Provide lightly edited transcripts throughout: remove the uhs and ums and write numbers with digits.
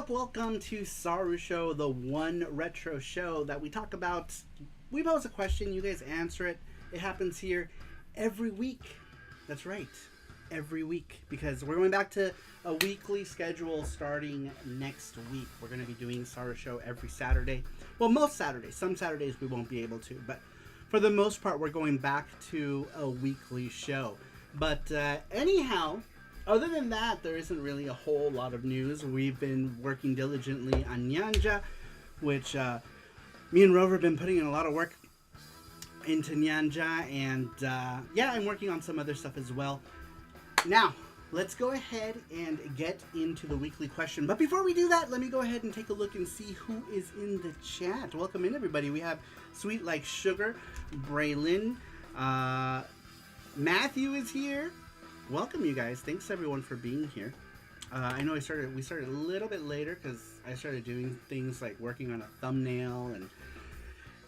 up? Welcome to SaruShow, the one retro show that we talk about. We pose a question, you guys answer it. It happens here every week. That's right, every week, because we're going back to a weekly schedule starting next week. We're going to be doing SaruShow every Saturday. Well, most Saturdays. Some Saturdays we won't be able to, but for the most part, we're going back to a weekly show. But anyhow, other than that, there isn't really a whole lot of news. We've been working diligently on Nyanja, which me and Rover have been putting in a lot of work into Nyanja, and yeah, I'm working on some other stuff as well. Now, let's go ahead and get into the weekly question. But before we do that, let me go ahead and take a look and see who is in the chat. Welcome in, everybody. We have Sweet Like Sugar, Braylon, Matthew is here. Welcome, you guys. Thanks, everyone, for being here. I know we started a little bit later because I started doing things like working on a thumbnail, and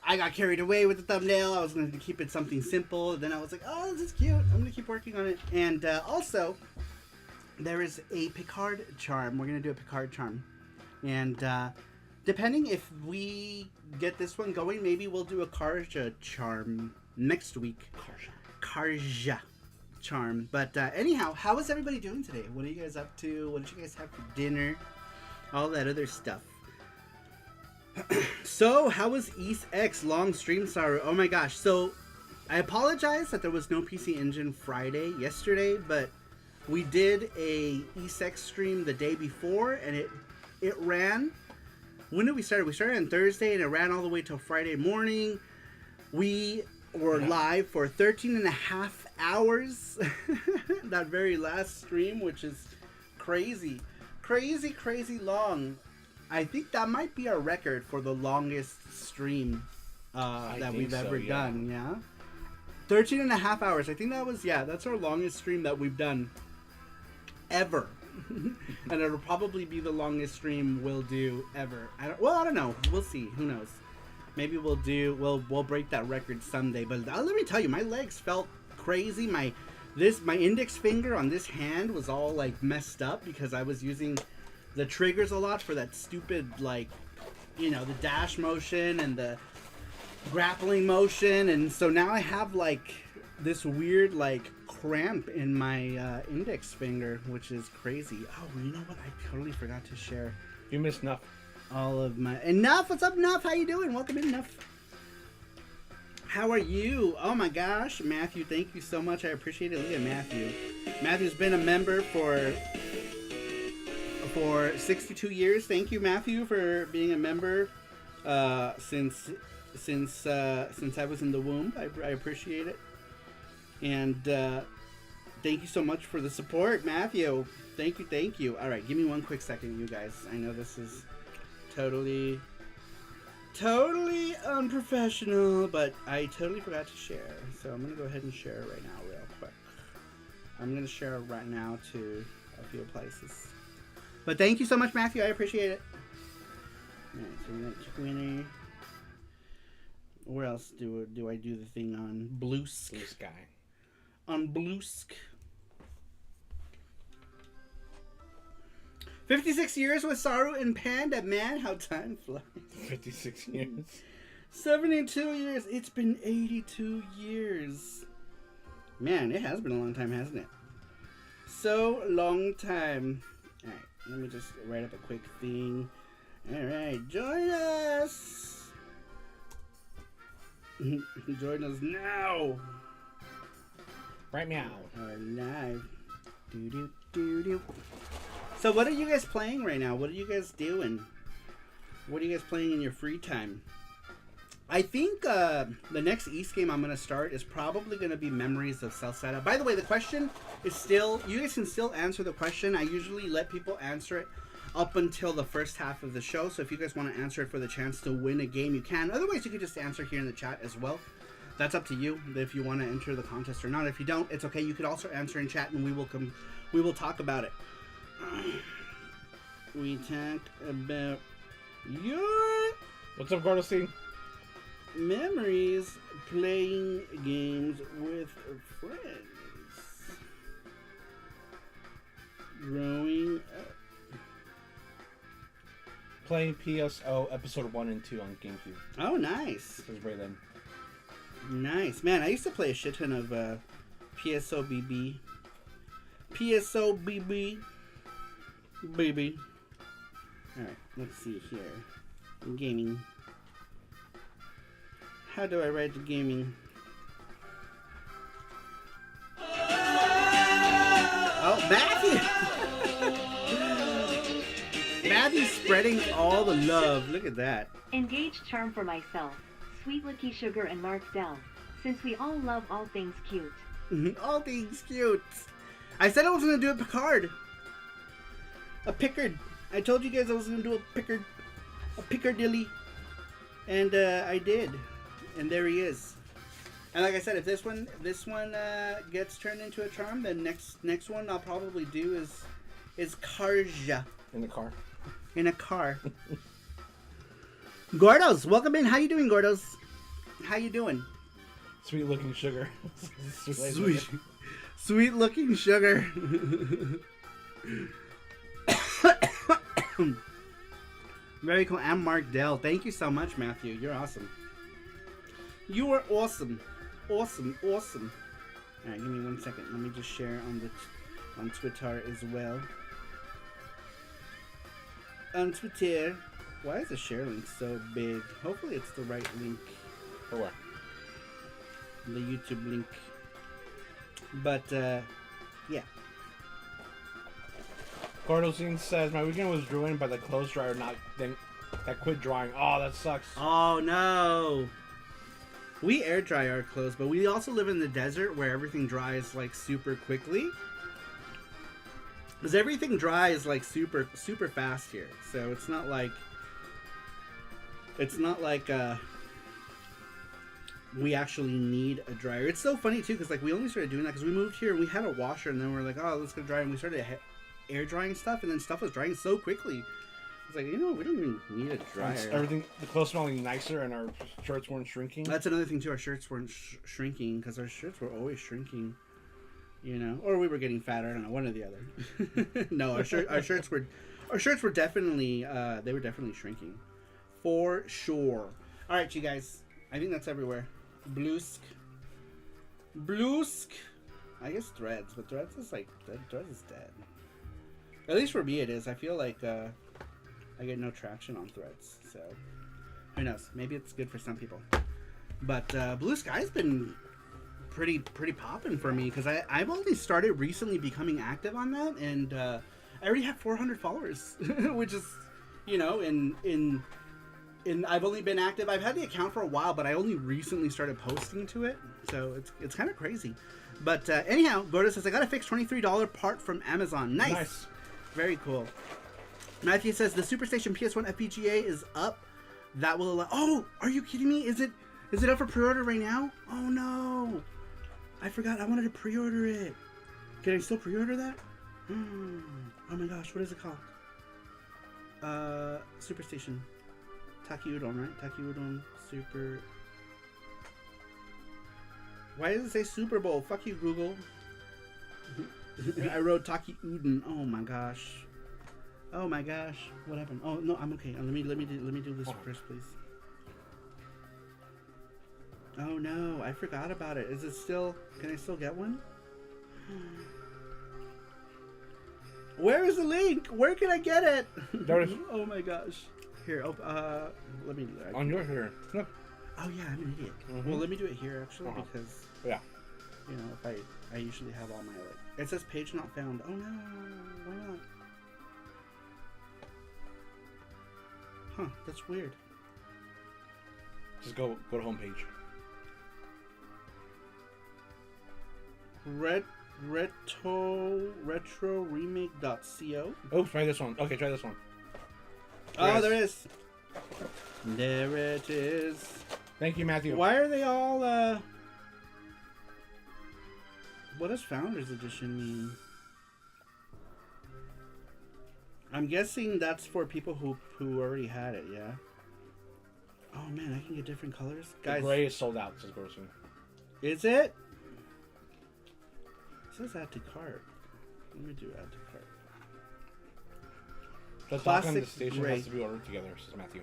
I got carried away with the thumbnail. I was going to keep it something simple. Then I was like, oh, this is cute. I'm going to keep working on it. And also, there is a Picard charm. We're going to do a Picard charm. And depending if we get this one going, maybe we'll do a Karja charm next week. Karja charm. But anyhow, how is everybody doing today? What are you guys up to? What did you guys have for dinner? All that other stuff. So, how was East X long stream, Saru? Oh my gosh. So, I apologize that there was no PC Engine Friday yesterday, but we did a East X stream the day before, and it ran. When did we start? We started on Thursday, and it ran all the way till Friday morning. We were live for 13 and a half hours. That very last stream, which is crazy long. I think that might be our record for the longest stream that we've ever done. Yeah, 13 and a half hours. I think that was, that's our longest stream that we've done ever. And it'll probably be the longest stream we'll do ever. I don't know. We'll see. Who knows? Maybe we'll break that record someday. But let me tell you, my legs felt crazy. My index finger on this hand was all like messed up because I was using the triggers a lot for that stupid, like, the dash motion and the grappling motion. And so now I have like this weird like cramp in my index finger, which is crazy. Oh, you know what? I totally forgot to share. You missed Nuff. All of my... Enough! What's up, Nuff? How you doing? Welcome in, Nuff. How are you? Oh my gosh, Matthew, thank you so much. I appreciate it. Look at Matthew. Matthew's been a member for 62 years. Thank you, Matthew, for being a member since I was in the womb. I appreciate it. And thank you so much for the support, Matthew. Thank you. All right, give me one quick second, you guys. I know this is totally unprofessional, but I totally forgot to share. So I'm going to go ahead and share it right now real quick. I'm going to share it right now to a few places. But thank you so much, Matthew. I appreciate it. Alright, so we got Twitter. Where else do I do the thing on? Blue Sky. On Bluesk. 56 years with Saru and Panda. Man, how time flies. 56 years. 72 years. It's been 82 years. Man, it has been a long time, hasn't it? So long time. Alright, let me just write up a quick thing. Alright, join us. Join us now. Right meow. Our live. Do. So what are you guys playing right now? What are you guys doing? What are you guys playing in your free time? I think the next East game I'm going to start is probably going to be Memories of Celceta. By the way, the question is still... You guys can still answer the question. I usually let people answer it up until the first half of the show. So if you guys want to answer it for the chance to win a game, you can. Otherwise, you can just answer here in the chat as well. That's up to you if you want to enter the contest or not. If you don't, it's okay. You could also answer in chat and we will talk about it. We talked about your... What's up, Gordo-C? Memories playing games with friends. Growing up. playing PSO episode 1 and 2 on GameCube. Oh, nice. It was right then. Nice. Man, I used to play a shit ton of PSOBB. PSOBB. Baby. Alright, let's see here. Gaming. How do I write the gaming? Oh, Matthew! Matthew's spreading all the love. Look at that. Engage charm for myself, Sweet Lucky Sugar and Mark Dell, since we all love all things cute. All things cute. I said I was going to do a Picard. A Pickard. I told you guys I was going to do a Pickard. A Piccadilly. And I did. And there he is. And like I said, if this one gets turned into a charm, then next one I'll probably do is Karja. In the car. In a car. Gordos, welcome in. How you doing, Gordos? How you doing? Sweet looking sugar. Sweet looking sugar. Very cool. I'm Mark Dell. Thank you so much, Matthew. You're awesome. You are awesome. Awesome. Awesome. Alright, give me 1 second. Let me just share on Twitter as well. On Twitter. Why is the share link so big? Hopefully it's the right link. For what? The YouTube link. But, yeah. Gordozine says, my weekend was ruined by the clothes dryer that quit drying. Oh, that sucks. Oh, no. We air dry our clothes, but we also live in the desert where everything dries, like, super quickly. Because everything dries, like, super, super fast here. So it's not like... we actually need a dryer. It's so funny, too, because, like, we only started doing that because we moved here and we had a washer, and then we're like, oh, let's go dry, and we started air drying stuff, and then stuff was drying so quickly. It's like, we don't even need a dryer. Everything, the clothes smelling nicer, and our shirts weren't shrinking. That's another thing too. Our shirts weren't shrinking because our shirts were always shrinking, or we were getting fatter. I don't know, one or the other. No, our shirts were definitely they were definitely shrinking, for sure. All right, you guys. I think that's everywhere. Bloosk. I guess Threads, but Threads is dead. At least for me it is. I feel like I get no traction on Threads, so who knows? Maybe it's good for some people. But Blue Sky's been pretty popping for me because I've only started recently becoming active on that, and I already have 400 followers, which is, in I've only been active. I've had the account for a while, but I only recently started posting to it, so it's kind of crazy. But anyhow, Gordo says I got a fixed $23 part from Amazon. Nice. Very cool. Matthew says the Superstation PS1 FPGA is up. That will allow... Oh, are you kidding me? Is it up for pre-order right now? Oh no, I forgot. I wanted to pre-order it. Can I still pre-order that? Oh my gosh, what is it called? Superstation. Taki Udon, right? Taki Udon Super. Why does it say Super Bowl? Fuck you, Google. I wrote Taki Udon. Oh my gosh. Oh my gosh. What happened? Oh no, I'm okay. Let me do this first, please. Oh no, I forgot about it. Is it still? Can I still get one? Where is the link? Where can I get it? There it is. Oh my gosh. Here, let me. On your here. Look. Oh yeah, I'm an idiot. Well, let me do it here actually because yeah, if I usually have all my it says page not found. Oh no, why not? Huh, that's weird. Just go to homepage. retroremake.co. Oh, try this one. Okay, try this one. Oh, there it is. There it is. Thank you, Matthew. Why are they all, what does Founders Edition mean? I'm guessing that's for people who already had it, yeah? Oh man, I can get different colors? The gray is sold out, says Gorson. Is it? It says add to cart. Let me do add to cart. The dock and the Classic station gray. has to be ordered together, says Matthew.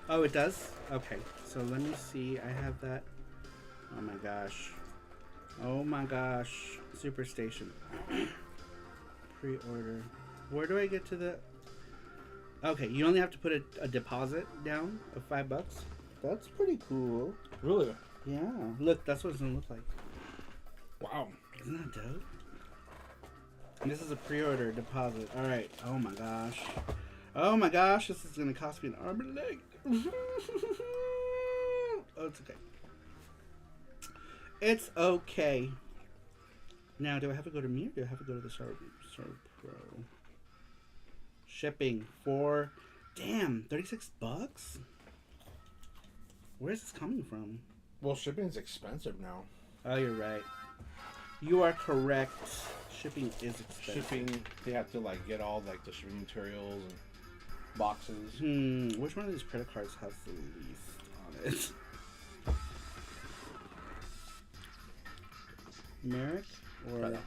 Oh, it does? Okay. So let me see. I have that. Oh my gosh. Oh my gosh. Superstation. Pre-order. Where do I get to the... Okay, you only have to put a deposit down of $5. That's pretty cool. Really? Yeah. Look, that's what it's gonna look like. Wow. Isn't that dope? And this is a pre-order deposit. Alright. Oh my gosh. Oh my gosh, this is gonna cost me an arm and a leg. Oh, it's okay. It's okay. Now, do I have to go to me or do I have to go to the SaruPro? Shipping for... Damn, $36? Where's this coming from? Well, shipping's expensive now. Oh, you're right. You are correct. Shipping is expensive. Shipping, they have to like get all like the shipping materials and boxes. Which one of these credit cards has the least on it? Merrick or...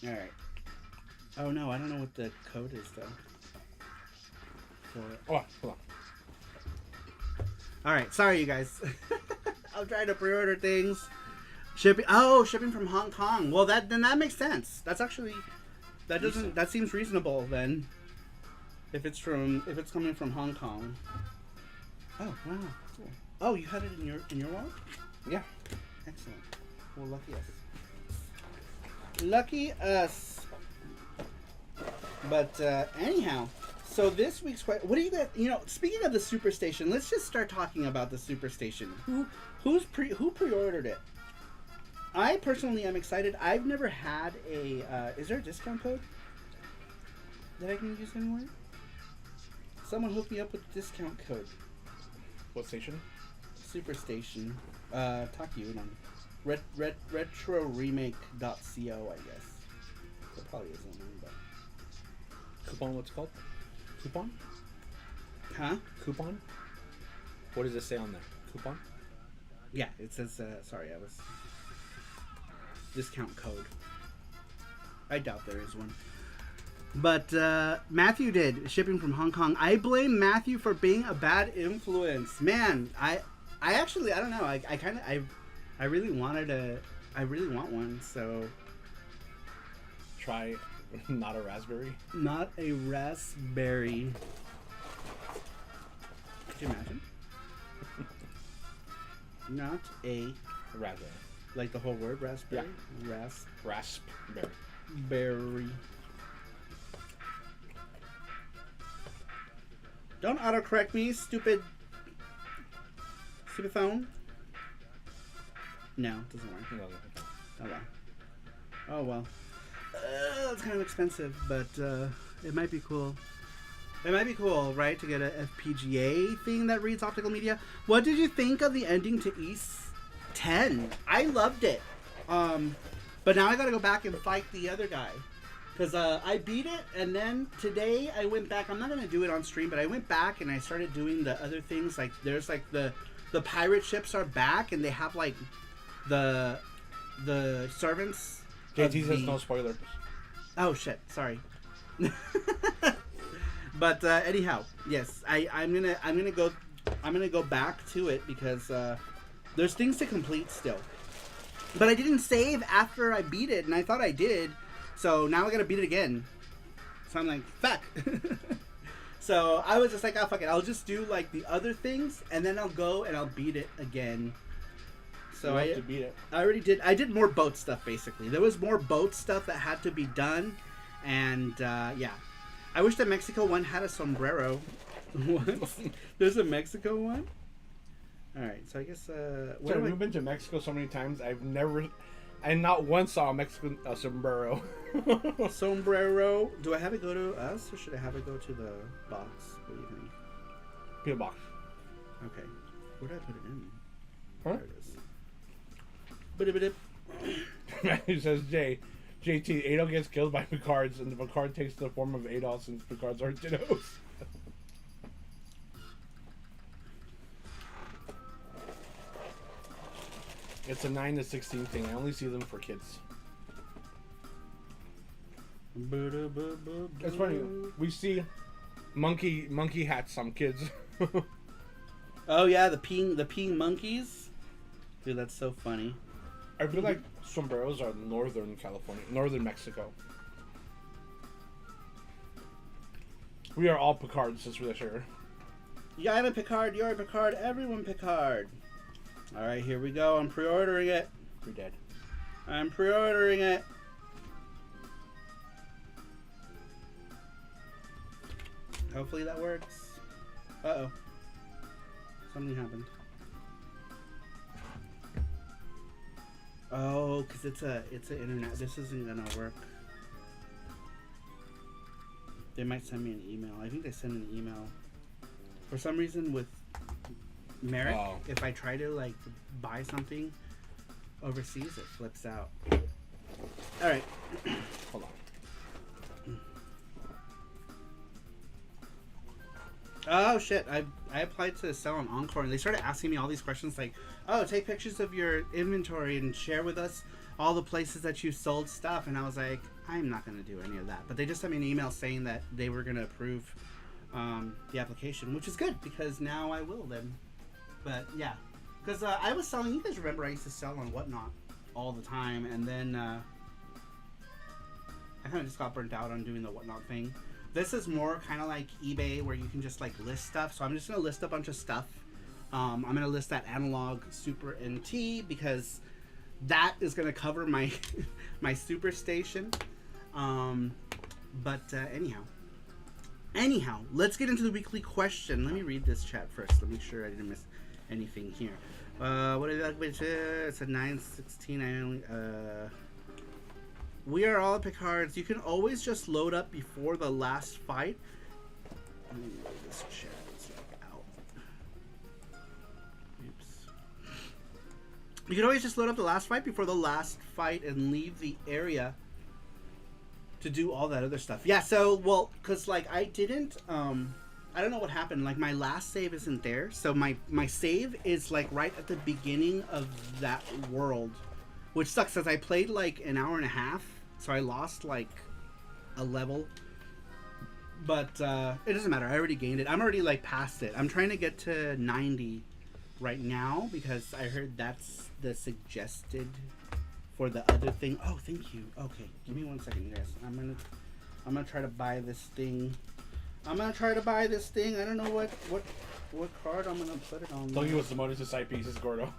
Alright. Oh no, I don't know what the code is though. Oh, hold on. Alright, sorry you guys. I'm trying to pre-order things. Shipping from Hong Kong. Well, then that makes sense. That's actually... That seems reasonable then. If it's coming from Hong Kong. Oh, wow. Cool. Oh, you had it in your wallet? Yeah. Excellent. Well, lucky us. Lucky us. But anyhow, so this week's question, what do you got? Speaking of the Superstation, let's just start talking about the Superstation. Who pre-ordered it? I personally am excited. I've never had a. Is there a discount code that I can use anywhere? Someone hook me up with a discount code. What station? Superstation. Talk to you on retroremake.co, I guess. There probably isn't one, but. Coupon, what's it called? Coupon? Huh? Coupon? What does it say on there? Coupon? Yeah, it says, sorry, I was... Discount code. I doubt there is one. But, Matthew did, shipping from Hong Kong. I blame Matthew for being a bad influence. Man, I actually, I don't know, I really want one, so... Try not a raspberry. Not a raspberry. Could you imagine? Not a... Raspberry. Like the whole word, raspberry? Yeah. Raspberry. Berry. Don't autocorrect me, stupid phone. No, it doesn't work. No. Oh well. Oh well. It's kind of expensive, but it might be cool. It might be cool, right, to get a FPGA thing that reads optical media. What did you think of the ending to East 10? I loved it. But now I gotta go back and fight the other guy. Because I beat it, and then today I went back. I'm not going to do it on stream, but I went back and I started doing the other things. Like, there's like the pirate ships are back, and they have like the servants. JT says no spoilers. Oh shit! Sorry. But anyhow, yes, I'm gonna go back to it because there's things to complete still. But I didn't save after I beat it, and I thought I did. So now I gotta beat it again. So I'm like, fuck. So I was just like, oh fuck it, I'll just do like the other things, and then I'll go and I'll beat it again. So I have to beat it. I already did. I did more boat stuff basically. There was more boat stuff that had to be done, and yeah. I wish the Mexico one had a sombrero. What? There's a Mexico one? Alright, so I guess We've been to Mexico so many times. I not once saw a Mexican sombrero. Sombrero. Do I have it go to us or should I have it go to the box? What do you think? P.O. box. Okay. Where did I put it in? Huh? There it is. He says, JT, Adol gets killed by Picards, and the Picard takes the form of Adol since Picards are dittos. It's a 9 to 16 thing. I only see them for kids. It's funny. We see monkey hats on kids. Oh yeah, the peeing monkeys. Dude, that's so funny. I feel like sombreros are northern California, northern Mexico. We are all Picards, since we're sure. Yeah, I'm a Picard. You're a Picard. Everyone Picard. All right, here we go. I'm pre-ordering it. You're dead. I'm pre-ordering it. Hopefully that works. Uh-oh. Something happened. Oh, because it's an internet. This isn't gonna work. They might send me an email. I think they send an email. For some reason with Merrick, if I try to like buy something overseas, it flips out. All right. Hold on. Oh shit! I applied to sell on Encore, and they started asking me all these questions like, "Oh, take pictures of your inventory and share with us all the places that you sold stuff." And I was like, "I'm not gonna do any of that." But they just sent me an email saying that they were gonna approve the application, which is good because now I will then. But yeah, because I was selling. You guys remember I used to sell on Whatnot all the time, and then I kind of just got burnt out on doing the Whatnot thing. This is more kind of like eBay where you can just like list stuff. So I'm just going to list a bunch of stuff. I'm going to list that analog Super NT because that is going to cover my my Super Station. Anyhow, let's get into the weekly question. Let me read this chat first. Let me make sure I didn't miss anything here. What did I like? It's a 916. I only we are all Picards. You can always just load up before the last fight. Let me move this chat out. Oops. You can always just load up the last fight before the last fight and leave the area to do all that other stuff. Yeah, so, well, because, like, I didn't, I don't know what happened. Like, my last save isn't there. So my save is, like, right at the beginning of that world. Which sucks, because I played, like, an hour and a half. So I lost, like, a level. But it doesn't matter. I already gained it. I'm already, like, past it. I'm trying to get to 90 right now. Because I heard that's the suggested for the other thing. Oh, thank you. Okay, give me 1 second, guys. I'm gonna try to buy this thing. I don't know what card I'm gonna put it on. Loki was demoted to side pieces, Gordo.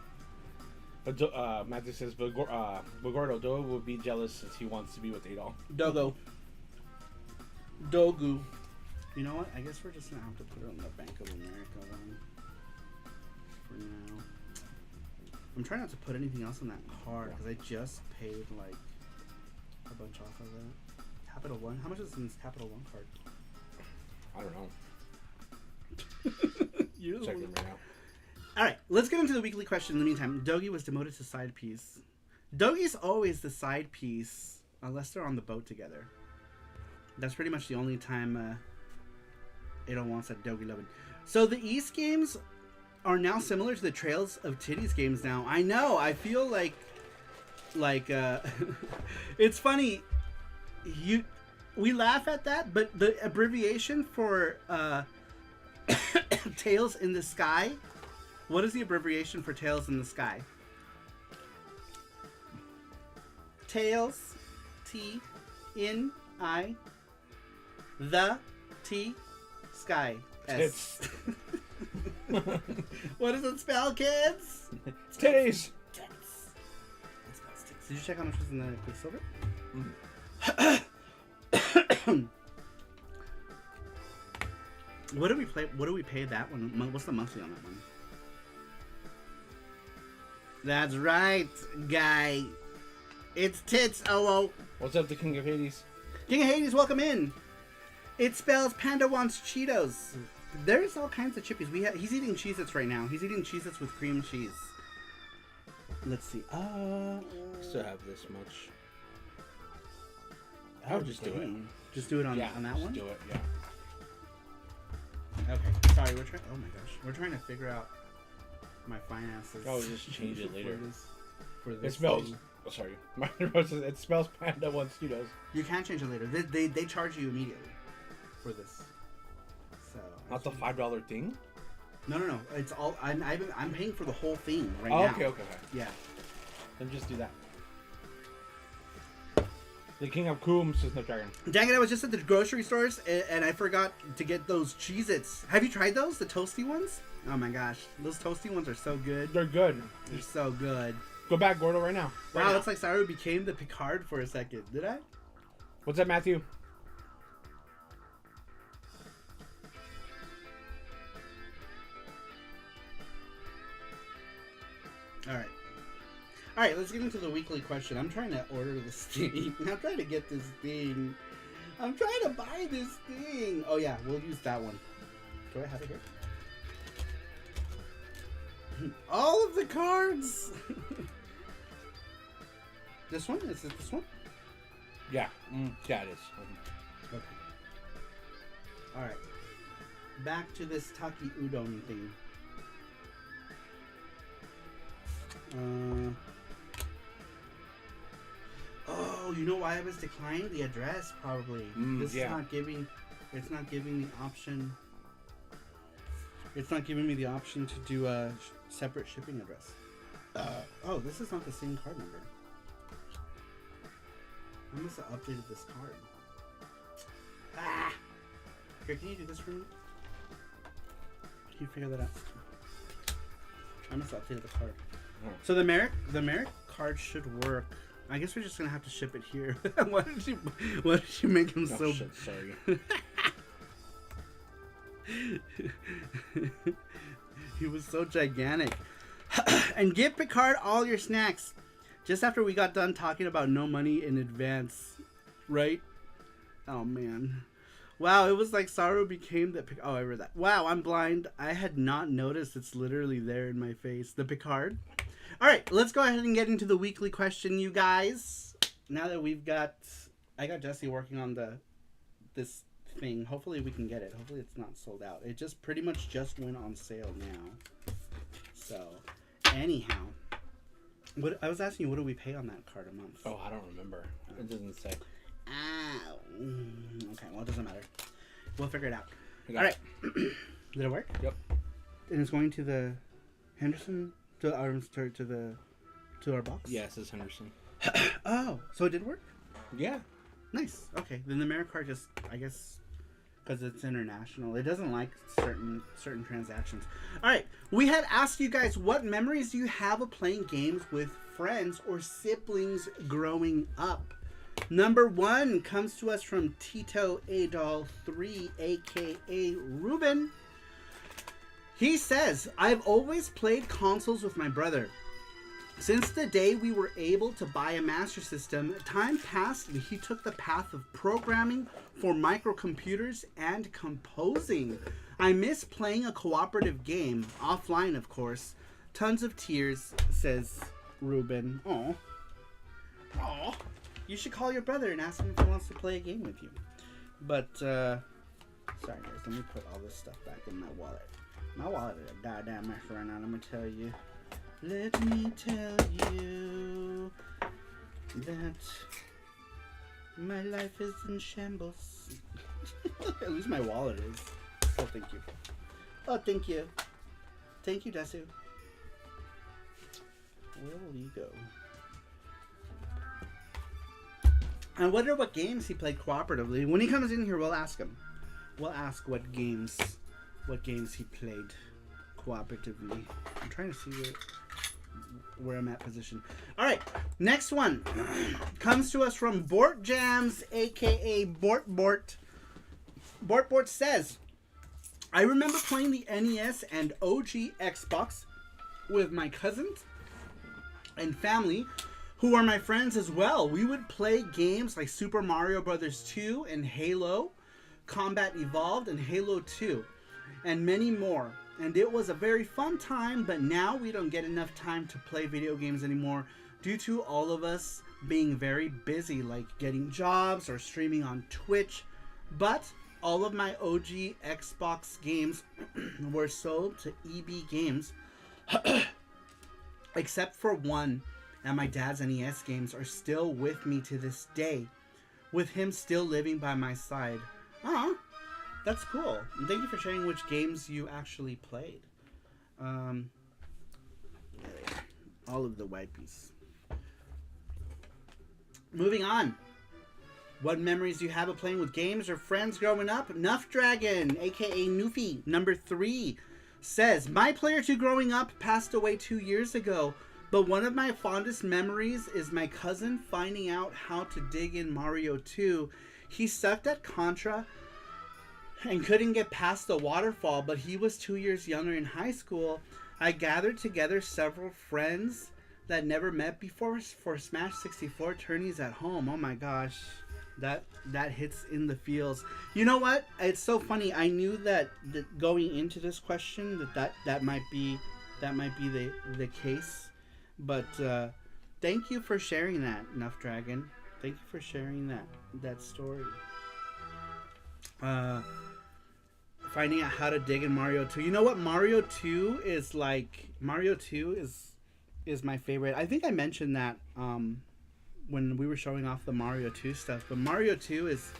But Matthew says, but Gordo, Dogo will be jealous since he wants to be with Adol. Dogu. You know what? I guess we're just gonna have to put it on the Bank of America one for now. I'm trying not to put anything else on that card because I just paid like a bunch off of that. Capital One. How much is in this Capital One card? I don't know. You're the Checking one. right now. All right, let's get into the weekly question. In the meantime, Dogi was demoted to side piece. Dogi's always the side piece unless they're on the boat together. That's pretty much the only time Adol wants that Dogi loving. So the East games are now similar to the Trails of Titties games now. I know. I feel like it's funny. We laugh at that, but the abbreviation for Tails in the Sky. What is the abbreviation for Tails in the Sky? Tails, T-N-I, the T, Sky, S. What does it spell, kids? Titties! Tits. It spells tits. Did you check how much was in the Quicksilver? What do we play? What do we pay that one? What's the monthly on that one? That's right, guy. It's tits. Oh. What's up, the King of Hades? King of Hades, welcome in. It spells Panda wants Cheetos. There's all kinds of chippies. He's eating Cheez-Its right now. He's eating Cheez-Its with cream cheese. Let's see. Still have this much. I would just do it. Just do it on that one? Do it, yeah. Okay. Sorry, we're trying. Oh my gosh, we're trying to figure out my finances. Oh, just change it later. For this It smells thing. Oh, sorry. Minor Bro says it spells Panda once he does. You can change it later. They charge you immediately for this. So Not the $5 thing? No. It's all I'm paying for the whole thing right Oh, now. okay. Yeah. Then just do that. The King of Coom says no dragon. Dang it, I was just at the grocery stores and I forgot to get those Cheez-Its. Have you tried those? The toasty ones? Oh my gosh. Those toasty ones are so good. They're good. They're so good. Go back, Gordo, right now. Right Wow, now. it's like Saru became the Picard for a second. Did I? What's that, Matthew? Alright, let's get into the weekly question. I'm trying to order this thing. I'm trying to get this thing. I'm trying to buy this thing. Oh yeah, we'll use that one. Do I have it here? All of the cards! This one? Is it this one? Yeah. Yeah, it is. Okay. Alright. Back to this Taki Udon thing. Oh, you know why I was declined? The address, probably. This is not giving... It's not giving the option... It's not giving me the option to do a separate shipping address. Oh, this is not the same card number. I must have updated this card. Ah! Here, can you do this for me? Can you figure that out? I must have updated the card. So the Merrick card should work. I guess we're just gonna have to ship it here. Why did you make him so? Shit, sorry. He was so gigantic. And give Picard all your snacks. Just after we got done talking about no money in advance, right? Oh man. Wow, it was like Saru became the... Oh, I read that. Wow, I'm blind. I had not noticed it's literally there in my face. The Picard. All right, let's go ahead and get into the weekly question, you guys. Now that we've got... I got Jesse working on this thing. Hopefully we can get it. Hopefully it's not sold out. It just pretty much just went on sale now. So, anyhow. What I was asking you, what do we pay on that card a month? Oh, I don't remember. It doesn't say. Ow. Okay, well, it doesn't matter. We'll figure it out. All right. Did it work? Yep. And it's going to the Henderson to our box. Yeah, it says Henderson. Oh, so it did work. Yeah. Nice. Okay, then the Merrick card just, I guess, because it's international, it doesn't like certain transactions. All right, we had asked you guys what memories do you have of playing games with friends or siblings growing up. Number 1 comes to us from Tito Adol 3, aka Ruben. He says, I've always played consoles with my brother. Since the day we were able to buy a Master System, time passed and he took the path of programming for microcomputers and composing. I miss playing a cooperative game, offline of course. Tons of tears, says Ruben. Aw. Aw. You should call your brother and ask him if he wants to play a game with you. But, sorry guys, let me put all this stuff back in my wallet. My wallet is a goddamn mess right now, let me tell you. Let me tell you that my life is in shambles. At least my wallet is. Oh, thank you. Oh, thank you. Thank you, Desu. Where will you go? I wonder what games he played cooperatively. When he comes in here, we'll ask him. We'll ask what games he played cooperatively. I'm trying to see where I'm at position. All right, next one comes to us from Bort Jams, aka Bort Bort. Bort Bort says, I remember playing the NES and OG Xbox with my cousins and family, who are my friends as well. We would play games like Super Mario Bros. 2 and Halo, Combat Evolved and Halo 2, and many more. And it was a very fun time, but now we don't get enough time to play video games anymore due to all of us being very busy, like getting jobs or streaming on Twitch. But all of my OG Xbox games were sold to EB Games, except for one. and my dad's NES games are still with me to this day, with him still living by my side. Aw, that's cool. And thank you for sharing which games you actually played. All of the wipes. Moving on. What memories do you have of playing with games or friends growing up? Nuff Dragon, aka Newfie, number 3, says, my player 2 growing up passed away 2 years ago, but one of my fondest memories is my cousin finding out how to dig in Mario 2. He sucked at Contra and couldn't get past the waterfall, but he was 2 years younger in high school. I gathered together several friends that never met before for Smash 64 tourneys at home. Oh my gosh. That hits in the feels. You know what? It's so funny. I knew that going into this question that might be the case. But thank you for sharing that, Nuff Dragon. Thank you for sharing that story. Finding out how to dig in Mario 2. You know what? Mario 2 is my favorite. I think I mentioned that when we were showing off the Mario 2 stuff, but Mario 2 is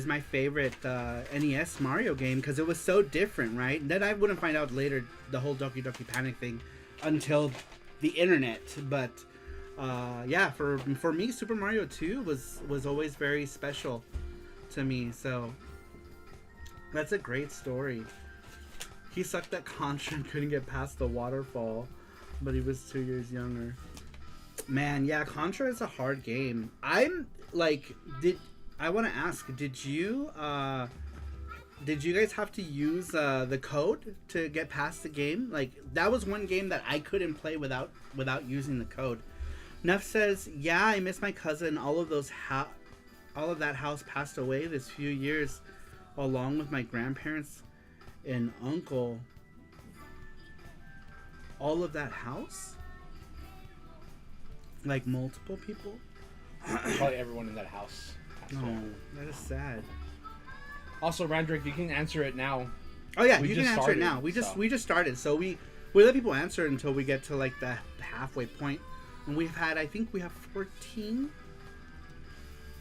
my favorite NES Mario game because it was so different, right? Then I wouldn't find out later the whole Doki Doki Panic thing until the internet, but yeah, for me, Super Mario 2 was always very special to me. So that's a great story. He sucked at Contra and couldn't get past the waterfall, but he was 2 years younger. Man, yeah, Contra is a hard game. I'm like, I want to ask, did you guys have to use the code to get past the game? Like, that was one game that I couldn't play without using the code. Neff says, yeah, I miss my cousin. All of that house passed away this few years, along with my grandparents and uncle. All of that house? Like multiple people? Probably everyone in that house. Oh, that is sad. Also, Randrick, you can answer it now. Oh yeah, you can answer it now. We just started, so we let people answer until we get to like the halfway point. And we've had, I think we have 14,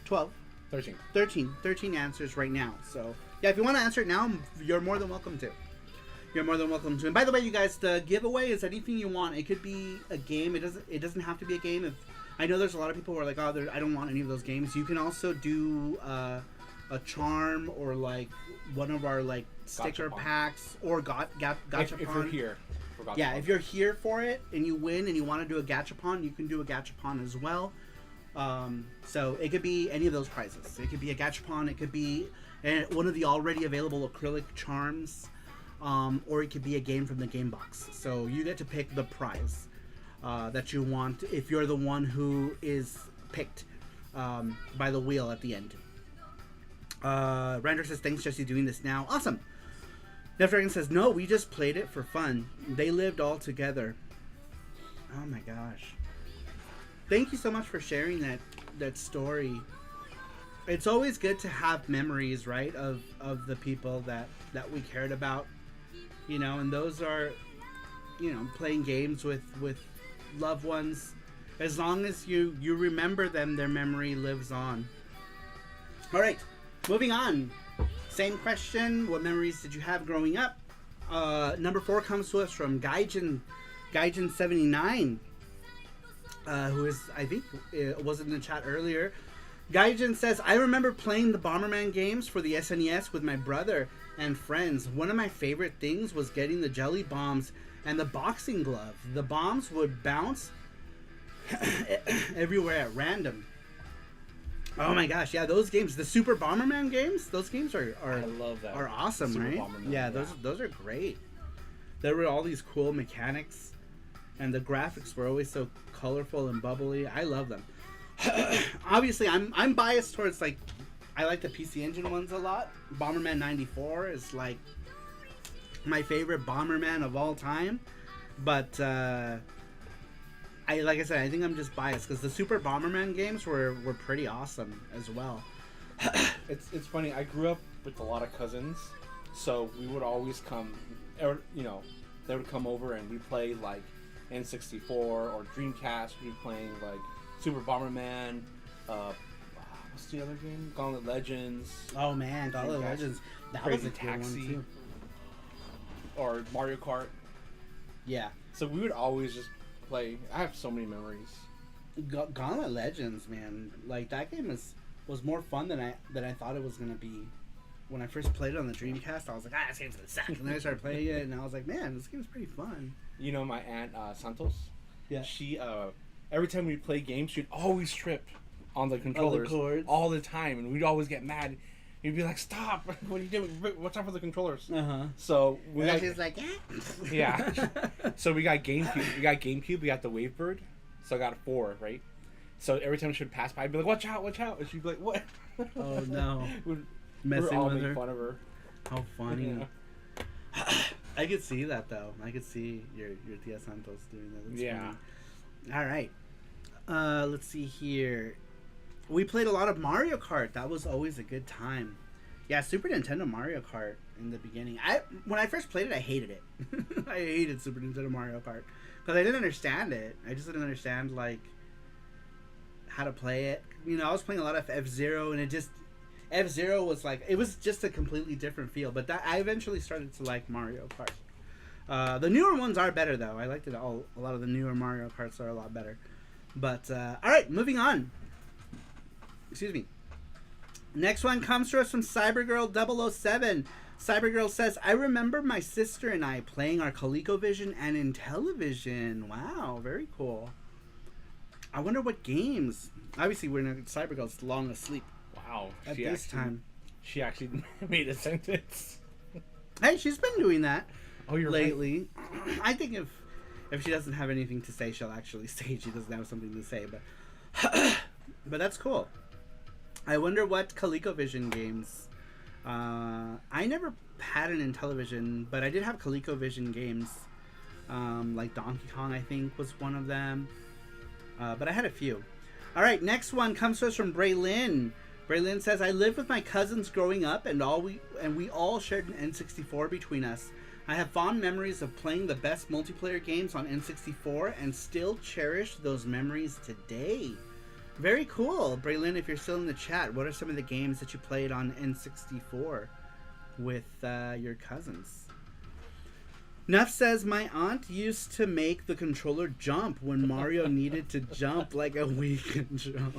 12, 13 answers right now. So yeah, if you want to answer it now, you're more than welcome to. You're more than welcome to. And by the way, you guys, the giveaway is anything you want. It could be a game. It doesn't have to be a game. If I know there's a lot of people who are like, oh, I don't want any of those games. You can also do a charm or like one of our like sticker packs or gachapon. If you're here. Yeah, if you're here for it and you win and you want to do a gachapon, you can do a gachapon as well. So it could be any of those prizes. It could be a gachapon. It could be one of the already available acrylic charms. Or it could be a game from the game box. So you get to pick the prize that you want if you're the one who is picked by the wheel at the end. Rander says, thanks, Jesse, doing this now. Awesome. Neff Dragon says, no, we just played it for fun. They lived all together. Oh my gosh. Thank you so much for sharing that story. It's always good to have memories, right, of the people that we cared about. You know, and those are, you know, playing games with loved ones. As long as you remember them, their memory lives on. All right, moving on. Same question. What memories did you have growing up? Number 4 comes to us from Gaijin79, who is, I think, was in the chat earlier. Gaijin says, I remember playing the Bomberman games for the SNES with my brother and friends. One of my favorite things was getting the jelly bombs and the boxing glove. The bombs would bounce everywhere at random. Oh my gosh, yeah, those games, the Super Bomberman games, those games I love that. Are awesome, Super right? Bomberman, yeah, those are great. There were all these cool mechanics, and the graphics were always so colorful and bubbly. I love them. Obviously, I'm biased towards, like, I like the PC Engine ones a lot. Bomberman 94 is like my favorite Bomberman of all time, but like I said, I think I'm just biased because the Super Bomberman games were pretty awesome as well. It's funny. I grew up with a lot of cousins, so we would always come, or you know, they would come over and we play like N64 or Dreamcast, we'd be playing like Super Bomberman. What's the other game? Gauntlet Legends. Oh man, Gauntlet Dreamcast. Legends. That Crazy was a good Taxi. one too. Or Mario Kart. Yeah. So we would always just play. I have so many memories. Gauntlet Legends, man. Like that game was more fun than I thought it was gonna be. When I first played it on the Dreamcast, I was like, this game's gonna suck. And then I started playing it, and I was like, man, this game's pretty fun. You know my aunt Santos. Yeah. She every time we play games, she'd always trip on the controllers cords. all the time, and we'd always get mad. You'd be like, "Stop! What are you doing? What's up with the controllers?" So we got, she's like, yeah. So we got GameCube. We got the Wavebird. So I got 4, right? So every time she would pass by, I'd be like, "Watch out! Watch out!" And she'd be like, "What?" Oh no! Messing all with make her. fun of her. How funny! Yeah. I could see that though. I could see your Tia Santos doing that. That's Yeah. funny. All right. Let's see here. We played a lot of Mario Kart. That was always a good time. Yeah, Super Nintendo Mario Kart in the beginning. When I first played it, I hated it. I hated Super Nintendo Mario Kart because I didn't understand it. I just didn't understand like how to play it. You know, I was playing a lot of F-Zero, and F-Zero was like, it was just a completely different feel. But I eventually started to like Mario Kart. The newer ones are better though. I liked it all. A lot of the newer Mario Karts are a lot better. But all right, moving on. Excuse me. Next one comes to us from CyberGirl007. CyberGirl says, I remember my sister and I playing our ColecoVision and Intellivision. Wow, very cool. I wonder what games. Obviously, CyberGirl's long asleep. Wow. At this time. She actually made a sentence. Hey, she's been doing that. Oh, you're lately. Right. I think if she doesn't have anything to say, she'll actually say she doesn't have something to say. But that's cool. I wonder what ColecoVision games. I never had an Intellivision, but I did have ColecoVision games. Like Donkey Kong, I think, was one of them. But I had a few. All right, next one comes to us from Braylin. Braylin says, I lived with my cousins growing up, and we all shared an N64 between us. I have fond memories of playing the best multiplayer games on N64 and still cherish those memories today. Very cool. Braylin, if you're still in the chat, what are some of the games that you played on N64 with your cousins? Nuff says, my aunt used to make the controller jump when Mario needed to jump like a Wii controller.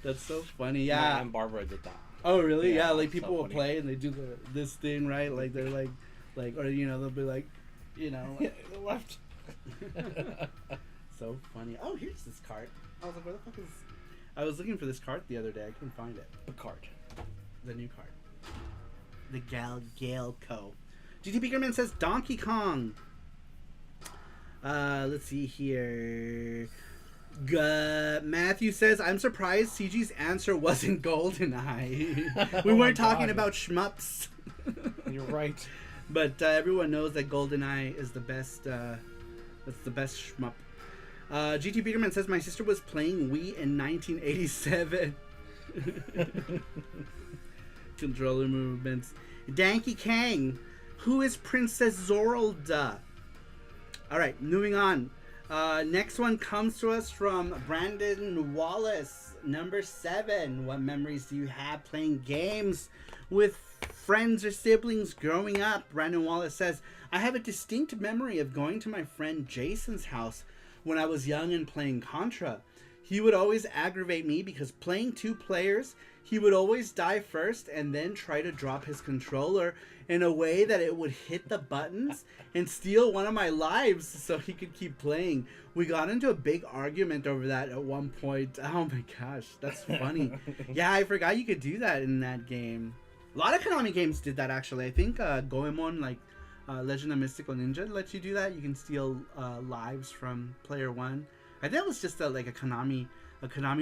That's so funny. Yeah. My Aunt Barbara did that. Oh, really? Yeah, like so people will funny. play and they do this thing, right? Like they're like, or, you know, they'll be like, you know. The left. So funny. Oh, here's this card. I was like, where the fuck is... I was looking for this card the other day. I couldn't find it. The card. The new card. The Gale Co. GT Beakerman says Donkey Kong. Let's see here. Matthew says, I'm surprised CG's answer wasn't GoldenEye. We weren't talking about shmups. You're right. But everyone knows that GoldenEye is the best. That's the best shmup. GT Peterman says my sister was playing Wii in 1987. Controller movements. Danky Kang, who is Princess Zorlda? All right, moving on. Next one comes to us from Brandon Wallace, number 7. What memories do you have playing games with friends or siblings growing up? Brandon Wallace says, I have a distinct memory of going to my friend Jason's house when I was young and playing Contra. He would always aggravate me because playing 2 players, he would always die first and then try to drop his controller in a way that it would hit the buttons and steal one of my lives so he could keep playing. We got into a big argument over that at one point. Oh my gosh, that's funny. Yeah, I forgot you could do that in that game. A lot of Konami games did that actually. I think Goemon, like Legend of Mystical Ninja, lets you do that. You can steal lives from player 1. I think it was just a Konami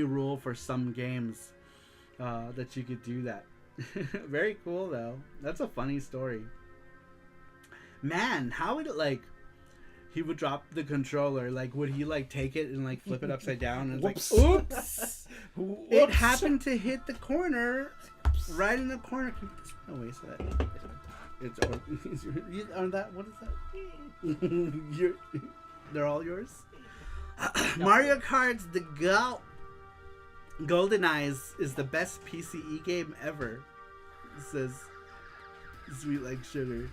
rule for some games that you could do that. Very cool though. That's a funny story. Man, how would it he would drop the controller, would he take it and flip it upside down and it's oops. It happened to hit the corner, right in the corner. Can you put this away so that it's on that? What is that? They're all yours. Mario Kart's the Golden Eyes is the best PCE game ever. Says Sweet Like Sugar.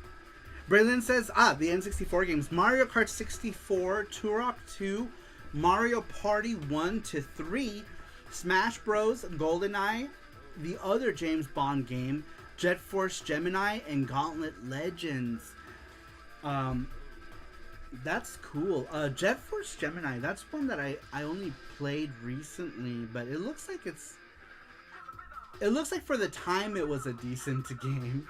Braylon says, the N64 games. Mario Kart 64, Turok 2, Mario Party 1 to 3, Smash Bros, GoldenEye, the other James Bond game, Jet Force Gemini, and Gauntlet Legends. That's cool. Jet Force Gemini, that's one that I only played recently, but it looks like for the time it was a decent game.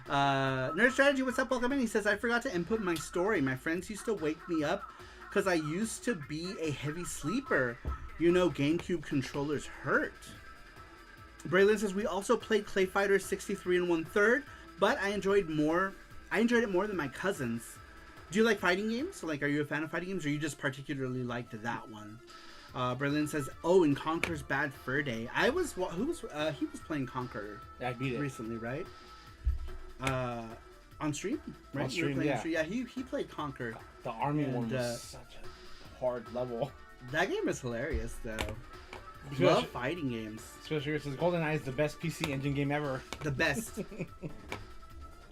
Nerd Strategy, what's up? Welcome in. He says, I forgot to input my story. My friends used to wake me up because I used to be a heavy sleeper. You know, GameCube controllers hurt. Braylon says, we also played Clay Fighter 63 and 1/3, but I enjoyed it more than my cousins. Do you like fighting games? So, like, are you a fan of fighting games, or you just particularly liked that one? Berlin says, and Conker's Bad Fur Day. He was playing Conker. I beat it recently, right? On stream, right? On stream, yeah. yeah. Stream. Yeah, he played Conker. The army one was such a hard level. That game is hilarious, though. Love fighting games. Especially since GoldenEye is the best PC Engine game ever. The best.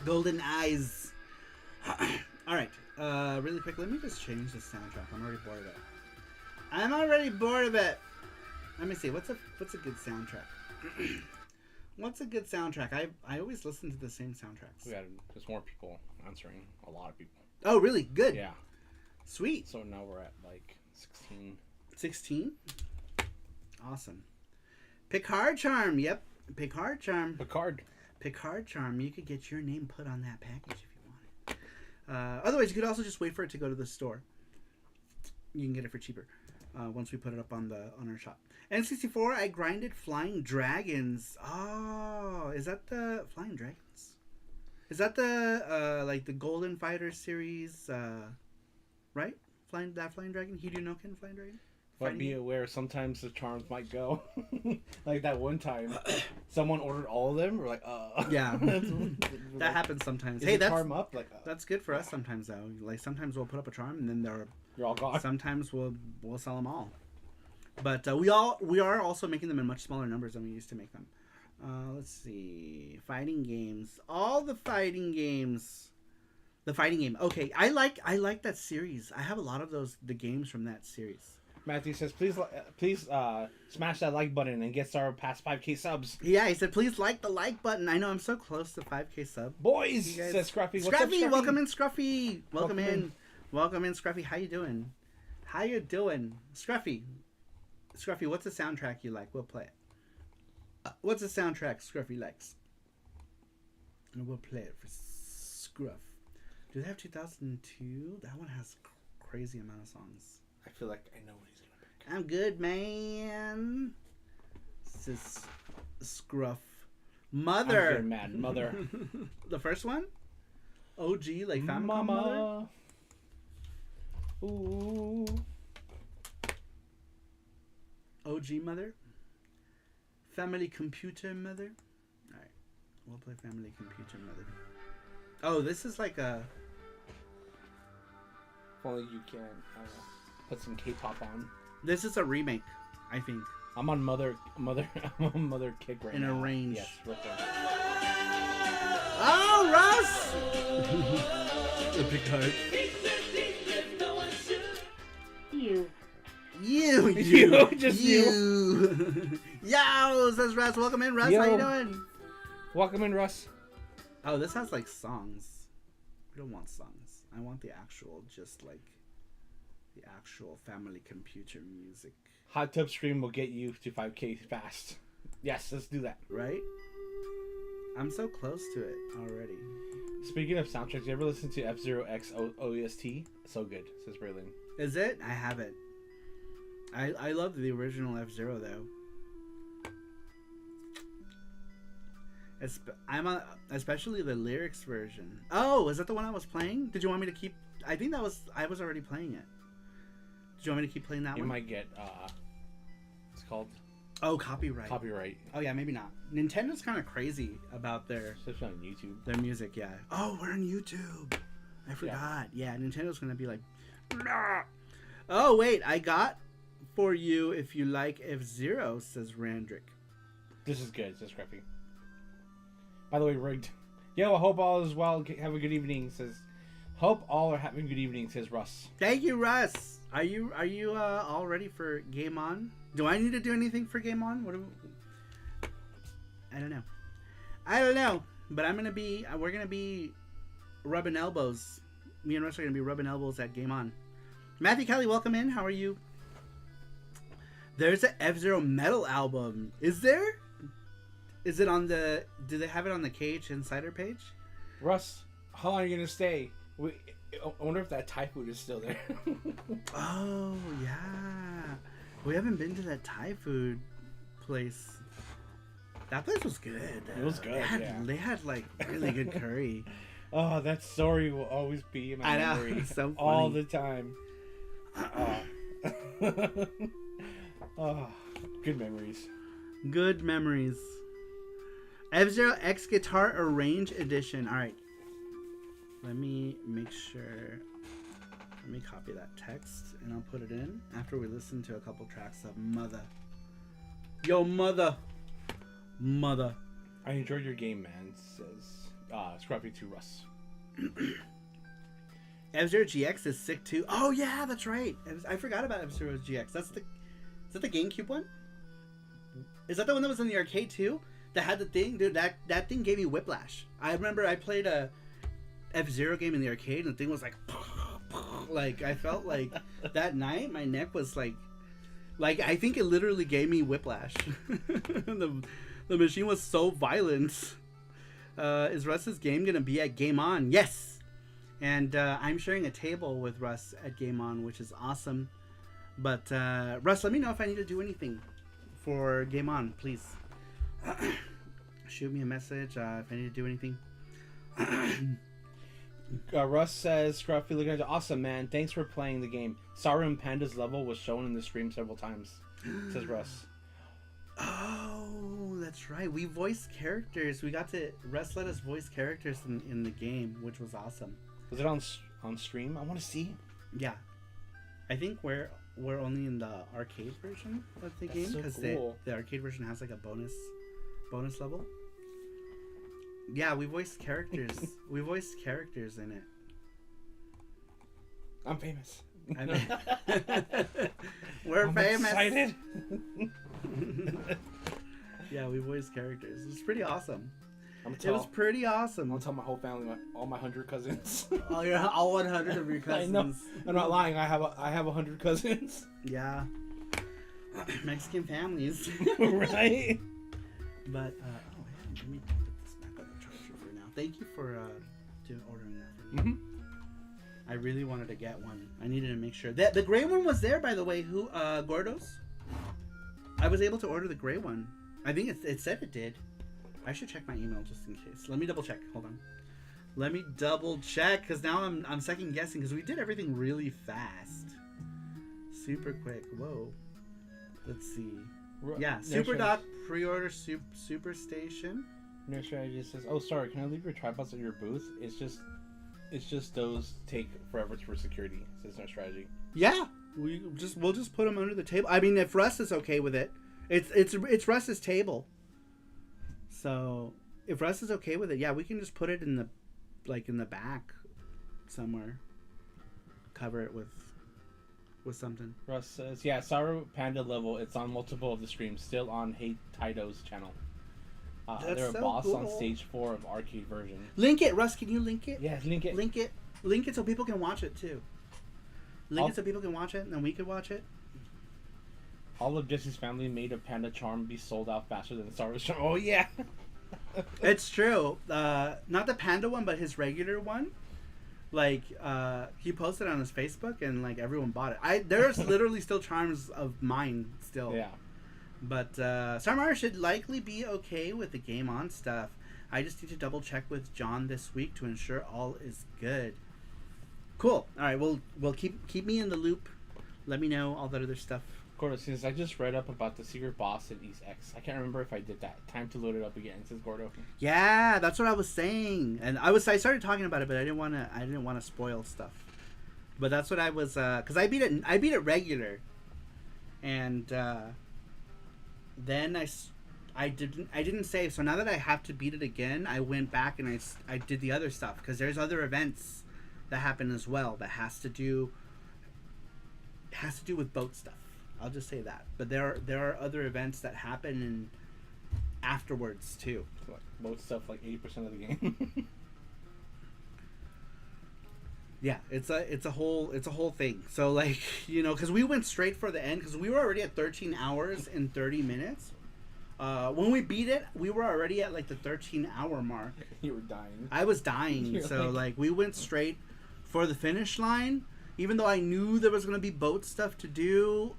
Golden Eyes. All right. Really quick, let me just change the soundtrack. I'm already bored of it. Let me see. What's a good soundtrack? What's a good soundtrack? I always listen to the same soundtracks. We had just more people answering. A lot of people. Oh, really? Good. Yeah. Sweet. So now we're at like 16. 16? Awesome. Picard Charm. Yep. Picard Charm. Picard Charm. You could get your name put on that package if you wanted. Otherwise, you could also just wait for it to go to the store. You can get it for cheaper once we put it up on our shop. N64, I grinded Flying Dragons. Oh, is that the Flying Dragons? Is that the like the Golden Fighter series? Right? Flying Dragon. Hidunoken Flying Dragon. But be aware, sometimes the charms might go. Like that one time, someone ordered all of them. We're like, yeah, that happens sometimes. Is the charm up? Like, that's good for us sometimes, though. Like sometimes we'll put up a charm and then you're all gone. Sometimes we'll sell them all. But we are also making them in much smaller numbers than we used to make them. Let's see, fighting games. All the fighting games. The fighting game. Okay, I like that series. I have a lot of the games from that series. Matthew says, please smash that like button and get Saru past 5K subs. Yeah, he said, please like the like button. I know I'm so close to 5K sub. Boys, says Scruffy. What's up, Scruffy? Welcome in, Scruffy. Welcome in, Scruffy. How you doing? Scruffy, what's the soundtrack you like? We'll play it. What's the soundtrack Scruffy likes? And we'll play it for Scruff. Do they have 2002? That one has crazy amount of songs. I feel like I know what he's gonna pick. I'm good, man. This is Scruff. Mother. I'm getting mad. Mother. The first one? OG, like Famicom Mama. Mother? Ooh. OG Mother? Family Computer Mother? Alright. We'll play Family Computer Mother. Oh, this is like a... If only you can put some K-pop on. This is a remake, I think. I'm on Mother I'm on Mother Kick right now. In a range. Yes, right there. Oh, Russ! The big heart. You. Just you. Yo, says Russ. Welcome in, Russ. Yo. How you doing? Welcome in, Russ. Oh, this has like songs. We don't want songs. I want the actual, just like the actual Family Computer music. Hot Tub Stream will get you to 5K fast. Yes, let's do that. Right? I'm so close to it already. Speaking of soundtracks, you ever listen to F-Zero X OST? So good, says Braylon. Is it? I haven't. I love the original F-Zero though. Especially the lyrics version. Oh, is that the one I was playing? Did you want me to keep? I think I was already playing it. Did you want me to keep playing that one? You might get it's called. Oh, copyright. Oh yeah, maybe not. Nintendo's kind of crazy about especially on YouTube. Their music. Yeah. Oh, we're on YouTube. I forgot. Yeah, Nintendo's gonna be like, nah. Oh wait, I got for you if you like F-Zero, says Randrick. This is good. Says Scruffy. By the way, rigged. Yo, I hope all is well. Have a good evening. Says. Hope all are having a good evening. Says Russ. Thank you, Russ. Are you all ready for Game On? Do I need to do anything for Game On? I don't know. But we're gonna be rubbing elbows. Me and Russ are gonna be rubbing elbows at Game On. Matthew Kelly, welcome in. How are you? There's an F-Zero metal album. Is there? Is it on the? Do they have it on the Cage Insider page? Russ, how long are you gonna stay? I wonder if that Thai food is still there. Oh yeah, we haven't been to that Thai food place. That place was good. It was good. They had like really good curry. Oh, that story will always be in my memory. It's so funny. All the time. Oh, good memories. Good memories. F-Zero X Guitar Arrange Edition. All right. Let me make sure. Let me copy that text and I'll put it in after we listen to a couple tracks of Mother. Yo, Mother. Mother. I enjoyed your game, man. Says Scruffy to Russ. F-Zero GX is sick too. Oh yeah, that's right. I forgot about F-Zero GX. Is that the GameCube one? Is that the one that was in the arcade too? That had the thing, dude. That thing gave me whiplash. I remember I played a F-Zero game in the arcade, and the thing was like I felt like that night my neck was like I think it literally gave me whiplash. The machine was so violent. Is Russ's game gonna be at Game On? Yes. And I'm sharing a table with Russ at Game On, which is awesome. But Russ, let me know if I need to do anything for Game On, please. Shoot me a message if I need to do anything. Russ says, Scruffy, looking awesome, man. Thanks for playing the game. Saru and Panda's level was shown in the stream several times, says Russ. Oh, that's right. We voiced characters. Russ let us voice characters in the game, which was awesome. Was it on stream? I want to see. Yeah. I think we're only in the arcade version of the game because cool. the arcade version has like a bonus level. Yeah, we voiced characters. We voiced characters in it. I'm famous. We're famous. Excited. Yeah, we voiced characters. It was pretty awesome. It was pretty awesome. I'll tell my whole family, all my 100 cousins. All 100 of your cousins. I know. I'm not lying. I have 100 cousins. Yeah. Mexican families. Right? But let me put this back on the charger for now. Thank you for ordering that for me. Mm-hmm. I really wanted to get one. I needed to make sure that the gray one was there. By the way, Gordos? I was able to order the gray one. I think it said it did. I should check my email just in case. Let me double check. Hold on. Let me double check because now I'm second guessing because we did everything really fast, super quick. Whoa. Let's see. Yeah, Super Doc pre-order Superstation. No strategy says, "Oh, sorry. Can I leave your tripods at your booth? It's just those take forever for security." Says no strategy. Yeah, we'll just put them under the table. I mean, if Russ is okay with it, it's Russ's table. So if Russ is okay with it, yeah, we can just put it in the back somewhere. Cover it with something. Russ says, yeah, Saru Panda level. It's on multiple of the streams. Still on Hate Taido's channel. They're a boss cool. on stage 4 of arcade version. Link it, Russ. Can you link it? Yeah, link it. Link it so people can watch it too. Link it so people can watch it, and then we can watch it. All of Jesse's family made a Panda charm be sold out faster than SaruPro's charm. Oh yeah, it's true. Not the Panda one, but his regular one. Like he posted on his Facebook, and like everyone bought it. There's literally still charms of mine still. Yeah. But Sarmar should likely be okay with the Game On stuff. I just need to double check with John this week to ensure all is good. Cool. All right. We'll keep me in the loop. Let me know all that other stuff. Gordo, since I just read up about the secret boss in East X, I can't remember if I did that. Time to load it up again, says Gordo. Yeah, that's what I was saying, and I started talking about it, but I didn't want to spoil stuff. But that's what I was, cause I beat it regular, and then I didn't save. So now that I have to beat it again, I went back and I did the other stuff, because there's other events that happen as well that has to do with boat stuff. I'll just say that. But there are other events that happen afterwards too. Like boat stuff, like 80% of the game. Yeah, it's a whole thing. So like, because we went straight for the end, because we were already at 13 hours and 30 minutes. When we beat it, we were already at like the 13-hour mark. You were dying. I was dying. So like we went straight for the finish line, even though I knew there was going to be boat stuff to do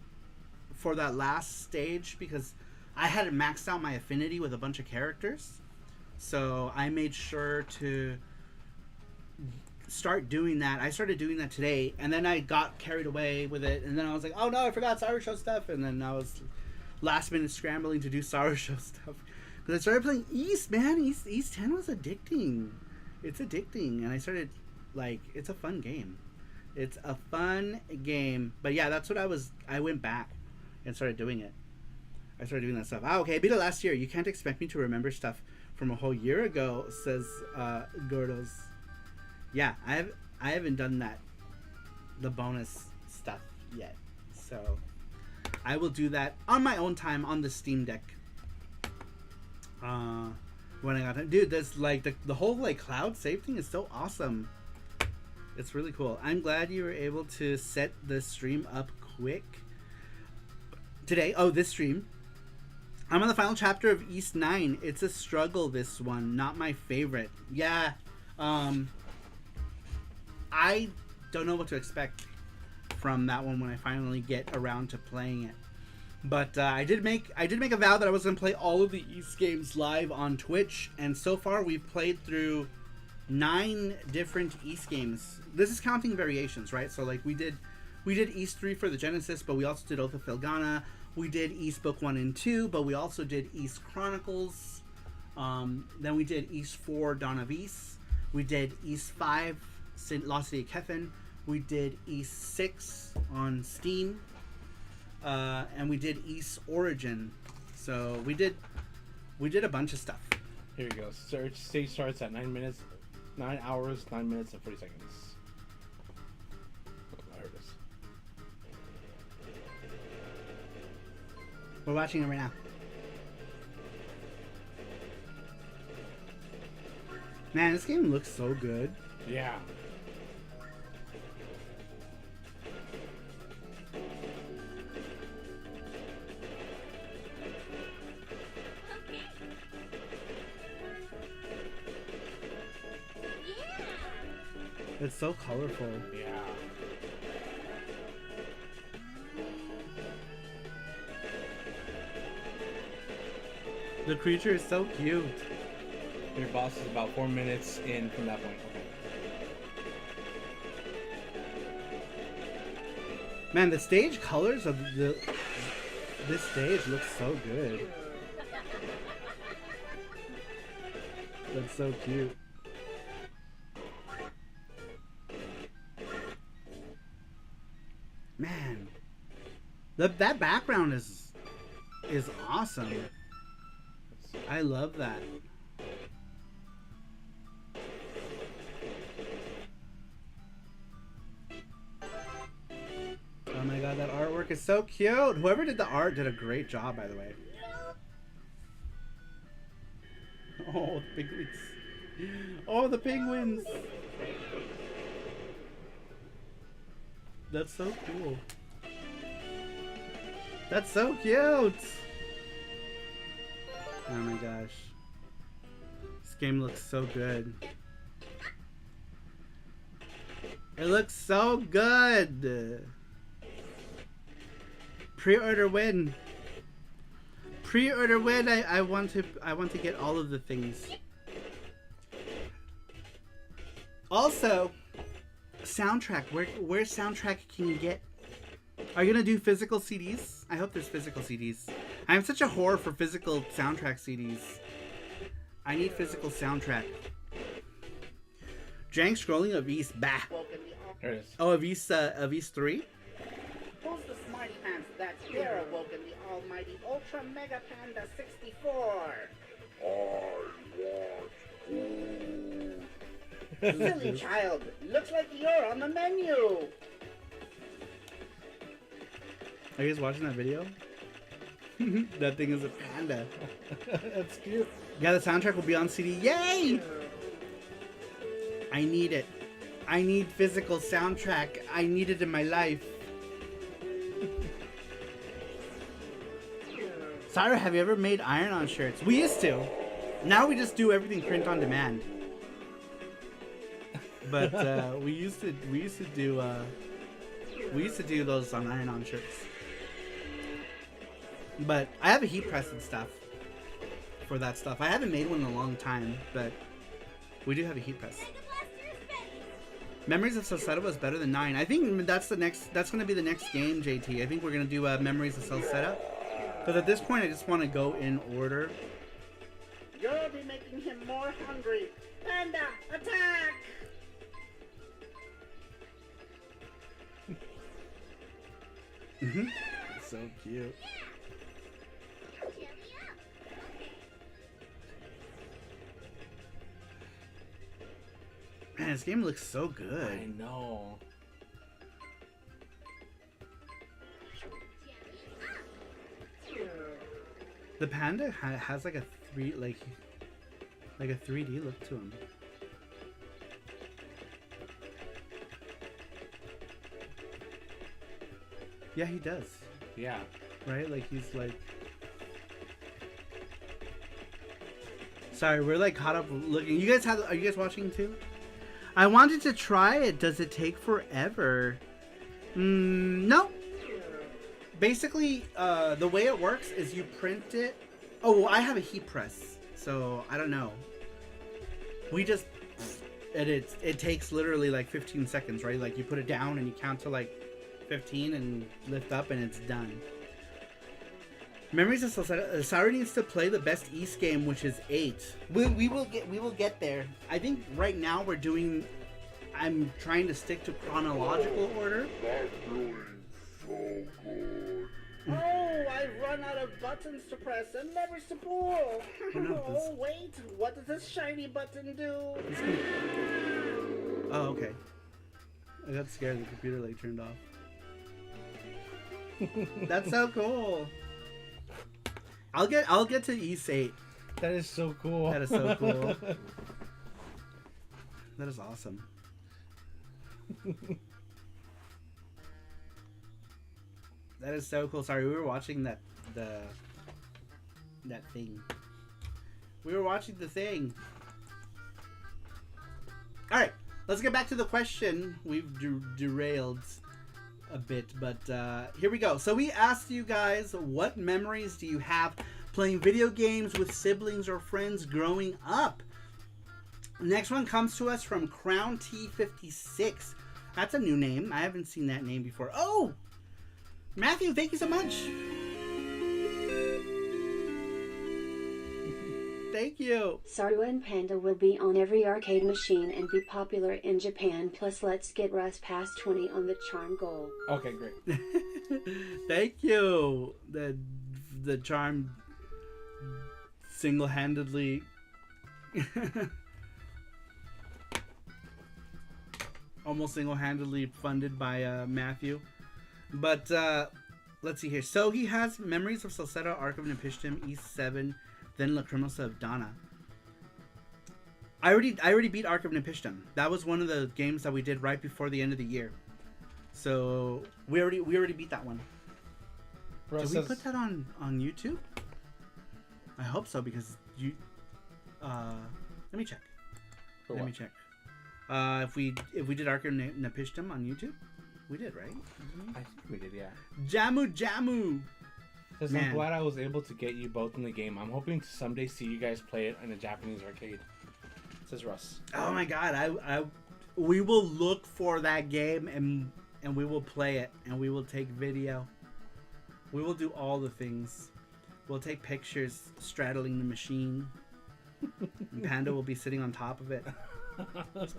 for that last stage, because I had maxed out my affinity with a bunch of characters. So I made sure to start doing that. I started doing that today, and then I got carried away with it, and then I was like, oh no, I forgot SaruShow stuff, and then I was last minute scrambling to do SaruShow stuff, because I started playing East, man. East 10 was addicting. It's addicting, and I started, like, it's a fun game. It's a fun game. But yeah, that's what I went back and started doing it. I started doing that stuff. Okay, I beat it last year. You can't expect me to remember stuff from a whole year ago, says Gordos. Yeah, I haven't done the bonus stuff yet. So I will do that on my own time on the Steam Deck. When I got time. Dude, that's like the whole like cloud save thing is so awesome. It's really cool. I'm glad you were able to set the stream up quick today. Oh, this stream. I'm on the final chapter of East 9. It's a struggle, this one. Not my favorite. Yeah. I don't know what to expect from that one when I finally get around to playing it. But I did make a vow that I was going to play all of the East games live on Twitch, and so far we've played through 9 different East games. This is counting variations, right? So like we did East 3 for the Genesis, but we also did Oath of Felgana. We did East Book 1 and 2, but we also did East Chronicles. Then we did East 4 Dawn of East. We did East 5 Lost City of Kefin. We did East 6 on Steam. And we did East Origin. So we did a bunch of stuff. Here we go. Stage starts at 9 hours, 9 minutes, and 40 seconds. Oh, there it is. We're watching it right now. Man, this game looks so good. Yeah. It's so colorful. Yeah. The creature is so cute. Your boss is about 4 minutes in from that point. Okay. Man, the stage colors of this stage looks so good. That's so cute. Man, that background is awesome. I love that. Oh my god, that artwork is so cute. Whoever did the art did a great job, by the way. Oh, the penguins. Oh, the penguins. That's so cool. That's so cute. Oh my gosh. This game looks so good. It looks so good. Pre-order win. Pre-order win. I want to get all of the things. Also, soundtrack. Where soundtrack can you get? Are you gonna do physical CDs? I hope there's physical CDs. I'm such a whore for physical soundtrack CDs. I need physical soundtrack. Jank scrolling of East. Bah. There it is. Oh, Avise 3? Who's the smarty pants that's here awoke in the almighty Ultra Mega Panda 64? Silly child, looks like you're on the menu. Are you guys watching that video? That thing is a panda. That's cute. Yeah, the soundtrack will be on CD. Yay! I need it. I need physical soundtrack. I need it in my life. Saru, have you ever made iron-on shirts? We used to. Now we just do everything print on demand. But we used to do those on iron-on shirts. But I have a heat press and stuff for that stuff. I haven't made one in a long time, but we do have a heat press. Memories of Salsetta was better than 9. I think that's going to be the next game, JT. I think we're going to do Memories of Salsetta. But at this point, I just want to go in order. You'll be making him more hungry. Panda, attack! So cute. Man, this game looks so good. I know. The panda has like a 3D look to him. Yeah, he does. Yeah. Right? Like he's like. Sorry, we're like caught up looking. Are you guys watching too? I wanted to try it. Does it take forever? No. Basically, the way it works is you print it. Oh, well, I have a heat press, so I don't know. We just it takes literally like 15 seconds, right? Like you put it down and you count to like 15 and lift up and it's done. Memories of Salsetta. Saru needs to play the best East game, which is 8. We will get there. I think right now I'm trying to stick to chronological order. Oh, I've run out of buttons to press and levers to pull. Oh, wait. What does this shiny button do? Oh, okay. I got scared. The computer like turned off. That's so cool. I'll get to East 8. That is so cool. That is so cool. That is awesome. That is so cool. Sorry, we were watching that thing. We were watching the thing. All right, let's get back to the question. We've derailed a bit, but here we go. So we asked you guys, what memories do you have playing video games with siblings or friends growing up? Next one comes to us from Crown T56. That's a new name. I haven't seen that name before. Oh, Matthew, thank you so much. Thank you. Saru and Panda will be on every arcade machine and be popular in Japan. Plus, let's get Russ past 20 on the charm goal. Okay, great. Thank you. The charm single-handedly almost single-handedly funded by Matthew. But let's see here. So he has Memories of Salsetta, Ark of Nepishtim, East 7, then Lacrimosa of Donna. I already beat Ark of Nepishtim. That was one of the games that we did right before the end of the year. So we already beat that one. Did we put that on YouTube? I hope so, because you let me check. Let me check. If we did Ark of Nepishtim on YouTube, we did, right? I think we did, yeah. Jamu. Because I'm glad I was able to get you both in the game. I'm hoping to someday see you guys play it in a Japanese arcade. Says Russ. Oh my god, we will look for that game and we will play it and we will take video. We will do all the things. We'll take pictures straddling the machine. And Panda will be sitting on top of it.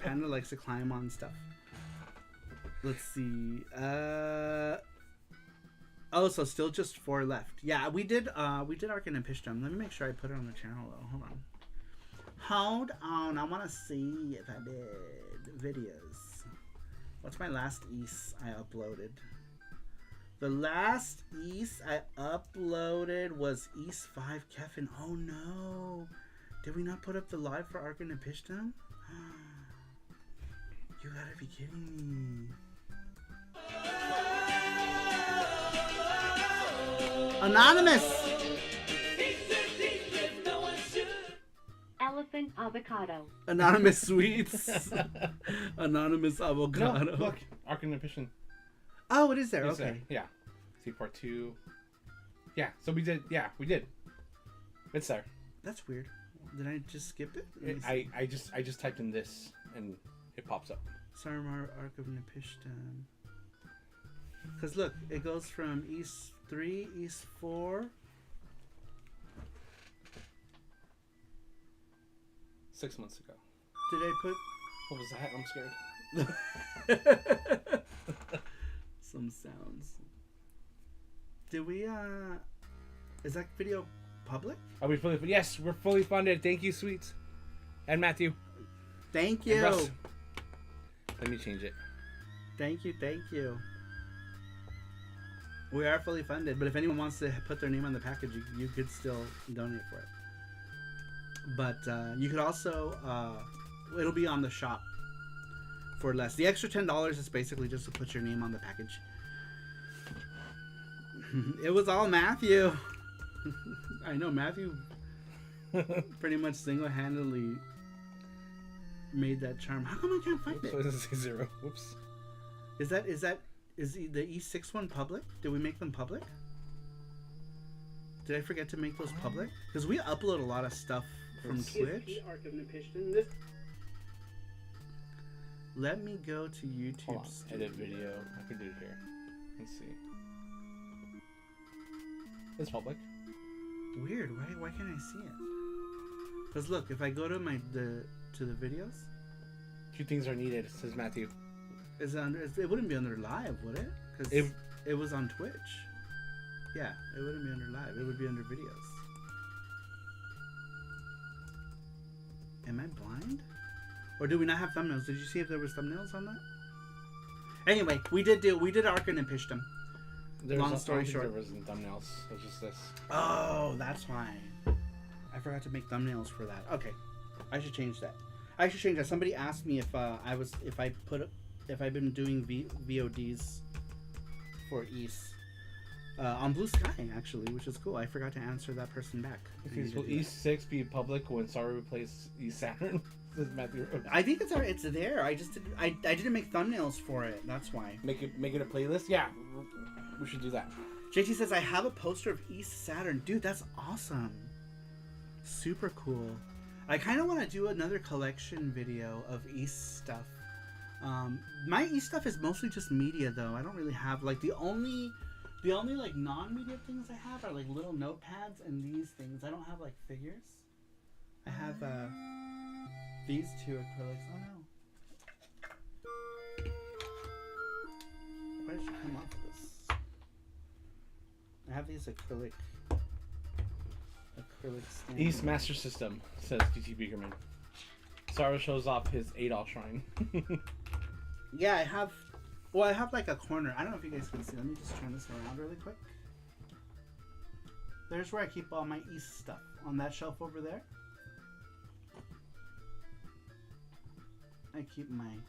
Panda likes to climb on stuff. Let's see. Oh, so still just 4 left. Yeah, we did Arkin and Pishdom. Let me make sure I put it on the channel though. Hold on. I want to see if I did videos. What's my last East I uploaded? The last East I uploaded was East 5 Kevin. Oh no. Did we not put up the live for Arkin and Pishdom? You gotta be kidding me. Anonymous! Elephant avocado. Anonymous sweets. Anonymous avocado. No, look, Arkin and Pishdom. Oh, it is there. It's Okay. there. Yeah. See part 2. Yeah. So we did. Yeah, we did. It's there. That's weird. Did I just skip it? I just typed in this and it pops up. Sarmar Ark of Nepishtim. Because look, it goes from East 3, East 4. 6 months ago. Did I put What was that? I'm scared. some sounds? Did we is that video public? Are we fully? Yes, we're fully funded. Thank you, Sweets, and Matthew. Thank And you. Russ. Let me change it. Thank you. We are fully funded, but if anyone wants to put their name on the package, you could still donate for it. But you could also, it'll be on the shop for less. The extra $10 is basically just to put your name on the package. It was all Matthew. I know Matthew pretty much single-handedly made that charm. How come I can't find So it? this is 0. Whoops. Is the E6 one public? Did we make them public? Did I forget to make those public? Because we upload a lot of stuff from Twitch. Let me go to YouTube. Hold on. Edit video. I can do it here. Let's see. It's public. Weird. Why can't I see it? Because look, if I go to the videos, 2 things are needed, says Matthew. it wouldn't be under live, would it? Because it was on Twitch. Yeah, it wouldn't be under live. It would be under videos. Am I blind? Or do we not have thumbnails? Did you see if there was thumbnails on that? Anyway, we did Arkin and Pishdom. Long story short, there wasn't thumbnails. It was just this. Oh, that's why. I forgot to make thumbnails for that. Okay, I should change that. Somebody asked me if I've been doing VODs for East on Blue Sky actually, which is cool. I forgot to answer that person back. Okay, will East 6 be public when Saru plays East Saturn? Says Matthew. I think it's there. I didn't make thumbnails for it. That's why. Make it a playlist. Yeah, we should do that. JT says I have a poster of East Saturn. Dude, that's awesome. Super cool. I kind of want to do another collection video of East stuff. My East stuff is mostly just media though. I don't really have like the only like non-media things I have are like little notepads and these things. I don't have like figures. I have these 2 acrylics. Oh no. Why did you come off of this? I have these acrylic stands. East Master System, says DT Beakerman. Saru shows off his Adol shrine. Yeah, I have like a corner. I don't know if you guys can see. Let me just turn this around really quick. There's where I keep all my East stuff. On that shelf over there, I keep my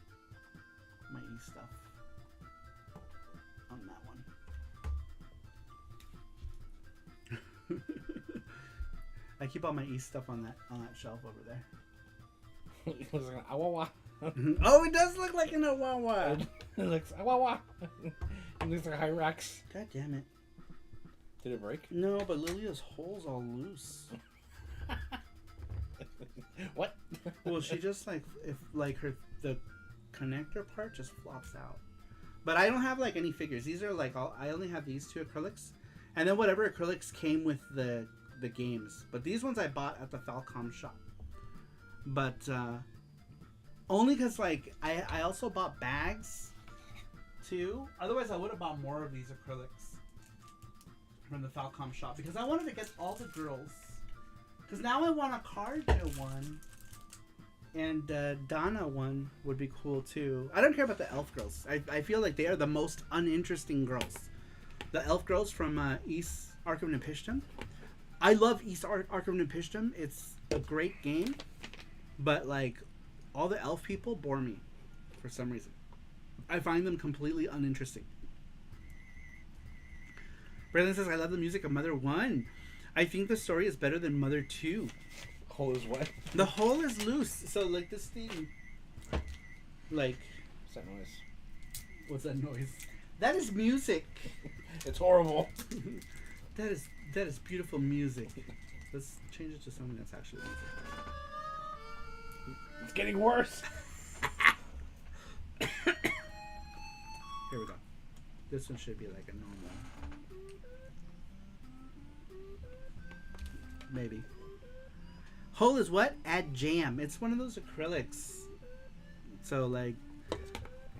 East stuff. On that one. I keep all my East stuff on that shelf over there. It looks like an awawa. Oh, it does look like an Awawa. It looks awawa. It looks like a Hyrax. God damn it. Did it break? No, but Lilia's hole's all loose. What? Well, she just the connector part just flops out. But I don't have like any figures. These are like I only have these 2 acrylics, and then whatever acrylics came with the games. But these ones I bought at the Falcom shop. But only because like I also bought bags too. Otherwise, I would have bought more of these acrylics from the Falcom shop because I wanted to get all the girls. Because now I want a Karja one. And Donna one would be cool too. I don't care about the elf girls. I feel like they are the most uninteresting girls. The elf girls from East Arkham and Pishtam. I love East Arkham and Pishtam. It's a great game. But like, all the elf people bore me for some reason. I find them completely uninteresting. Braylon says, I love the music of Mother 1. I think the story is better than Mother 2. Hole is what? The hole is loose. So like this thing, like, What's that noise? what's that noise? That is music. It's horrible. That is beautiful music. Let's change it to something that's actually music. It's getting worse. Here we go. This one should be like a normal. Maybe. Hole is what? Add jam. It's one of those acrylics. So like,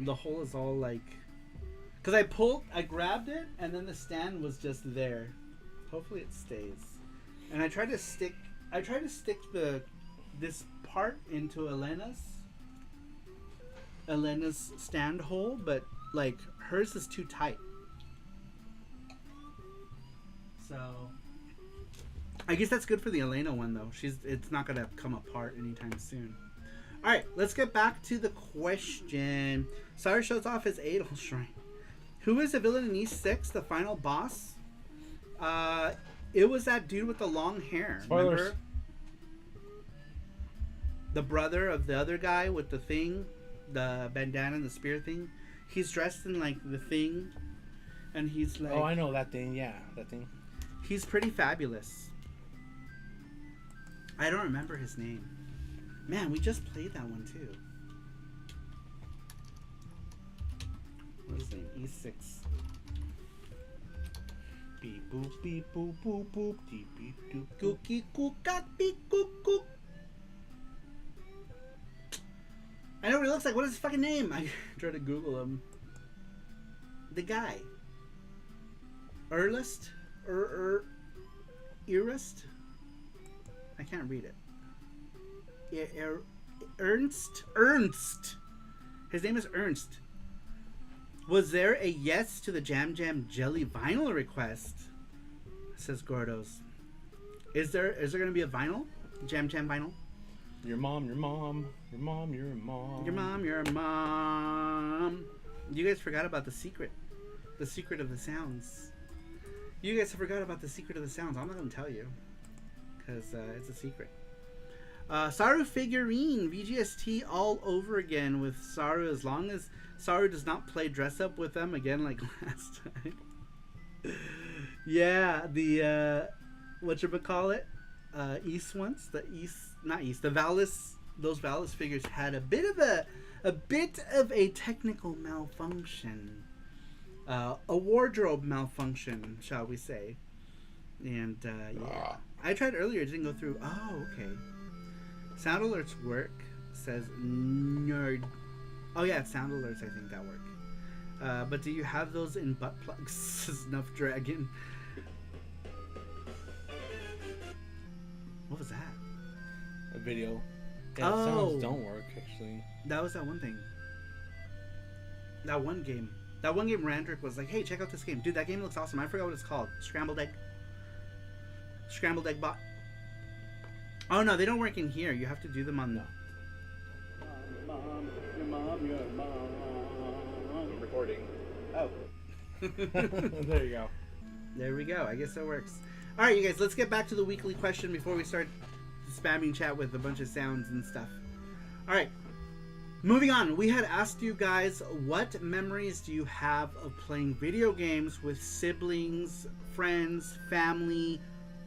the hole is all like, cause I grabbed it and then the stand was just there. Hopefully it stays. And I tried to stick this part into Elena's stand hole, but like hers is too tight. So I guess that's good for the Elena one though. It's not gonna come apart anytime soon. All right, let's get back to the question. Saru shows off his Adel Shrine. Who is the villain in E6, the final boss? It was that dude with the long hair. Spoilers. Remember? The brother of the other guy with the thing, the bandana and the spear thing. He's dressed in like the thing, and he's like. Oh, I know that thing. Yeah, that thing. He's pretty fabulous. I don't remember his name. Man, we just played that one too. What's his name? E6. Beep boop beep boop boop boop deep beep doop boop. Cookie cook beep cook cook. I know what he looks like. What is his fucking name? I tried to Google him. The guy. Erlist? Erist? I can't read it. Ernst. His name is Ernst. Was there a yes to the Jam Jam Jelly vinyl request? Says Gordos. Is there gonna be a vinyl? Jam Jam vinyl? Your mom, your mom, your mom, your mom. Your mom, your mom. You guys forgot about the secret. The secret of the sounds. You guys forgot about the secret of the sounds. I'm not gonna tell you. Because it's a secret. Saru figurine. VGST all over again with Saru. As long as Saru does not play dress up with them again like last time. Yeah, the whatchamacallit? East ones. The Valis. Those Valis figures had a bit of a technical malfunction. A wardrobe malfunction, shall we say. And yeah. I tried earlier, it didn't go through. Oh, okay. Sound alerts work, says nerd. Oh yeah, it's sound alerts, I think that work. But do you have those in butt plugs? Snuff Dragon. What was that? A video. Yeah, Oh. sounds don't work actually. That was that one thing. That one game. That one game Randrick was like, hey, check out this game. Dude, that game looks awesome. I forgot what it's called. Scrambled Egg Bot. Oh no, they don't work in here. You have to do them on the... Your mom. I'm recording. Oh. There you go. There we go. I guess that works. Alright, you guys, let's get back to the weekly question before we start spamming chat with a bunch of sounds and stuff. Alright. Moving on, we had asked you guys, what memories do you have of playing video games with siblings, friends, family,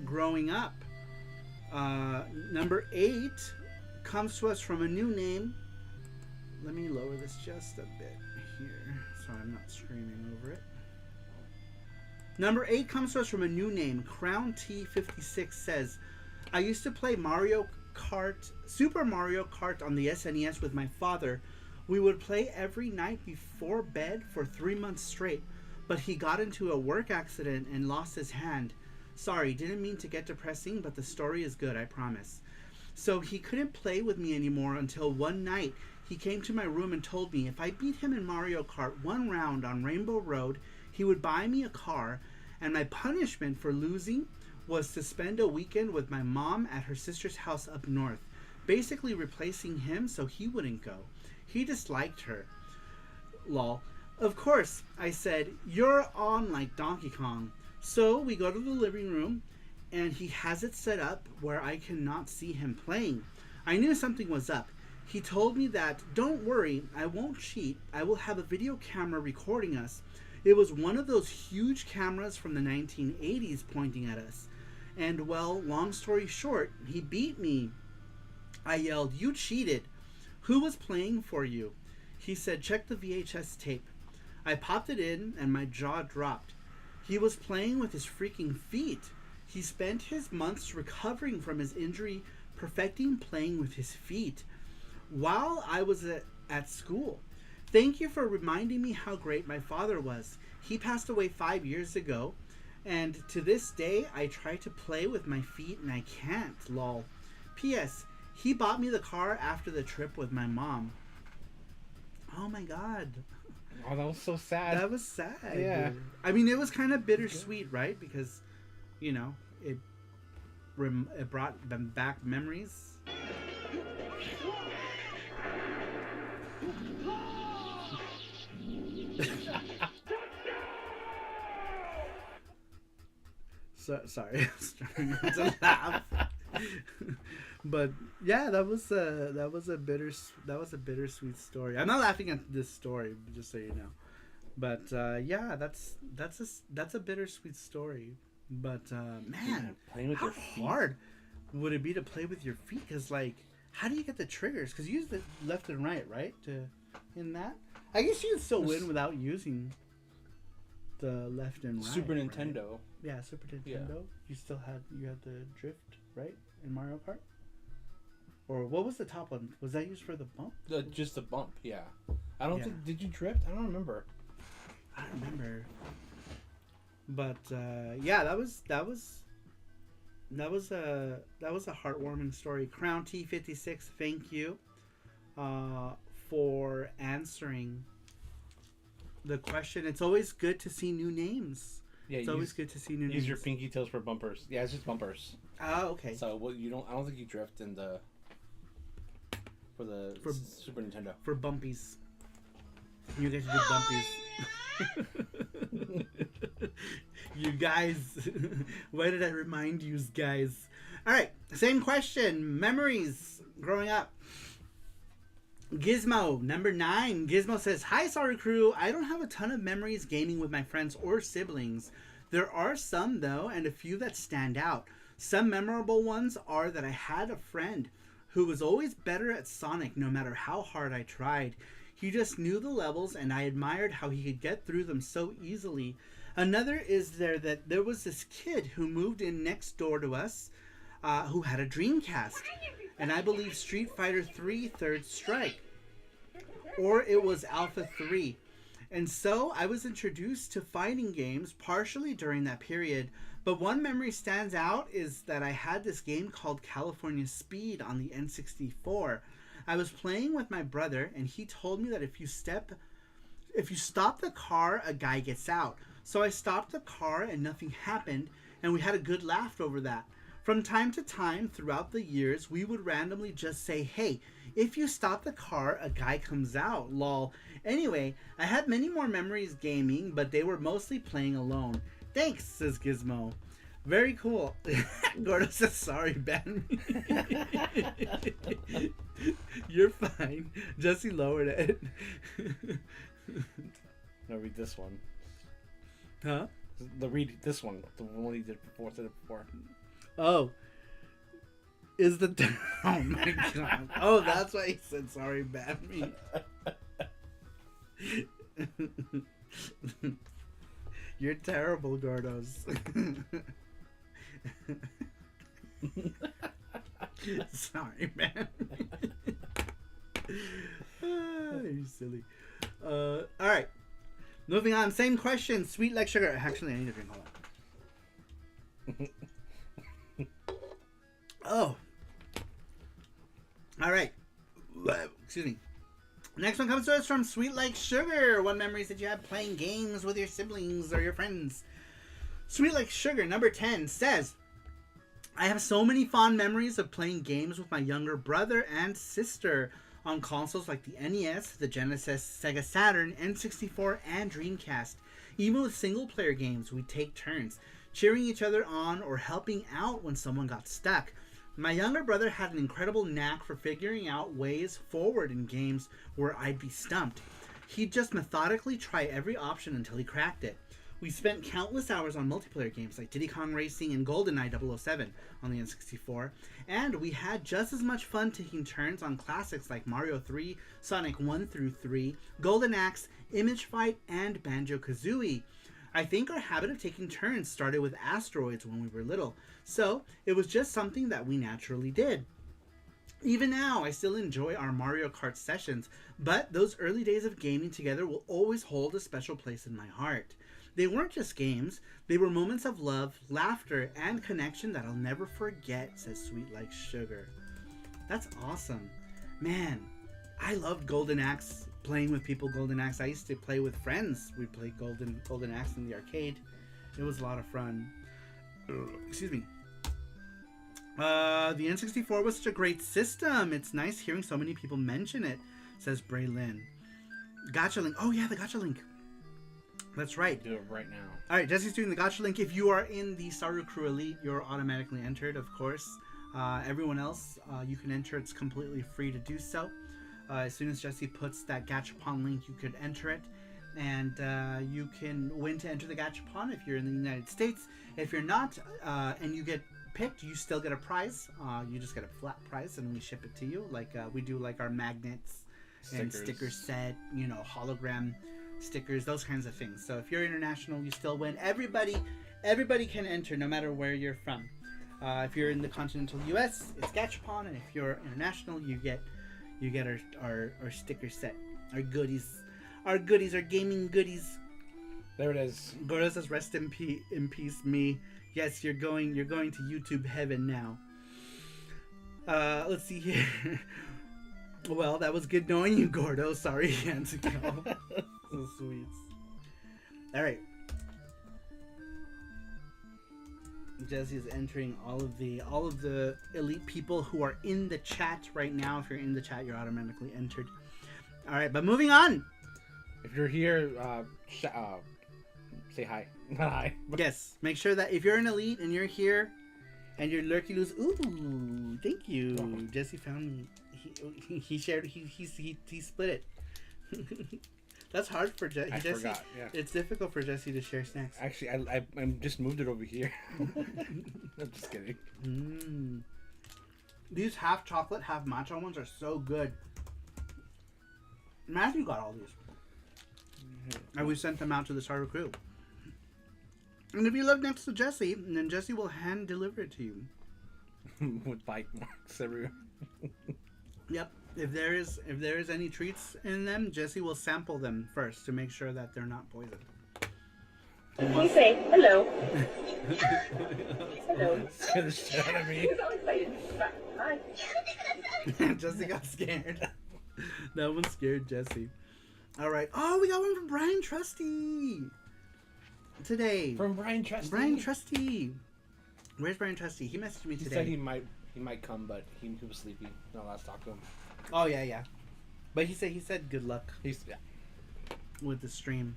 growing up? Number 8 comes to us from a new name. Let me lower this just a bit here so I'm not screaming over it. Number 8 comes to us from a new name. Crown T56 says, I used to play Super Mario Kart on the SNES with my father We would play every night before bed for 3 months straight, but he got into a work accident and lost his hand. Sorry, didn't mean to get depressing, but the story is good, I promise. So he couldn't play with me anymore until one night he came to my room and told me if I beat him in Mario Kart one round on Rainbow Road, he would buy me a car, and my punishment for losing was to spend a weekend with my mom at her sister's house up north, basically replacing him so he wouldn't go. He disliked her. Lol. Of course, I said, you're on like Donkey Kong. So we go to the living room, and he has it set up where I cannot see him playing. I knew something was up. He told me that, don't worry, I won't cheat. I will have a video camera recording us. It was one of those huge cameras from the 1980s pointing at us. And well, long story short, he beat me. I yelled, you cheated. Who was playing for you? He said, check the VHS tape. I popped it in and my jaw dropped. He was playing with his freaking feet. He spent his months recovering from his injury, perfecting playing with his feet while I was at school. Thank you for reminding me how great my father was. He passed away 5 years ago, and to this day I try to play with my feet and I can't, lol. P.S. He bought me the car after the trip with my mom. Oh my god. Oh, that was so sad. That was sad. Yeah. I mean, it was kind of bittersweet, right? Because, you know, it brought them back memories. Sorry, I was trying not to laugh. But yeah, that was a bittersweet story. I'm not laughing at this story, just so you know. But yeah, that's a bittersweet story. But man, playing with how your feet. hard would it be to play with your feet? Because like, how do you get the triggers? Because you use the left and right, right? In that, I guess you can still win without using the left and right. Super right? Nintendo. Yeah, Super Nintendo. Yeah. You had the drift, right, in Mario Kart. Or what was the top one? Was that used for the bump? Just the bump, yeah. I don't Yeah. think. Did you drift? I don't remember. I don't remember. But yeah, that was a heartwarming story. Crown T56, thank you for answering the question. It's always good to see new names. Yeah, it's always good to see new names. Use your pinky toes for bumpers. Yeah, it's just bumpers. Oh, okay. So well, you don't. I don't think you drift in the for Super Nintendo. For bumpies. You get to do bumpies. You guys. Why did I remind you guys? Alright, same question. Memories growing up. Gizmo, number 9. Gizmo says, hi, Saru Crew. I don't have a ton of memories gaming with my friends or siblings. There are some, though, and a few that stand out. Some memorable ones are that I had a friend who was always better at Sonic no matter how hard I tried. He just knew the levels, and I admired how he could get through them so easily. Another is that there was this kid who moved in next door to us who had a Dreamcast. And I believe Street Fighter 3 Third Strike. Or it was Alpha 3. And so I was introduced to fighting games partially during that period. But one memory stands out is that I had this game called California Speed on the N64. I was playing with my brother and he told me that if you stop the car, a guy gets out. So I stopped the car and nothing happened, and we had a good laugh over that. From time to time throughout the years, we would randomly just say, hey, if you stop the car, a guy comes out, lol. Anyway, I had many more memories gaming, but they were mostly playing alone. Thanks, says Gizmo. Very cool. Gordo says, sorry, ban me. You're fine. Jesse lowered it. No, read this one. Huh? Read this one. The one he did before. Said it before. Oh. Is the... Oh, my God. Oh, that's why he said, sorry, ban me. You're terrible, Gordos. Sorry, man. You're silly. All right. Moving on. Same question. Sweet like sugar. Actually, I need a drink. Hold on. Oh. All right. Excuse me. Next one comes to us from Sweet Like Sugar. What memories did you have playing games with your siblings or your friends? Sweet Like Sugar, number 10, says, I have so many fond memories of playing games with my younger brother and sister on consoles like the NES, the Genesis, Sega Saturn, N64, and Dreamcast. Even with single-player games, we'd take turns, cheering each other on or helping out when someone got stuck. My younger brother had an incredible knack for figuring out ways forward in games where I'd be stumped. He'd just methodically try every option until he cracked it. We spent countless hours on multiplayer games like Diddy Kong Racing and GoldenEye 007 on the N64, and we had just as much fun taking turns on classics like Mario 3, Sonic 1 through 3, Golden Axe, Image Fight, and Banjo-Kazooie. I think our habit of taking turns started with Asteroids when we were little, so it was just something that we naturally did. Even now, I still enjoy our Mario Kart sessions, but those early days of gaming together will always hold a special place in my heart. They weren't just games, they were moments of love, laughter, and connection that I'll never forget, says Sweet Like Sugar. That's awesome. Man, I loved Golden Axe, playing with people Golden Axe. I used to play with friends. We played Golden Axe in the arcade. It was a lot of fun. Excuse me. The N64 was such a great system. It's nice hearing so many people mention it, says Braylin. Gacha Link. Oh yeah, the Gacha Link. That's right. Do it right now. All right, Jesse's doing the Gacha Link. If you are in the Saru Crew Elite, you're automatically entered, of course. Everyone else, you can enter. It's completely free to do so. As soon as Jesse puts that Gachapon link, you could enter it. And you can win to enter the Gachapon if you're in the United States. If you're not, and you get picked, you still get a prize. You just get a flat price, and we ship it to you. Like we do, like our magnets and sticker set, you know, hologram stickers, those kinds of things. So if you're international, you still win. Everybody can enter, no matter where you're from. If you're in the continental U.S., it's Gachapon, and if you're international, you get our sticker set, our goodies, our gaming goodies. There it is. Gordo says, "Rest in peace, me." Yes, you're going to YouTube heaven now. Let's see here. Well, that was good knowing you, Gordo. Sorry you had to go. So sweet. All right. Jesse is entering all of the elite people who are in the chat right now. If you're in the chat, you're automatically entered. All right, but moving on. If you're here, say hi. Not hi. Yes, make sure that if you're an elite and you're here, and you're lurky loose. Ooh, thank you. Oh. Jesse found me. He shared. He split it. That's hard for Jesse. I forgot. Yeah. It's difficult for Jesse to share snacks. Actually, I just moved it over here. I'm just kidding. These half chocolate, half matcha ones are so good. Matthew got all these, and we sent them out to the Saru crew. And if you live next to Jesse, then Jesse will hand deliver it to you with bite marks everywhere. Yep. If there is any treats in them, Jesse will sample them first to make sure that they're not poisoned. Can you say hello? Hello. Scare the shit out of me. He's all excited. Hi. Jesse got scared. That one scared Jesse. All right. Oh, we got one from Brian Trusty today. From Brian Trusty. Brian Trusty. Where's Brian Trusty? He messaged me today. He said he might come, but he was sleepy. No, last talk to him. Oh yeah. But he said good luck. Yeah. With the stream.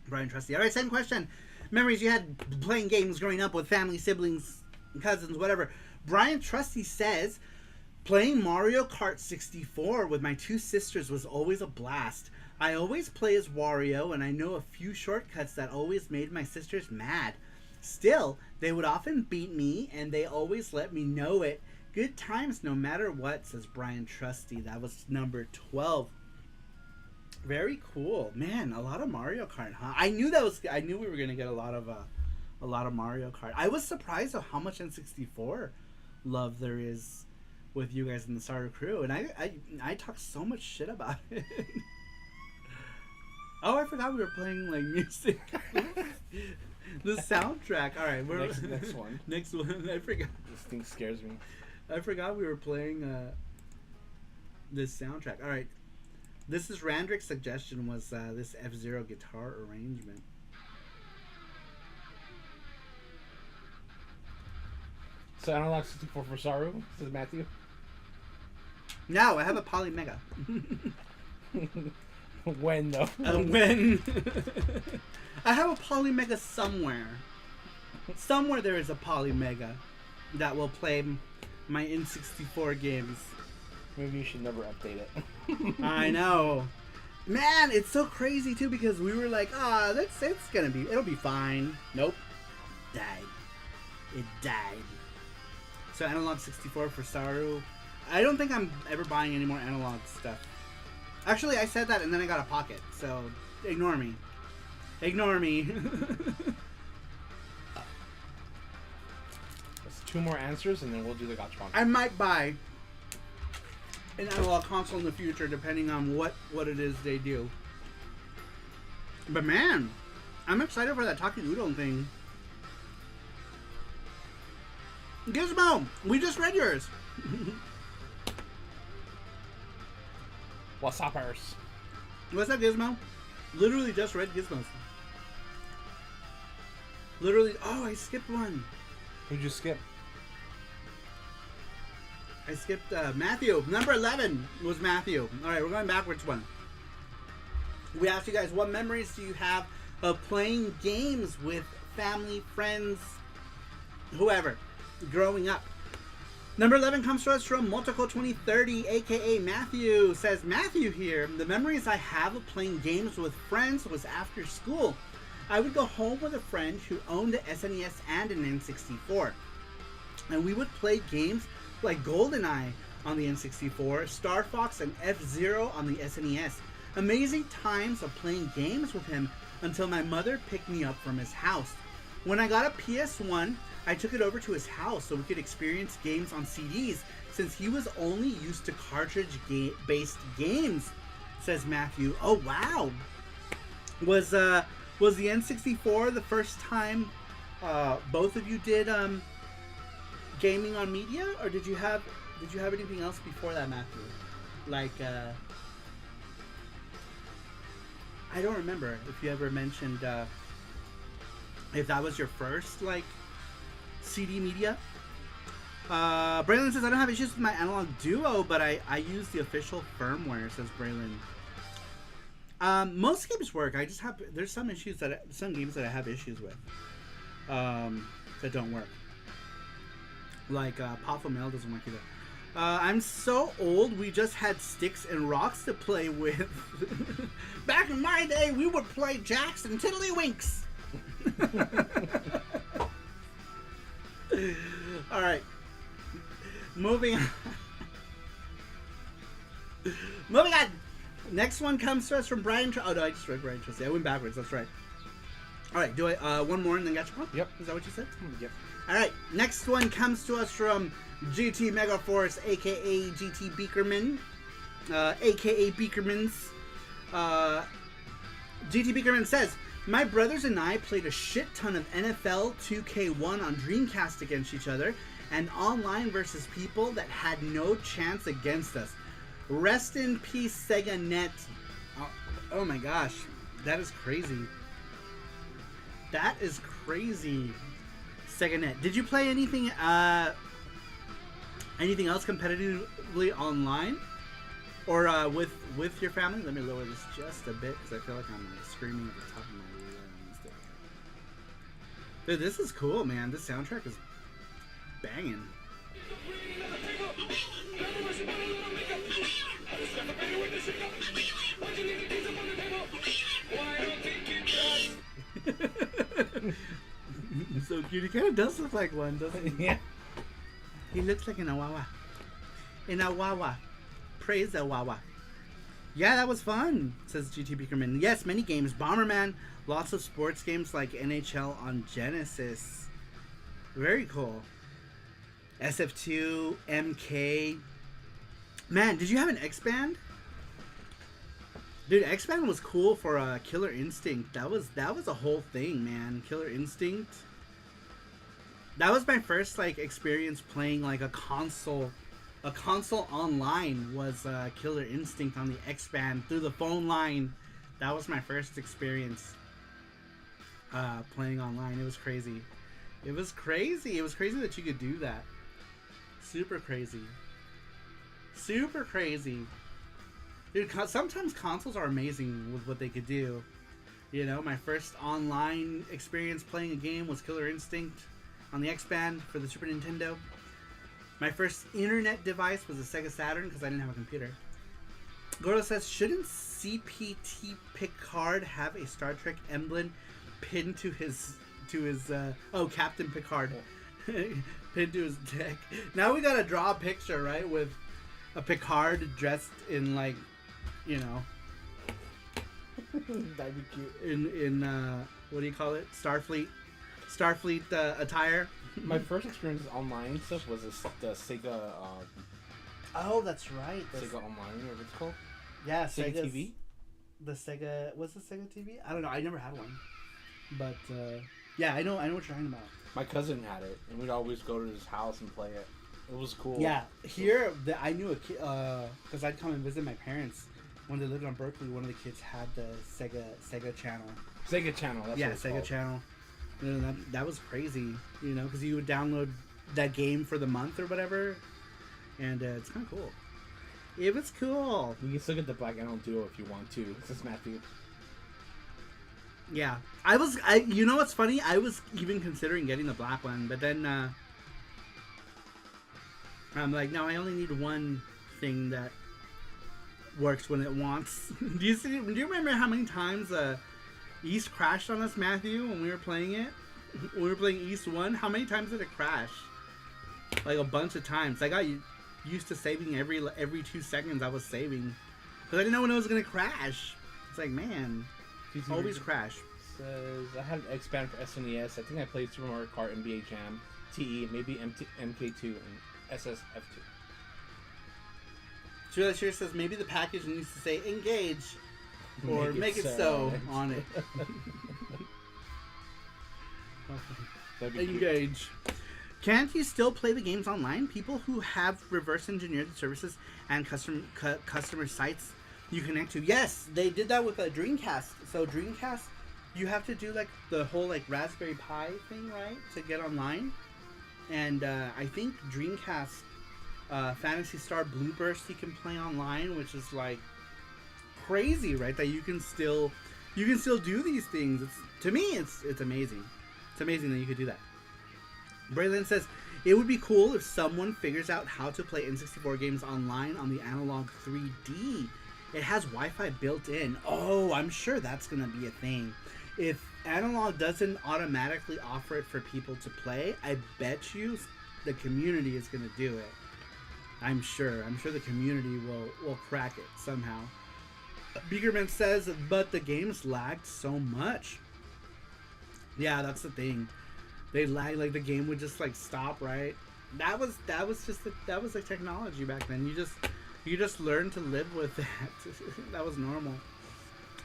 Brian Trusty. All right, second question. Memories you had playing games growing up with family, siblings, cousins, whatever. Brian Trusty says, playing Mario Kart 64 with my two sisters was always a blast. I always play as Wario, and I know a few shortcuts that always made my sisters mad. Still, they would often beat me, and they always let me know it. Good times no matter what, says Brian Trusty. That was number 12. Very cool. Man, a lot of Mario Kart, huh? I knew we were going to get a lot of Mario Kart. I was surprised at how much N64 love there is with you guys in the Saru crew, and I talk so much shit about it. Oh, I forgot we were playing like music. The soundtrack. All right, we're Next one. Next one. I forgot. This thing scares me. I forgot we were playing this soundtrack. All right, this is Randrick's suggestion was this F-Zero guitar arrangement. So Analog 64 for Saru, says Matthew. Now I have a Poly Mega. When though? When I have a Poly Mega somewhere. Somewhere there is a Poly Mega that will play my N64 games. Maybe you should never update it. I know. Man, it's so crazy too because we were like, it'll be fine. Nope. Died. It died. So Analog 64 for Saru. I don't think I'm ever buying any more analog stuff. Actually, I said that and then I got a pocket, so ignore me. Ignore me. That's 2 more answers and then we'll do the gotcha bomb. I might buy an analog console in the future depending on what it is they do. But man, I'm excited for that Taki Udon thing. Gizmo, we just read yours. What's uppers? What's up, Gizmo? Literally just read Gizmo's. Literally, oh, I skipped one. Who'd you skip? I skipped Matthew. Number 11 was Matthew. All right, we're going backwards one. We asked you guys, what memories do you have of playing games with family, friends, whoever, growing up? Number 11 comes to us from Multico2030, aka Matthew. Says, Matthew here. The memories I have of playing games with friends was after school. I would go home with a friend who owned a SNES and an N64. And we would play games like GoldenEye on the N64, Star Fox and F-Zero on the SNES. Amazing times of playing games with him until my mother picked me up from his house. When I got a PS1, I took it over to his house so we could experience games on CDs since he was only used to cartridge-based games, says Matthew. Oh, wow. Was the N64 the first time both of you did gaming on media, or did you have anything else before that, Matthew? Like I don't remember if you ever mentioned if that was your first like CD media. Braylon says, I don't have issues with my Analog Duo, but I use the official firmware, says Braylon. Most games work. I just have, there's some games that I have issues with that don't work. Like Papa Mail doesn't work either. I'm so old, we just had sticks and rocks to play with. Back in my day, we would play jacks and tiddlywinks. Alright. Moving on. Moving on. Next one comes to us from Brian. Oh no, I just read Brian Trusty. I went backwards, that's right. Alright, do I one more and then gotcha pop? Yep. Is that what you said? Yep. Alright, next one comes to us from GT Megaforce, aka GT Beakerman, aka Beakermans. GT Beakerman says, my brothers and I played a shit ton of NFL 2K1 on Dreamcast against each other and online versus people that had no chance against us. Rest in peace, Sega Net. Oh my gosh, that is crazy. That is crazy. Sega Net. Did you play anything else competitively online? Or with your family? Let me lower this just a bit because I feel like I'm like screaming at the top of my lungs. Dude, this is cool, man. This soundtrack is banging. So cute. He kind of does look like one, doesn't he? Yeah. He looks like an Awawa. An Awawa. Praise Awawa. Yeah, that was fun, says GT Beakerman. Yes, many games. Bomberman. Lots of sports games like NHL on Genesis. Very cool. SF2, MK. Man, did you have an X-Band? Dude, X-Band was cool for Killer Instinct. That was a whole thing, man. Killer Instinct. That was my first like experience playing like a console online was Killer Instinct on the X-Band through the phone line. That was my first experience playing online. It was crazy. It was crazy that you could do that. Super crazy. Super crazy. Dude, sometimes consoles are amazing with what they could do. You know, my first online experience playing a game was Killer Instinct on the X-Band for the Super Nintendo. My first internet device was a Sega Saturn because I didn't have a computer. Gordo says, shouldn't CPT Picard have a Star Trek emblem pinned to his Captain Picard pinned to his deck? Now we gotta draw a picture, right, with a Picard dressed in like, you know, That'd be cute. in what do you call it? Starfleet attire. My first experience with online stuff was the Sega. Oh, that's right. Sega Online, whatever it's called. Yeah, Sega TV. The Sega was the Sega TV. I don't know. I never had one, but yeah, I know what you're talking about. My cousin had it, and we'd always go to his house and play it. It was cool. Yeah, here I knew a kid because I'd come and visit my parents when they lived on Berkeley. One of the kids had the Sega channel. Sega Channel. That's Yeah, what it's Sega called. Channel. You know, that was crazy. You know, because you would download that game for the month or whatever, and it's kind of cool. It was cool. You can still get the Black Animal Duo if you want to. This is Matthew. Yeah, you know what's funny? I was even considering getting the black one, but then I'm like, no, I only need one thing that works when it wants. Do you remember how many times East crashed on us, Matthew, when we were playing it? When we were playing East 1, how many times did it crash? Like a bunch of times. I got used to saving every 2 seconds. I was saving because I didn't know when it was gonna crash. It's like, man, always crash. Says I had an X-Band for SNES. I think I played Super Mario Kart, NBA Jam, TE, maybe MK2, and SSF2. Shirley Shear says maybe the package needs to say engage or make it so on it. That'd be cute. Engage. Can't you still play the games online? People who have reverse engineered the services and customer sites you connect to. Yes, they did that with a Dreamcast. So Dreamcast, you have to do like the whole like Raspberry Pi thing, right, to get online. And I think Dreamcast Phantasy Star Blue Burst you can play online, which is like crazy, right? That you can still do these things. To me, it's amazing. It's amazing that you could do that. Braylon says it would be cool if someone figures out how to play N64 games online on the Analog 3D. It has Wi-Fi built in. Oh, I'm sure that's gonna be a thing. If Analog doesn't automatically offer it for people to play, I bet you the community is gonna do it. I'm sure the community will crack it somehow. Beakerman says, but the games lagged so much. Yeah, that's the thing. They lag, like the game would just like stop, right? That was like technology back then. You just learn to live with that. That was normal.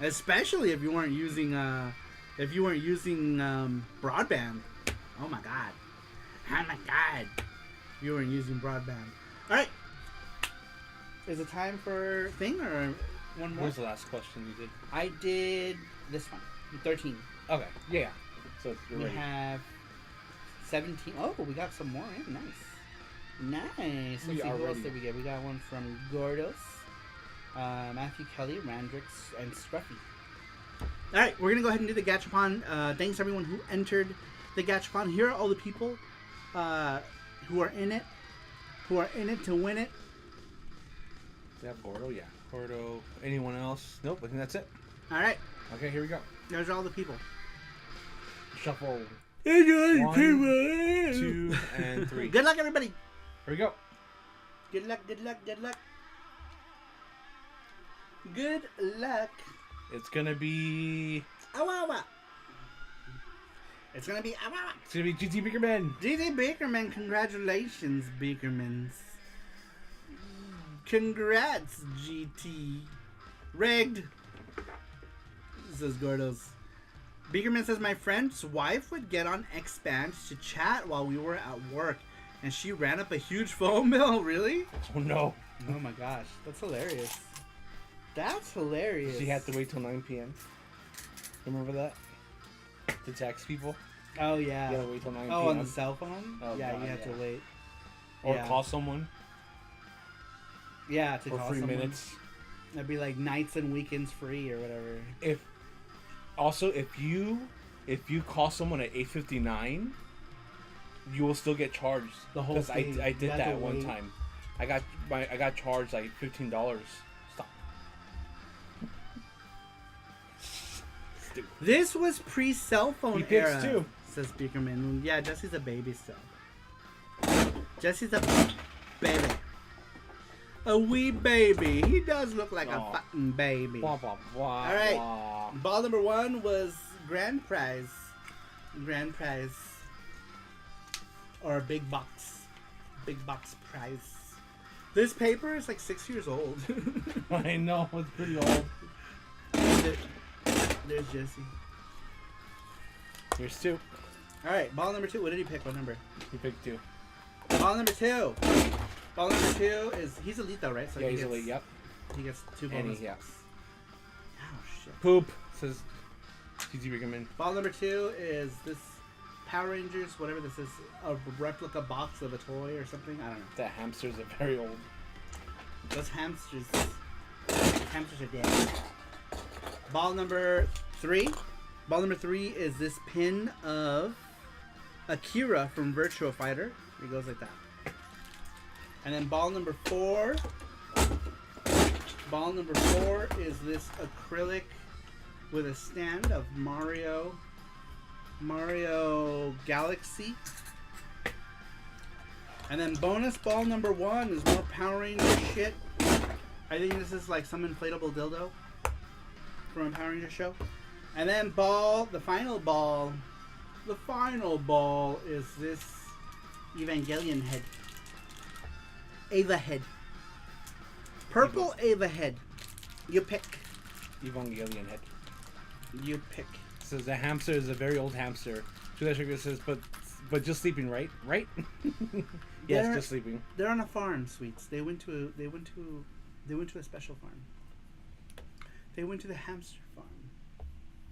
Especially if you weren't using broadband. Oh my god. Oh my god. You weren't using broadband. Alright. Is it time for thing or one more? What was the last question you did? I did this one. 13. Okay. Yeah. So you're We ready. have 17. Oh, we got some more in. Nice. Let's We see, are who else ready. did we get? We got one from Gordos, Matthew Kelly, Randrix, and Scruffy. Alright, we're going to go ahead and do the Gachapon. Thanks everyone who entered the Gachapon. Here are all the people who are in it. Who are in it to win it. Do you have Gordo? Yeah. Gordo. Anyone else? Nope. I think that's it. Alright, Okay, here we go. there's all the people. Shuffle. 1, 2, and 3. Good luck, everybody. Here we go. Good luck, good luck, good luck. Good luck. It's gonna be Awawa. It's gonna be It's gonna be GT Beakerman. GT Beakerman. Congratulations, Beakermans. Congrats, GT. Rigged. Says Gordos. Beakerman says my friend's wife would get on Xband to chat while we were at work, and she ran up a huge phone bill. Really? Oh no. Oh my gosh, that's hilarious. That's hilarious. She had to wait till 9 p.m. Remember that? To text people. Oh yeah. You gotta wait till 9 p.m. Oh, on the cell phone. Oh, yeah, God, you have yeah. to wait. Or Yeah. call someone Yeah, to for call 3 someone. minutes. That'd be like nights and weekends free or whatever. If you call someone at 8:59, you will still get charged. The whole Because thing. I You did have that to one wait. time. I got charged like $15. Stop. Stupid. This was pre-cell phone He picks era. too. Says Beakerman. Yeah, Jesse's a baby still. Jesse's a baby. A wee baby. He does look like Aw. a fucking baby. Blah, blah, blah, All right. blah. Ball number 1 was grand prize. Grand prize. Or a big box. Big box prize. This paper is like 6 years old. I know, it's pretty old. There's Jesse. Here's 2. Alright, ball number 2. What did he pick? What number? He picked 2. Ball number 2. Ball number 2 is... He's elite though, right? So Yeah, he he's gets, elite, yep. He gets 2 And bonus. yeah. Oh, shit. Poop, says GT Beakerman. Ball number 2 is this Power Rangers, whatever this is, a replica box of a toy or something. I don't know. That hamsters are very old. Those hamsters. Hamsters are dead. Ball number 3. Ball number 3 is this pin of Akira from Virtua Fighter. It goes like that. And then ball number 4. Ball number 4 is this acrylic with a stand of Mario Galaxy. And then bonus ball number 1 is more Power Ranger shit. I think this is like some inflatable dildo from a Power Ranger show. And then the final ball is this Evangelion head. Ava head. Purple Ava head. You pick. Evangelion head. You pick. Says the hamster is a very old hamster. Julia Sugar says, but just sleeping, right? Right? Yes, They're- just sleeping. They're on a farm, sweets. They went to a special farm. They went to the hamster farm.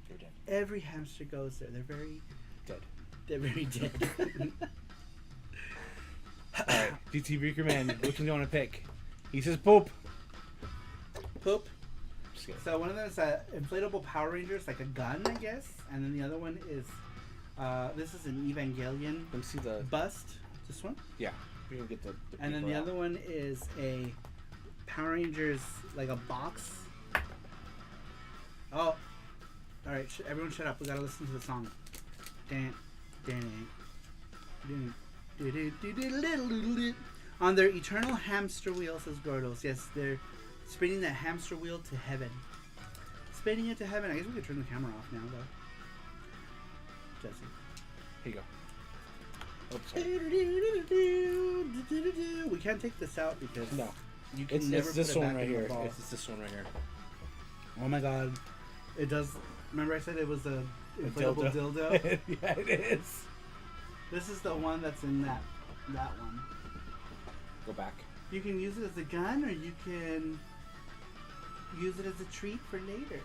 They're dead. Every hamster goes there. They're very Dead. They're very dead. Alright, GT Beakerman, which one do you want to pick? He says poop. Poop. Just kidding. So one of them is inflatable Power Rangers, like a gun, I guess, and then the other one is this is an Evangelion Let me see the. bust. This one, Yeah, we can get the and then paper the out. other one is a Power Rangers, like a box. Oh, all right, everyone, shut up. We gotta listen to the song. Dan, dan, dan, dan. On their eternal hamster wheel, says Gordos. Yes, they're spinning that hamster wheel to heaven. Spinning it to heaven. I guess we could turn the camera off now, though. Jesse. Here you go. Oops, sorry. We can't take this out because No. you can It's never this put it one back right in the here. ball. It's this one right here. Oh my god. It does. Remember I said it was a inflatable dildo? Yeah, it is. This is the one that's in that one. Go back. You can use it as a gun or you can use it as a treat for later.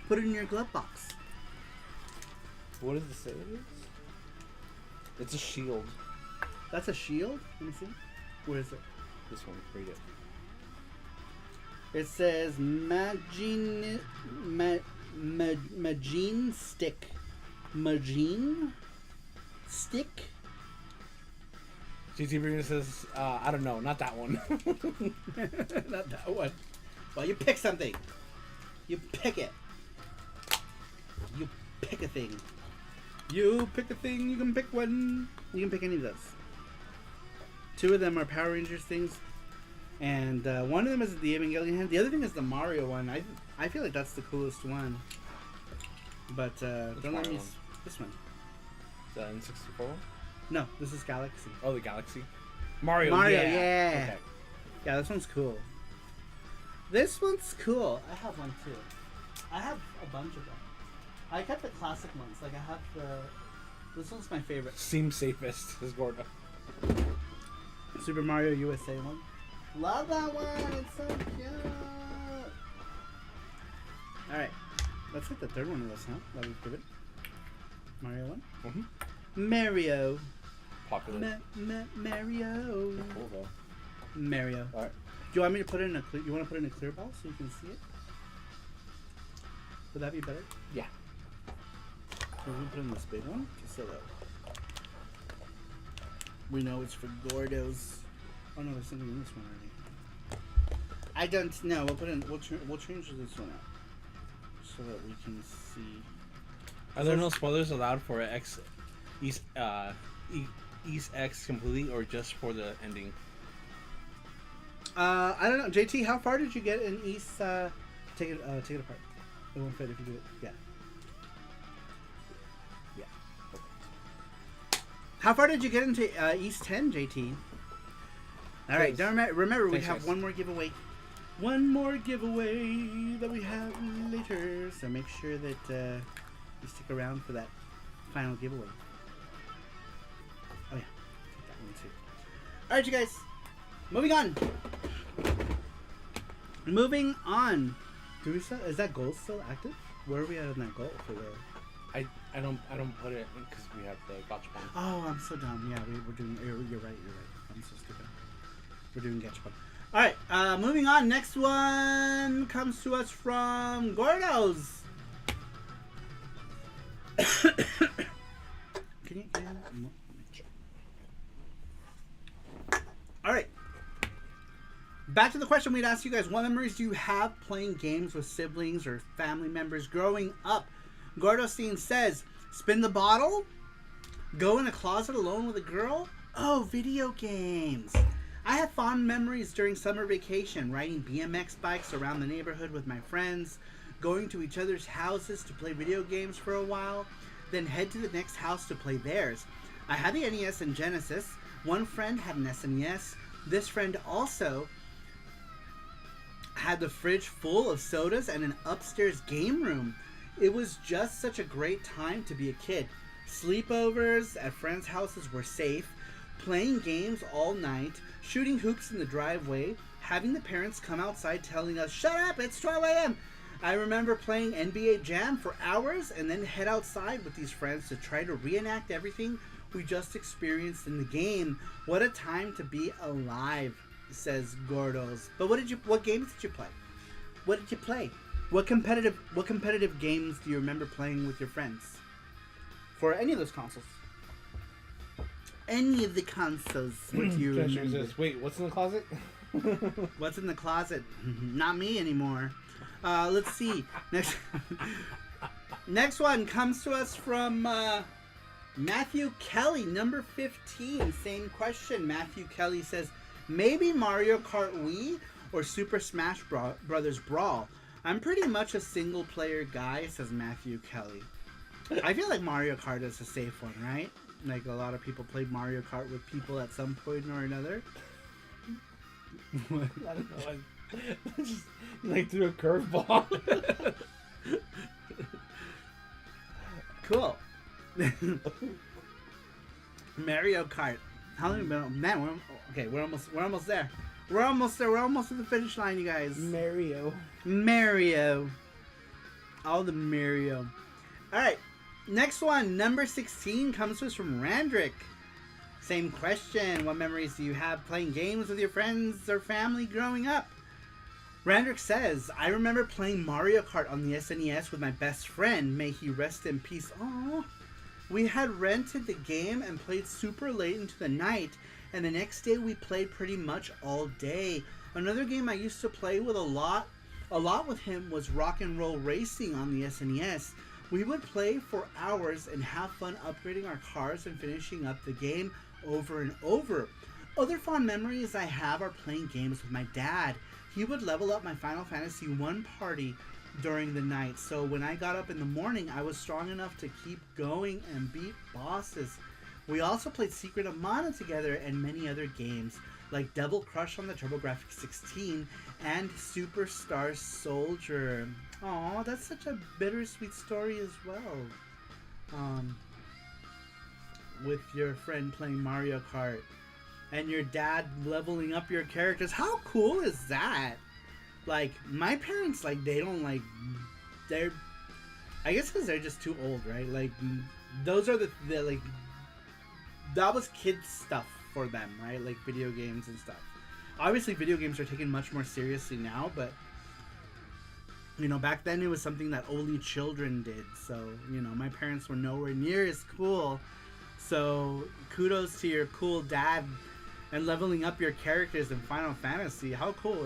Put it in your glove box. What does it say it is? It's a shield. That's a shield? Let me see. Where is it? This one. Read it. It says Magine stick. Magine stick? GT Bruno says, I don't know, not that one. Not that one. Well, you pick something. You pick it. You pick a thing. You pick a thing. You can pick one. You can pick any of those. 2 of them are Power Rangers things, and one of them is the Evangelion hand. The other thing is the Mario one. I feel like that's the coolest one. But don't let Mario me. one? This one. The N64 one? No, this is Galaxy. Oh, the Galaxy. Mario, yeah. Okay. Yeah, this one's cool. This one's cool. I have one too. I have a bunch of them. I kept the classic ones. Like I have the. This one's my favorite. Seems safest, is Gordo. Super Mario USA one. Love that one. It's so cute. All right, let's hit the third one of this, huh? That we've given. Mario one. Mm-hmm. Mario. Popular. Mario. Cool though. Mario. All right. Do you want me to put it in a clear? You want to put it in a clear ball so you can see it? Would that be better? Yeah. Or we put in this big one just so that we know it's for Gordos. Oh no, there's something in this one already. I don't know. We'll put in. We'll change this one out so that we can see. Are there no spoilers allowed for X, East X completely, or just for the ending? I don't know. JT, how far did you get in East? Take it apart. It won't fit if you do it. Yeah. Yeah. How far did you get into East 10, JT? All right. Don't remember we Thanks, have guys. one more giveaway. One more giveaway that we have later. So make sure that you stick around for that final giveaway. Oh yeah, take that one too. All right, you guys. Moving on. Moving on. Do we still, is that goal still active? Where are we at on that goal for the? I don't put it because we have the gotcha bomb. Oh, I'm so dumb. Yeah, we're doing. You're right. I'm so stupid. We're doing Getchbug. All right. Moving on. Next one comes to us from Gordos. Can you? All right. Back to the question we'd asked you guys. What memories do you have playing games with siblings or family members growing up? Gordostein says, spin the bottle, go in a closet alone with a girl. Oh, video games. I have fond memories during summer vacation, riding BMX bikes around the neighborhood with my friends, going to each other's houses to play video games for a while, then head to the next house to play theirs. I had the NES and Genesis. One friend had an SNES. This friend also had the fridge full of sodas and an upstairs game room. It was just such a great time to be a kid. Sleepovers at friends' houses were safe, playing games all night, shooting hoops in the driveway, having the parents come outside telling us, "Shut up, it's 12 a.m." I remember playing NBA Jam for hours and then head outside with these friends to try to reenact everything we just experienced in the game. What a time to be alive, says Gordos. But what games did you play? What did you play? What competitive games do you remember playing with your friends? For any of those consoles. Any of the consoles. What do you remember? Says, wait, what's in the closet? What's in the closet? Not me anymore. Let's see. Next one comes to us from Matthew Kelly, number 15. Same question. Matthew Kelly says, maybe Mario Kart Wii or Super Smash Brothers Brawl. I'm pretty much a single player guy, says Matthew Kelly. I feel like Mario Kart is a safe one, right? Like a lot of people played Mario Kart with people at some point or another. I don't know. I just like threw a curveball. Cool. Mario Kart. How long have we been on? Man, we're almost there. We're almost there. We're almost at the finish line, you guys. Mario. All the Mario. Alright. Next one, number 16, comes to us from Randrick. Same question. What memories do you have playing games with your friends or family growing up? Randrick says, I remember playing Mario Kart on the SNES with my best friend. May he rest in peace. Aww. We had rented the game and played super late into the night, and the next day we played pretty much all day. Another game I used to play with a lot with him was Rock and Roll Racing on the SNES. We would play for hours and have fun upgrading our cars and finishing up the game over and over. Other fond memories I have are playing games with my dad. He would level up my Final Fantasy 1 party during the night. So when I got up in the morning, I was strong enough to keep going and beat bosses. We also played Secret of Mana together and many other games like Devil Crush on the TurboGrafx 16 and Superstar Soldier. Aw, that's such a bittersweet story as well. With your friend playing Mario Kart and your dad leveling up your characters. How cool is that? Like, my parents, like, they don't, like, they're, I guess because they're just too old, right? Like, those are the, like, that was kids stuff for them, right? Like, video games and stuff. Obviously, video games are taken much more seriously now, but, you know, back then it was something that only children did. So, you know, my parents were nowhere near as cool. So, kudos to your cool dad and leveling up your characters in Final Fantasy. How cool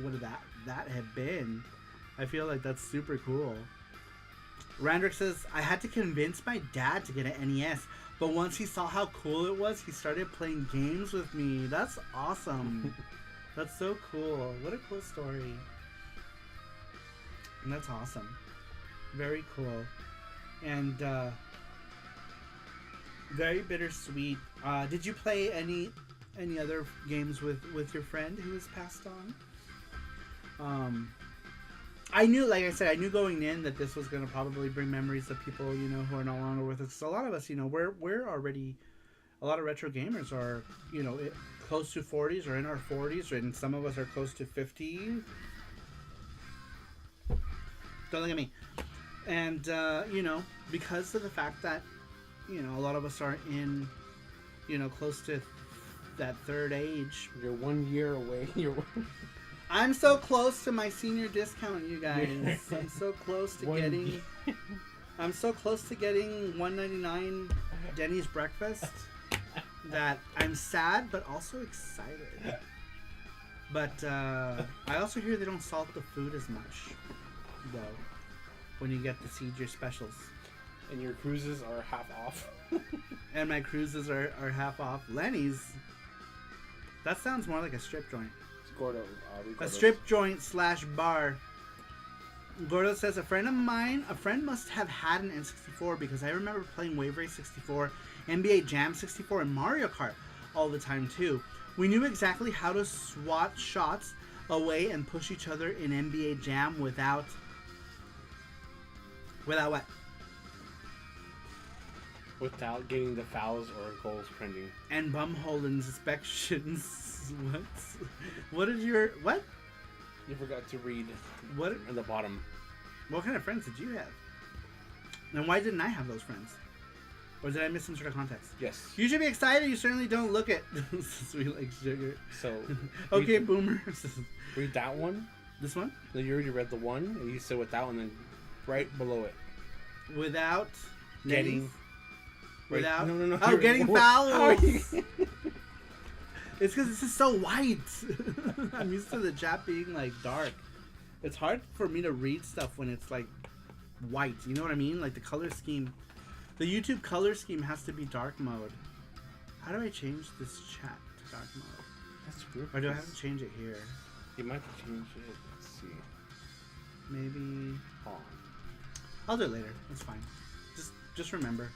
would that have been? I feel like that's super cool. Randrick says, I had to convince my dad to get an NES, but once he saw how cool it was, he started playing games with me. That's awesome. That's so cool. What a cool story. And that's awesome. Very cool. And, very bittersweet. Did you play any other games with your friend who has passed on? I knew, like I said, I knew going in that this was going to probably bring memories of people, you know, who are no longer with us. So a lot of us, you know, we're already, a lot of retro gamers are, you know, close to 40s or in our 40s, and some of us are close to 50. Don't look at me. And, you know, because of the fact that, you know, a lot of us are in, you know, close to that third age. You're 1 year away. I'm so close to my senior discount, you guys. I'm so close to getting. I'm so close to getting $1.99 Denny's breakfast that I'm sad but also excited. But I also hear they don't salt the food as much, though, when you get the Senior specials. And your cruises are half off. And my cruises are half off. Lenny's. That sounds more like a strip joint. Gordo, a strip joint / bar. Gordo says, a friend must have had an N64 because I remember playing Wave Race 64, NBA Jam 64, and Mario Kart all the time too. We knew exactly how to swat shots away and push each other in NBA Jam without what? Without getting the fouls or goals trending. And bumhole inspections. What did your... What? You forgot to read what at the bottom. What kind of friends did you have? And why didn't I have those friends? Or did I miss some sort of context? Yes. You should be excited. You certainly don't look it. Sweet like sugar. So... okay, boomer. Read that one. This one? Then you already read the one. And you said without, and then right below it. Without getting... Without... No. Oh, getting fouls! It's because this is so white. I'm used to the chat being, like, dark. It's hard for me to read stuff when it's, like, white. You know what I mean? Like, the color scheme. The YouTube color scheme has to be dark mode. How do I change this chat to dark mode? That's weird. Or do I have to change it here? You might have to change it. Let's see. Maybe... Hold on. I'll do it later. It's fine. Just remember.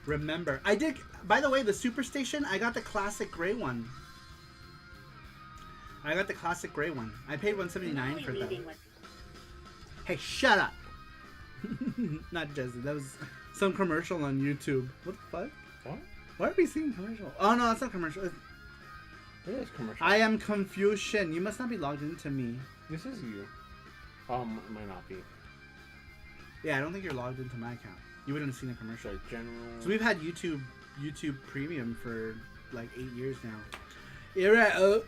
Remember. I did... By the way, the Superstation, I got the classic gray one. I paid $179 for that. Hey, shut up! Not Jesse. That was some commercial on YouTube. What the fuck? What? Why are we seeing commercial? Oh, no, it's not commercial. It is commercial. I am Confucian. You must not be logged into me. This is you. It might not be. Yeah, I don't think you're logged into my account. You wouldn't have seen a commercial. Like general. So we've had YouTube Premium for like 8 years now.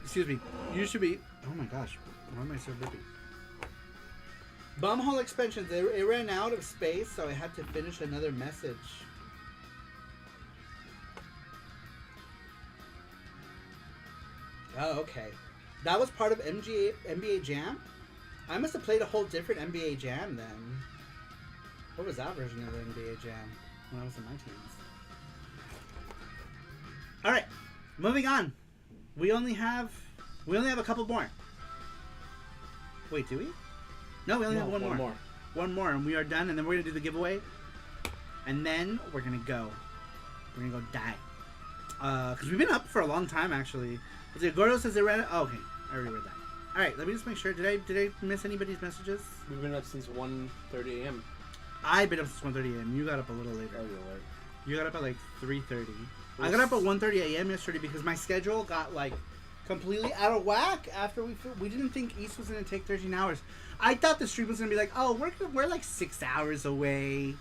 Excuse me. You should be. Oh my gosh. Why am I so rippy? Bumhole expansions. It ran out of space, so I had to finish another message. Oh, okay. That was part of NBA Jam? I must have played a whole different NBA Jam then. What was that version of NBA Jam when I was in my teens? Alright, moving on. We only have a couple more. Wait, do we? No, we only No, have one more. One more, and we are done. And then we're gonna do the giveaway, and then we're gonna go. We're gonna go die. Because we've been up for a long time actually. Was it Gordo says they read it? Oh, okay, I already read that. All right, let me just make sure. Did I miss anybody's messages? We've been up since 1:30 a.m. I've been up since 1:30 a.m. You got up a little later. Oh, you're right. You got up at like 3:30. I got up at 1:30 a.m. yesterday because my schedule got like completely out of whack after we didn't think East was gonna take 13 hours. I thought the stream was gonna be like, oh, we're like 6 hours away,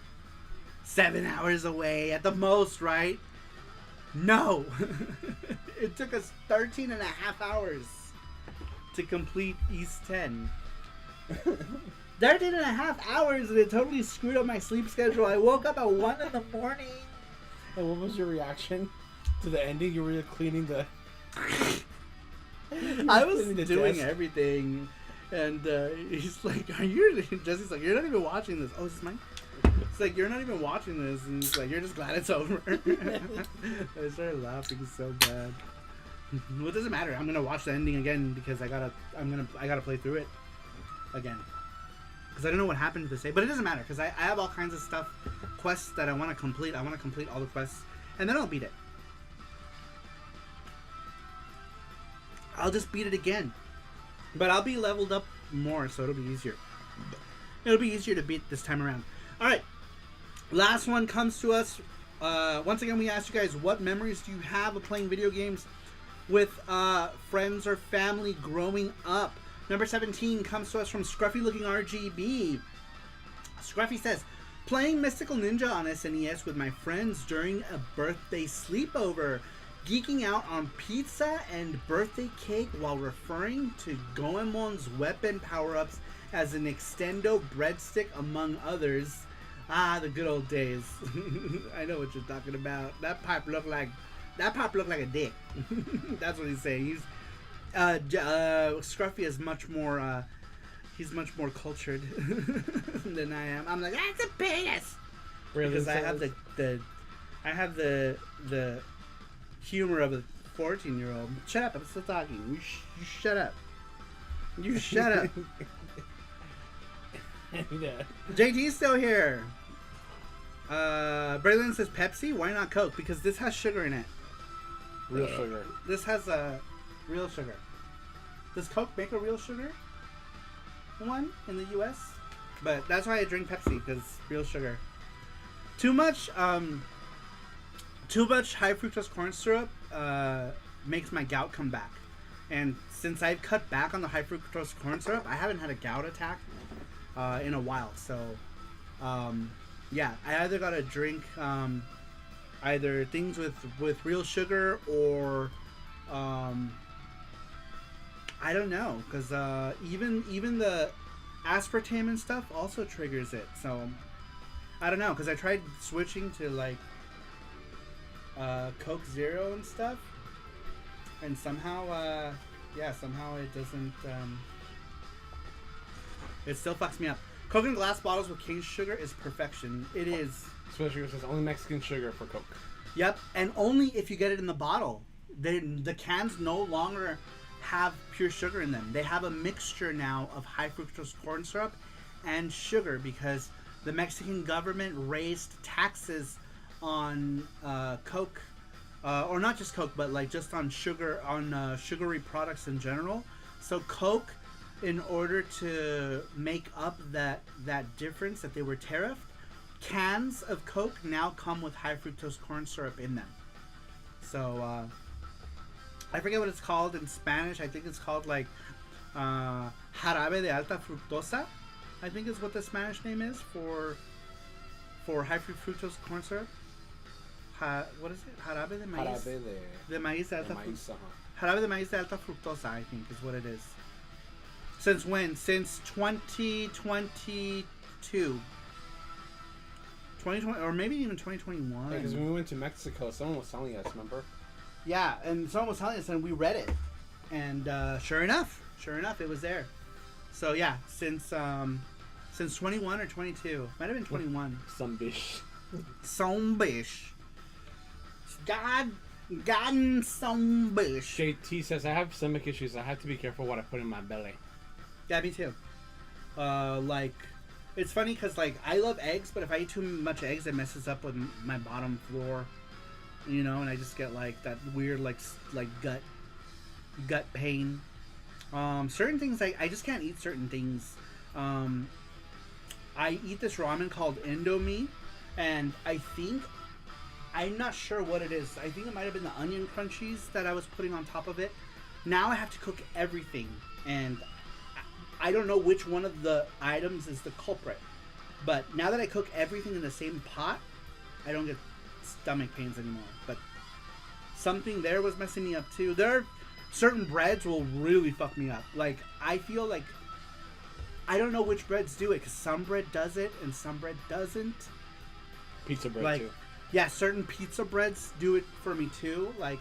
7 hours away at the most, right? No, it took us 13 and a half hours to complete East 10. 13 and a half hours, and it totally screwed up my sleep schedule. I woke up at 1 in the morning. And what was your reaction to the ending? You were cleaning the... I was cleaning the doing desk. everything, and he's like, "Are you?" Jesse's like, "You're not even watching this." Oh, is this mine? It's like, "You're not even watching this," and he's like, "You're just glad it's over." I started laughing so bad. Well, it doesn't matter. I'm gonna watch the ending again because I gotta play through it again. Because I don't know what happened to this day, but it doesn't matter because I have all kinds of stuff, quests that I want to complete. I want to complete all the quests, and then I'll beat it. I'll just beat it again, but I'll be leveled up more, so it'll be easier. It'll be easier to beat this time around. All right, last one comes to us. Once again, we asked you guys, what memories do you have of playing video games with friends or family growing up? Number 17 comes to us from Scruffy Looking RGB. Scruffy says, playing Mystical Ninja on SNES with my friends during a birthday sleepover. Geeking out on pizza and birthday cake while referring to Goemon's weapon power-ups as an extendo breadstick, among others. Ah, the good old days. I know what you're talking about. That pipe looked like a dick. That's what he's saying. He's Scruffy is much more he's much more cultured than I am. I'm like, that's a penis. Because I have the humor of a 14-year-old. Shut up! I'm still talking. You shut up. You shut up. JT's still here. Braylon says Pepsi. Why not Coke? Because this has sugar in it. Real sugar. This has real sugar. Does Coke make a real sugar one in the U.S.? But that's why I drink Pepsi, because real sugar. Too much high fructose corn syrup makes my gout come back. And since I've cut back on the high fructose corn syrup, I haven't had a gout attack in a while. So, yeah, I either gotta drink either things with real sugar or I don't know, because even the aspartame and stuff also triggers it. So I don't know, because I tried switching to like Coke Zero and stuff, and somehow somehow it doesn't it still fucks me up. Coke in glass bottles with cane sugar is perfection. It is. Special sugar says only Mexican sugar for Coke. Yep, and only if you get it in the bottle. The cans no longer have pure sugar in them. They have a mixture now of high fructose corn syrup and sugar because the Mexican government raised taxes on Coke, or not just Coke, but like just on sugar, on sugary products in general. So Coke, in order to make up that difference that they were tariffed, cans of Coke now come with high fructose corn syrup in them. So I forget what it's called in Spanish. I think it's called like jarabe de alta fructosa, I think is what the Spanish name is for high fructose corn syrup. What is it? Jarabe de maíz. Jarabe de maíz de alta maíz, Jarabe de maíz de alta fructosa, I think is what it is. Since when? Since 2022. 2020, or maybe even 2021. Because when we went to Mexico, someone was telling us, remember? Yeah, and someone was telling us, and we read it, and sure enough, it was there. So yeah, since 21 or 22, might have been 21. Some bish. God, some bish. JT says I have stomach issues. I have to be careful what I put in my belly. Yeah, me too. Like, it's funny because like I love eggs, but if I eat too much eggs, it messes up with my bottom floor, you know, and I just get like that weird like gut pain. Certain things I just can't eat certain things. I eat this ramen called Indomie, and I'm not sure what it is. I think it might have been the onion crunchies that I was putting on top of it. Now I have to cook everything, and I don't know which one of the items is the culprit. But now that I cook everything in the same pot, I don't get stomach pains anymore. But something there was messing me up too. There are certain breads will really fuck me up. Like, I feel like I don't know which breads do it, because some bread does it and some bread doesn't. Pizza bread like, too. Yeah, certain pizza breads do it for me too. Like,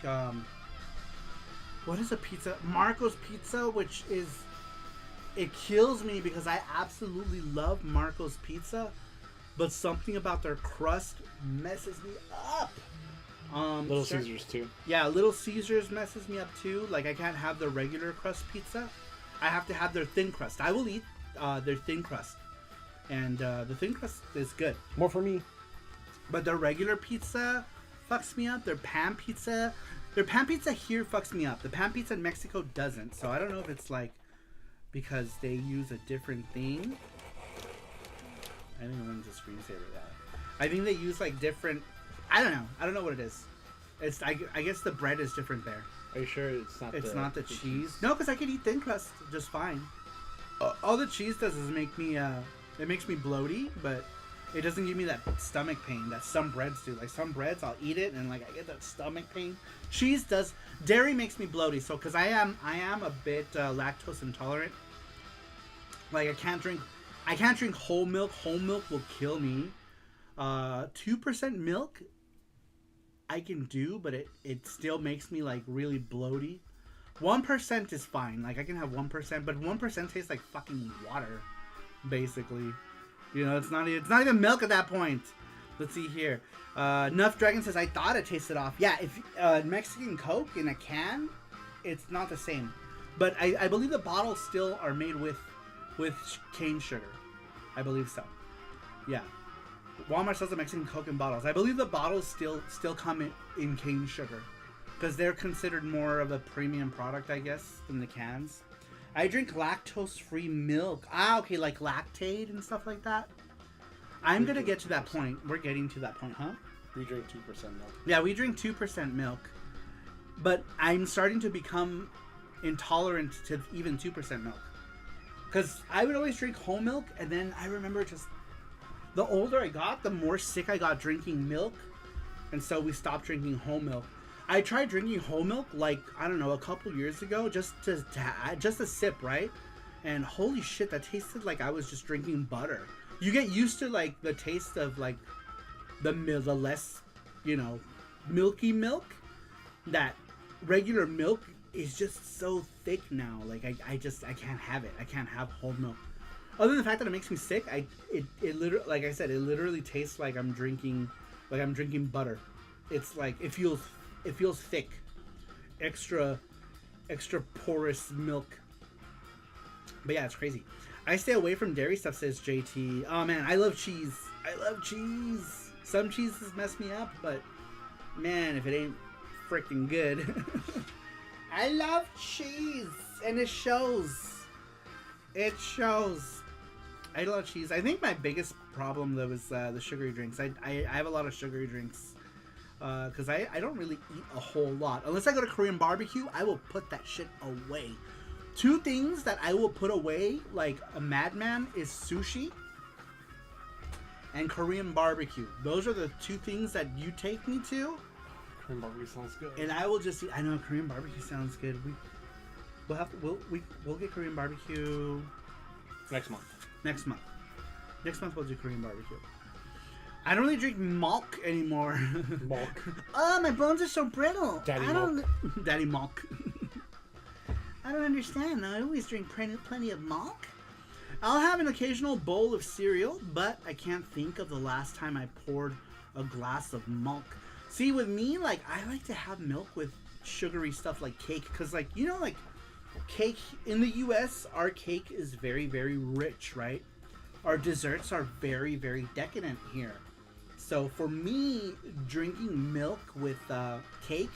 what is a pizza? Marco's Pizza, which is, it kills me because I absolutely love Marco's Pizza, but something about their crust messes me up. Little Caesars too. Yeah, Little Caesars messes me up too. Like, I can't have the regular crust pizza. I have to have their thin crust. I will eat their thin crust, and the thin crust is good. More for me. But their regular pizza fucks me up. Their pan pizza here fucks me up. The pan pizza in Mexico doesn't. So I don't know if it's like because they use a different thing. I think I'm just screensaver that. I think they use like different. I don't know. I don't know what it is. It's I guess the bread is different there. Are you sure it's not? It's not the cheese. No, because I could eat thin crust just fine. All the cheese does is make me. It makes me bloaty, but it doesn't give me that stomach pain that some breads do. Like some breads, I'll eat it and like I get that stomach pain. Cheese does. Dairy makes me bloaty. So because I am a bit lactose intolerant. Like I can't drink whole milk. Whole milk will kill me. 2% milk I can do, but it still makes me like really bloaty. 1% is fine. Like I can have 1%, but 1% tastes like fucking water, basically. You know, it's not even milk at that point. Let's see here. Nuff Dragon says, I thought it tasted off. Yeah, if Mexican Coke in a can, it's not the same. But I believe the bottles still are made with cane sugar. I believe so. Yeah. Walmart sells the Mexican Coke in bottles. I believe the bottles still come in cane sugar. Because they're considered more of a premium product, I guess, than the cans. I drink lactose-free milk. Okay, like Lactaid and stuff like that. I'm going to get to that point. We're getting to that point, huh? We drink 2% milk. Yeah, we drink 2% milk. But I'm starting to become intolerant to even 2% milk. Because I would always drink whole milk, and then I remember just... The older I got, the more sick I got drinking milk. And so we stopped drinking whole milk. I tried drinking whole milk, like, I don't know, a couple years ago, just a sip, right? And holy shit, that tasted like I was just drinking butter. You get used to, like, the taste of, like, the less, you know, milky milk. That regular milk is just so thick now. Like, I can't have it. I can't have whole milk. Other than the fact that it makes me sick, it literally, like I said, it literally tastes like I'm drinking butter. It's like, it feels thick, extra porous milk. But yeah, it's crazy. I stay away from dairy stuff, says JT. Oh man, I love cheese. Some cheeses mess me up, but man, if it ain't freaking good. I love cheese, and it shows. I love cheese. I think my biggest problem though is the sugary drinks. I have a lot of sugary drinks. Because I don't really eat a whole lot. Unless I go to Korean barbecue, I will put that shit away. 2 things that I will put away like a madman is sushi and Korean barbecue. Those are the 2 things that you take me to. Korean barbecue sounds good. And I will just eat. I know Korean barbecue sounds good. We'll get Korean barbecue Next month. Next month we'll do Korean barbecue. I don't really drink milk anymore. Milk. Oh, my bones are so brittle. Daddy milk. I don't understand. I always drink plenty of milk. I'll have an occasional bowl of cereal, but I can't think of the last time I poured a glass of milk. See, with me, like, I like to have milk with sugary stuff like cake, because, like, you know, like, cake in the US, our cake is very, very rich, right? Our desserts are very, very decadent here. So for me, drinking milk with cake,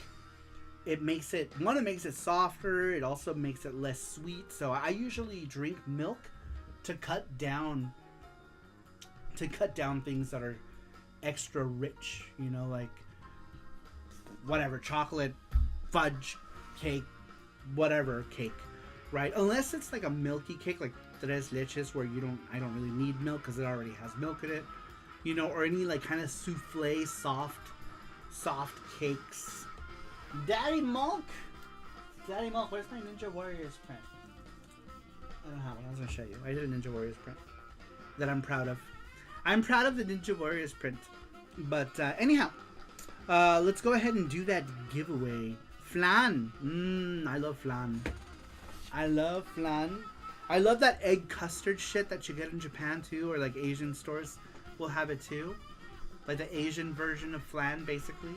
it makes it softer. It also makes it less sweet. So I usually drink milk to cut down things that are extra rich. You know, like whatever, chocolate, fudge, cake, whatever cake, right? Unless it's like a milky cake, like tres leches, where I don't really need milk because it already has milk in it. You know, or any like kind of souffle, soft cakes. Daddy Milk, where's my Ninja Warriors print? I don't have one. I was gonna show you. I did a Ninja Warriors print that I'm proud of. I'm proud of the Ninja Warriors print. But anyhow, let's go ahead and do that giveaway. Flan. I love flan. I love that egg custard shit that you get in Japan too, or like Asian stores will have it too, like the Asian version of flan, basically.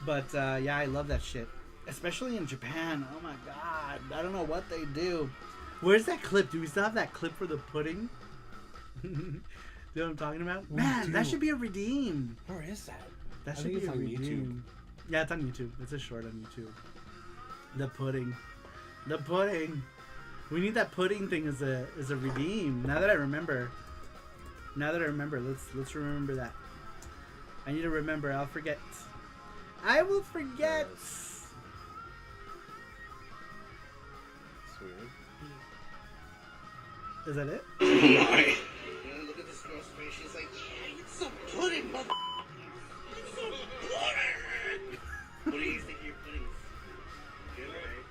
But yeah, I love that shit, especially in Japan. Oh my god, I don't know what they do. Where's that clip? Do we still have that clip for the pudding? Do you know what I'm talking about? Man, that should be a redeem. Where is that? That should be a redeem. Yeah, it's on YouTube. It's a short on YouTube. The pudding. We need that pudding thing as a redeem. Now that I remember, let's remember that. I need to remember. I'll forget. I will forget. It's weird. Is that it? My. Look at this girl's face. She's like, yeah, it's some pudding, mother. It's some pudding. What do you think your pudding? Good, right?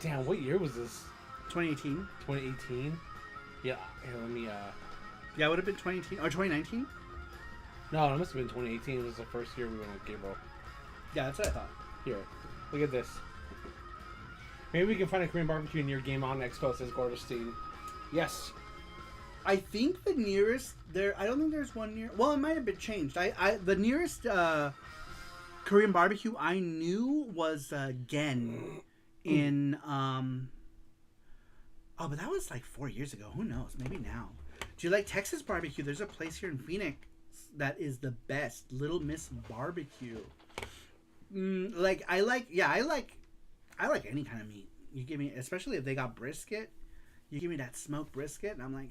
Damn, what year was this? 2018. 2018? Yeah, here, let me, Yeah, it would have been 2018 or 2019. No, it must have been 2018. It was the first year we went with Gabriel. Yeah, that's what I thought. Here, look at this. Maybe we can find a Korean barbecue near Game On Expo, says Gordestein. Yes. I think the nearest there. I don't think there's one near. Well, it might have been changed. The nearest Korean barbecue I knew was Gen in Oh, but that was like 4 years ago. Who knows? Maybe now. Do you like Texas barbecue? There's a place here in Phoenix that is the best. Little Miss Barbecue. I like any kind of meat. You give me, especially if they got brisket. You give me that smoked brisket, and I'm like,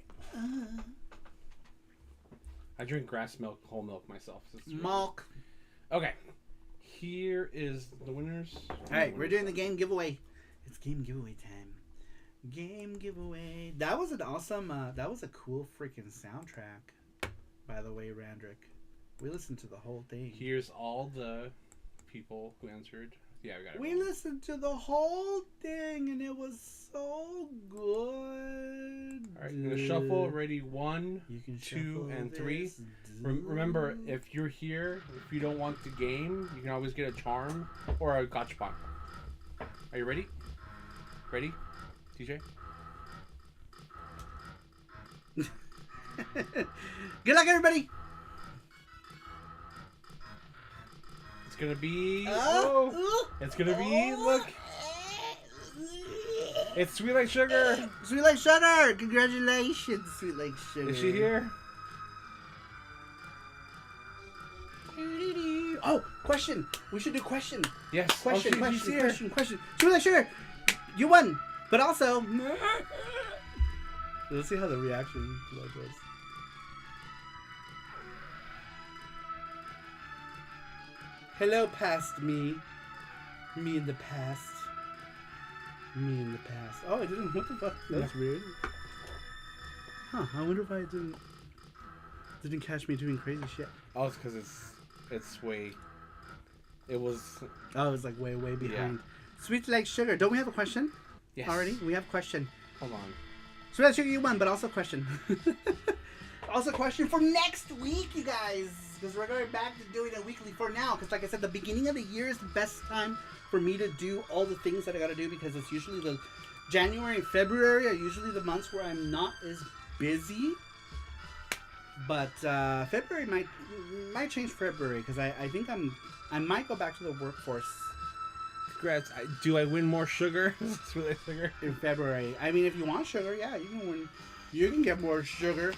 I drink grass milk, whole milk myself. So it's milk. Okay. Here is the winners. Alright, we're doing the game giveaway. It's game giveaway time. Game giveaway. That was an awesome, that was a cool freaking soundtrack, by the way, Randrick. We listened to the whole thing. Here's all the people who answered. Yeah, we got it. We listened to the whole thing, and it was so good. Alright, I'm going to shuffle. Ready? 1, You can 2, and this. 3. Remember, if you're here, if you don't want the game, you can always get a charm or a gachapon. Are you ready? Ready? TJ? Good luck, everybody. It's gonna be. Oh, it's gonna be. Look, it's Sweet Like Sugar. Sweet Like Sugar. Congratulations, Sweet Like Sugar. Is she here? Oh, question. We should do question. Yes. Question. Oh, she's here. Question. Sweet Like Sugar. You won, but also. Let's see how the reaction to that goes. Hello, past me. Me in the past. Me in the past. Oh, I didn't. What the fuck? That's weird. Huh? I wonder if I didn't catch me doing crazy shit. Oh, it's because it's way. It was. Oh, it was like way behind. Yeah. Sweet Like Sugar. Don't we have a question? Yes. Already? We have a question. Hold on. Sweet Like Sugar, you won, but also question. Also question for next week, you guys. Because we're going back to doing it weekly for now. Because like I said, the beginning of the year is the best time for me to do all the things that I got to do. Because it's usually the January and February are usually the months where I'm not as busy. But February might change February. Because I think I might go back to the workforce Congrats. Do I win more sugar? Sweet sugar. In February. I mean, if you want sugar, yeah, you can win. You can get more sugar.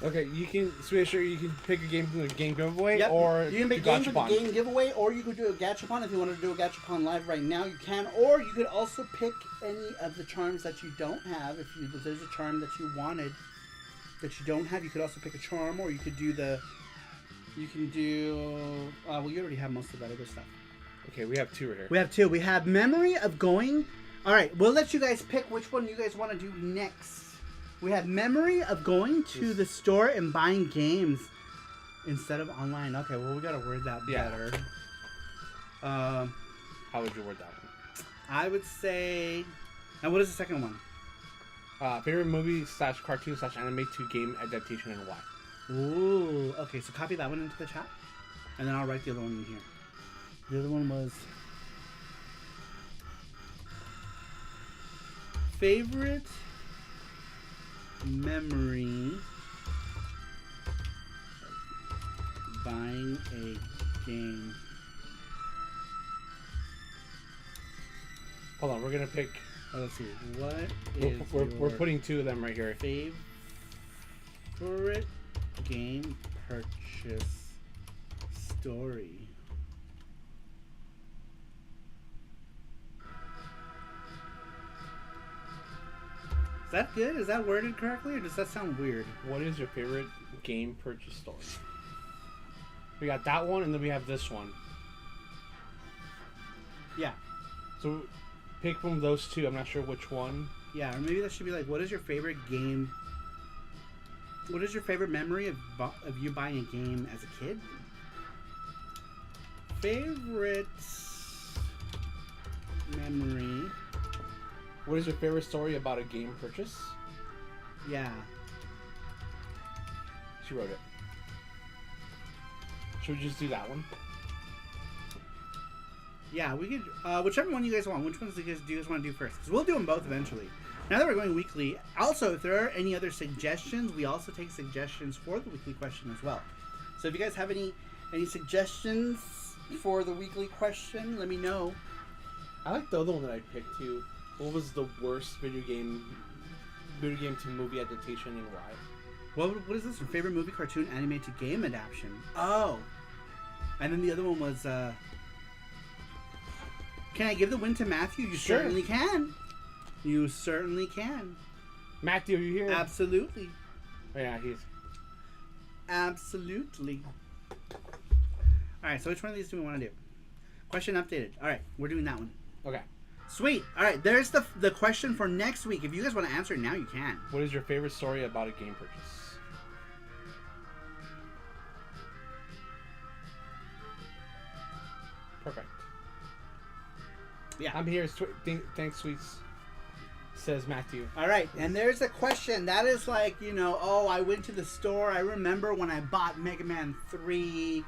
Okay, you can Sweet Sugar. You can pick a game from the game giveaway, Yep. or you can do pick games with the Gachapon. game giveaway, or you could do a gachapon. If you want to do a gachapon live right now, you can. Or you could also pick any of the charms that you don't have. If there's a charm that you wanted that you don't have, you could also pick a charm, or you could do the. You can do. Well, you already have most of that other stuff. Okay, we have two right here. We have two. We have Memory of Going. All right, we'll let you guys pick which one you guys want to do next. We have Memory of Going to the store and buying games instead of online. Okay, well, we got to word that better. How would you word that one? I would say... And what is the second one? Favorite movie / cartoon / anime to game adaptation and why? Ooh, okay, so copy that one into the chat. And then I'll write the other one in here. The other one was... Favorite memory of buying a game. Hold on, we're gonna pick. Let's see. What is We're putting two of them right here. favorite game purchase story? Is that good? Is that worded correctly, or does that sound weird? What is your favorite game purchase story? We got that one, and then we have this one. Yeah. So, pick from those two. I'm not sure which one. Yeah, or maybe that should be like, what is your favorite game? What is your favorite memory of you buying a game as a kid? Favorite memory. What is your favorite story about a game purchase? Yeah. She wrote it. Should we just do that one? Yeah, we could, whichever one you guys want. Which ones do you guys want to do first? Because we'll do them both eventually. Now that we're going weekly, also, if there are any other suggestions, we also take suggestions for the weekly question as well. So if you guys have any suggestions for the weekly question, let me know. I like the other one that I picked too. What was the worst video game to movie adaptation and why? What is this? Your favorite movie, cartoon, anime to game adaptation? Oh. And then the other one was, can I give the win to Matthew? You Sure. certainly can. You certainly can. Matthew, are you here? Absolutely. Oh, yeah, he's. Absolutely. Alright, so which one of these do we want to do? Question updated. Alright, we're doing that one. Okay. Sweet. Alright, there's the question for next week. If you guys want to answer it now, you can. What is your favorite story about a game purchase? Perfect. Yeah. I'm here. Thanks, Sweets. Says Matthew. Alright, and there's a question that is like, oh, I went to the store. I remember when I bought Mega Man 3.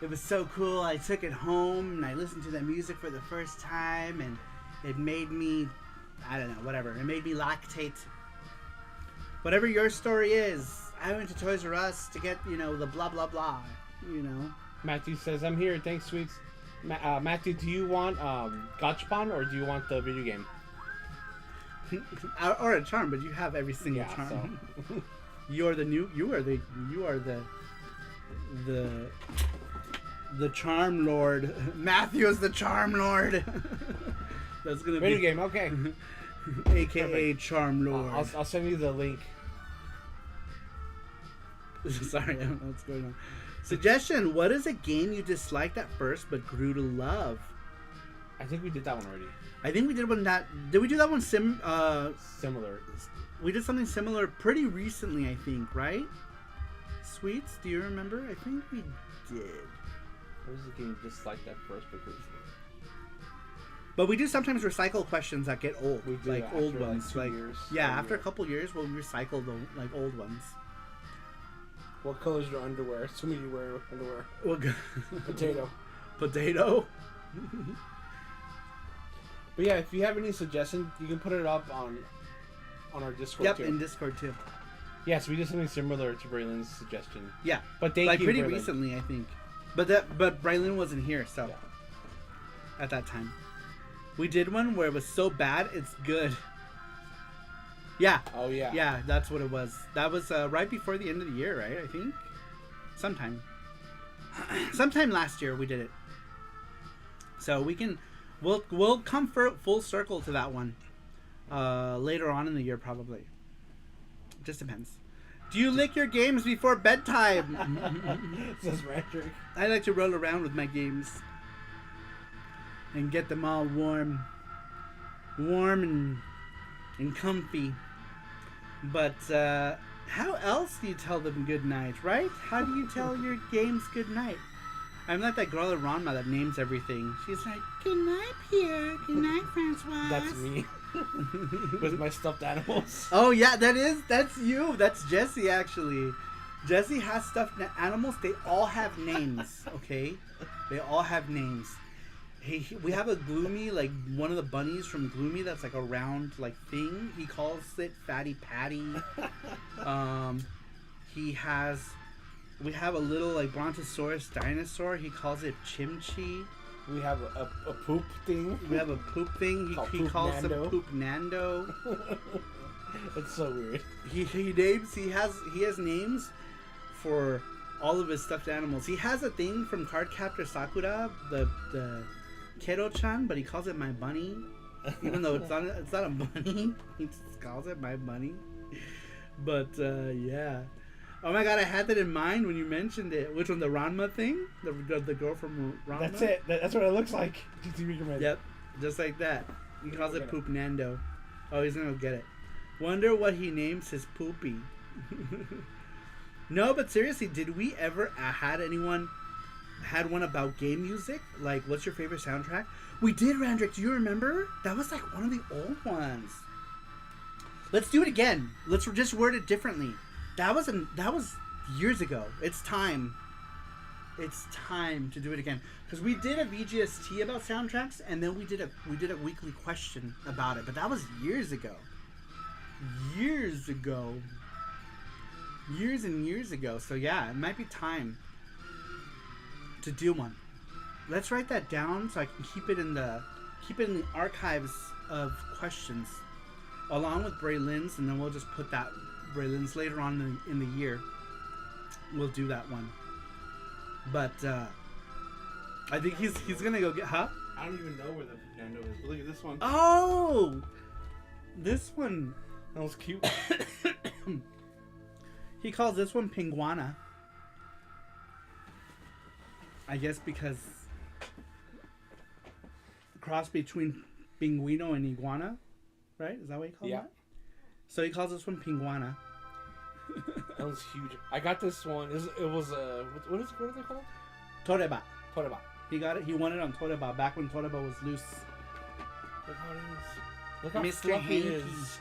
It was so cool. I took it home and I listened to the music for the first time, and it made me, I don't know, whatever. It made me lactate. Whatever your story is, I went to Toys R Us to get, the blah, blah, blah, Matthew says, I'm here. Thanks, Sweets. Matthew, do you want Gachapon or do you want the video game? Or a charm, but you have every single Yeah, charm. You are the charm lord. Matthew is the charm lord. That's gonna Video be game, okay. AKA Perfect. charm lord. I'll send you the link. Sorry, I don't know what's going on. Suggestion: what is a game you disliked at first but grew to love? I think we did that one already. I think we did one that. Did we do that one Similar. We did something similar pretty recently, I think, right? Sweets, do you remember? I think we did. What was the game you disliked at first but grew to love? But we do sometimes recycle questions that get old, We do like after, old like, ones. 2 Like years, yeah, 1 after a year. couple years, we'll recycle the old ones. What color is your underwear? Assuming you wear underwear. Well, Potato. Potato. But yeah, if you have any suggestions, you can put it up on our Discord Yep, too. in Discord too. Yes, we did something similar to Braylon's suggestion. Yeah, But thank like you, pretty Braylon. recently, I think. But Braylon wasn't here, so. Yeah. at that time. We did one where it was so bad it's good. Yeah. Oh yeah. Yeah, that's what it was. That was right before the end of the year, right? I think. Sometime last year we did it. So we'll come full circle to that one later on in the year probably. Just depends. Do you lick your games before bedtime? Says Patrick. I like to roll around with my games and get them all warm and comfy. But how else do you tell them good night, right? How do you tell your games good night? I'm like that girl at Ranma that names everything. She's like, good night, Pierre. Good night, Francois. That's me. With my stuffed animals. Oh yeah, that's you. That's Jesse actually. Jesse has stuffed animals. They all have names. Okay, they all have names. We have a Gloomy, like one of the bunnies from Gloomy. That's like a round like thing. He calls it Fatty Patty. We have a little like Brontosaurus dinosaur. He calls it Chimchi. We have a poop thing. We have a poop thing. He calls it Poop Nando. That's so weird. He has names for all of his stuffed animals. He has a thing from Cardcaptor Sakura, the Kero-chan, but he calls it My Bunny, even though it's not a bunny. He just calls it My Bunny. But yeah. Oh my god, I had that in mind when you mentioned it. Which one, the Ranma thing? The girl from Ranma? That's it. That's what it looks like. Yep, just like that. He calls it Poop Nando. Oh, he's gonna go get it. Wonder what he names his poopy. No, but seriously, did we ever had one about game music? Like, what's your favorite soundtrack? We did, Randrick. Do you remember? That was like one of the old ones. Let's do it again. Let's just word it differently. That was years ago. It's time. It's time to do it again. Because we did a VGST about soundtracks, and then we did a weekly question about it. But that was years ago. Years ago. Years and years ago. So yeah, it might be time to do one. Let's write that down so I can keep it in the archives of questions, along with Braylin's, and then we'll just put that Braylin's later on in the year. We'll do that one. But I think he's gonna go get. Huh? I don't even know where the Nando is. But look at this one. Oh, this one. That was cute. He calls this one Pinguana. I guess because cross between Pinguino and Iguana, right? Is that what he calls it? So he calls this one Pinguana. That was huge. I got this one. It was what is it called? Toreba. Toreba. He got it. He won it on Toreba back when Toreba was loose. Look how it is. Look how Mr. fluffy it Hanky. is.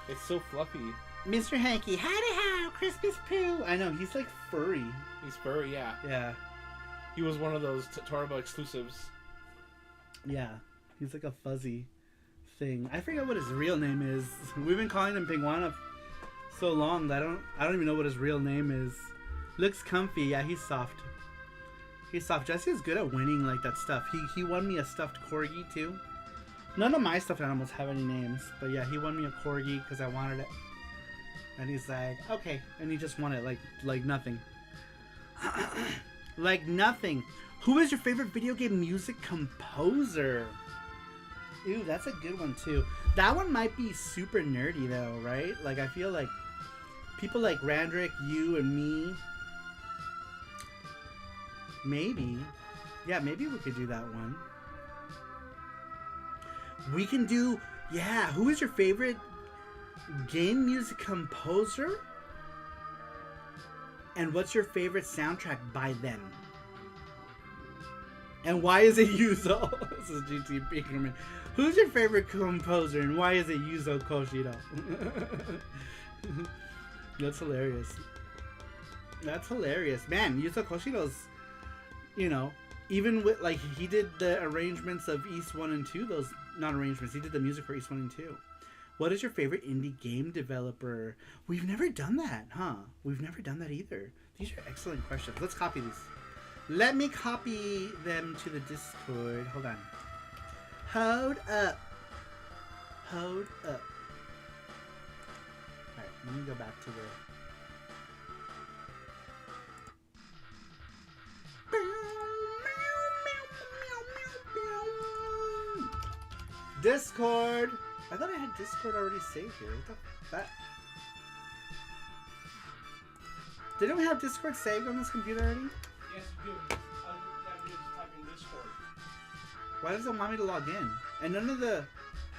It's so fluffy. Mr. Hanky, howdy how, Crispus Poo. I know, he's like furry. He's furry, yeah. Yeah. He was one of those Toreba exclusives. Yeah. He's like a fuzzy thing. I forget what his real name is. We've been calling him Pinguana so long that I don't even know what his real name is. Looks comfy. Yeah, he's soft. He's soft. Jesse is good at winning like that stuff. He won me a stuffed corgi too. None of my stuffed animals have any names, but yeah, he won me a corgi because I wanted it. And he's like, okay, and he just won it like nothing. Like nothing. Who is your favorite video game music composer? Ooh, that's a good one too. That one might be super nerdy though, right? Like I feel like people like Randrick, you, and me. Maybe. Yeah, maybe we could do that one. We can do, yeah, who is your favorite game music composer? And what's your favorite soundtrack by them? And why is it Yuzo? This is GT Bakerman. Who's your favorite composer and why is it Yuzo Koshiro? That's hilarious. That's hilarious. Man, Yuzo Koshiro's, you know, even with, like, he did the arrangements of East 1 and 2, those, not arrangements, he did the music for East 1 and 2. What is your favorite indie game developer? We've never done that, huh? We've never done that either. These are excellent questions. Let's copy these. Let me copy them to the Discord. Hold on. Hold up. Hold up. Alright, let me go back to the... Discord! I thought I had Discord already saved here. What the fuck? Didn't we have Discord saved on this computer already? Yes, you do. All you have to do is type in Discord. Why does it want me to log in? And none of the...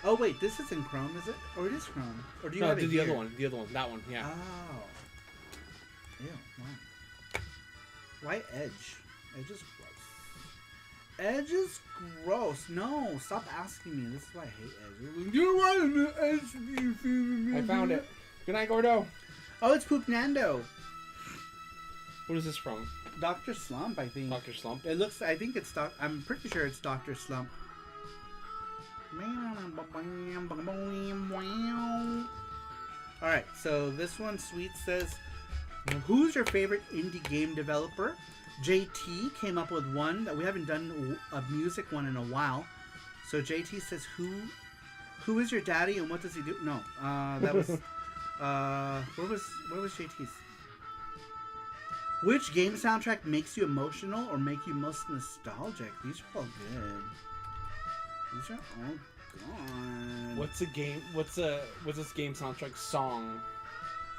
Oh wait, this isn't Chrome, is it? Or it is Chrome? Or do you have it do the here? other one. The other one. That one, yeah. Oh. Ew, wow. Why Edge? Edge is gross. Edge is gross. No, stop asking me. This is why I hate Edge. You want Edge? I found it. Good night, Gordo. Oh, it's Poop Nando. What is this from? Dr. Slump, I think. Dr. Slump? It looks, I think it's, I'm pretty sure it's Dr. Slump. Alright, so this one, Sweet says, who's your favorite indie game developer? JT came up with one that we haven't done a music one in a while. So JT says, who is your daddy and what does he do? No, that was, where was JT's? Which game soundtrack makes you emotional or make you most nostalgic? These are all good. These are all good. What's this game soundtrack song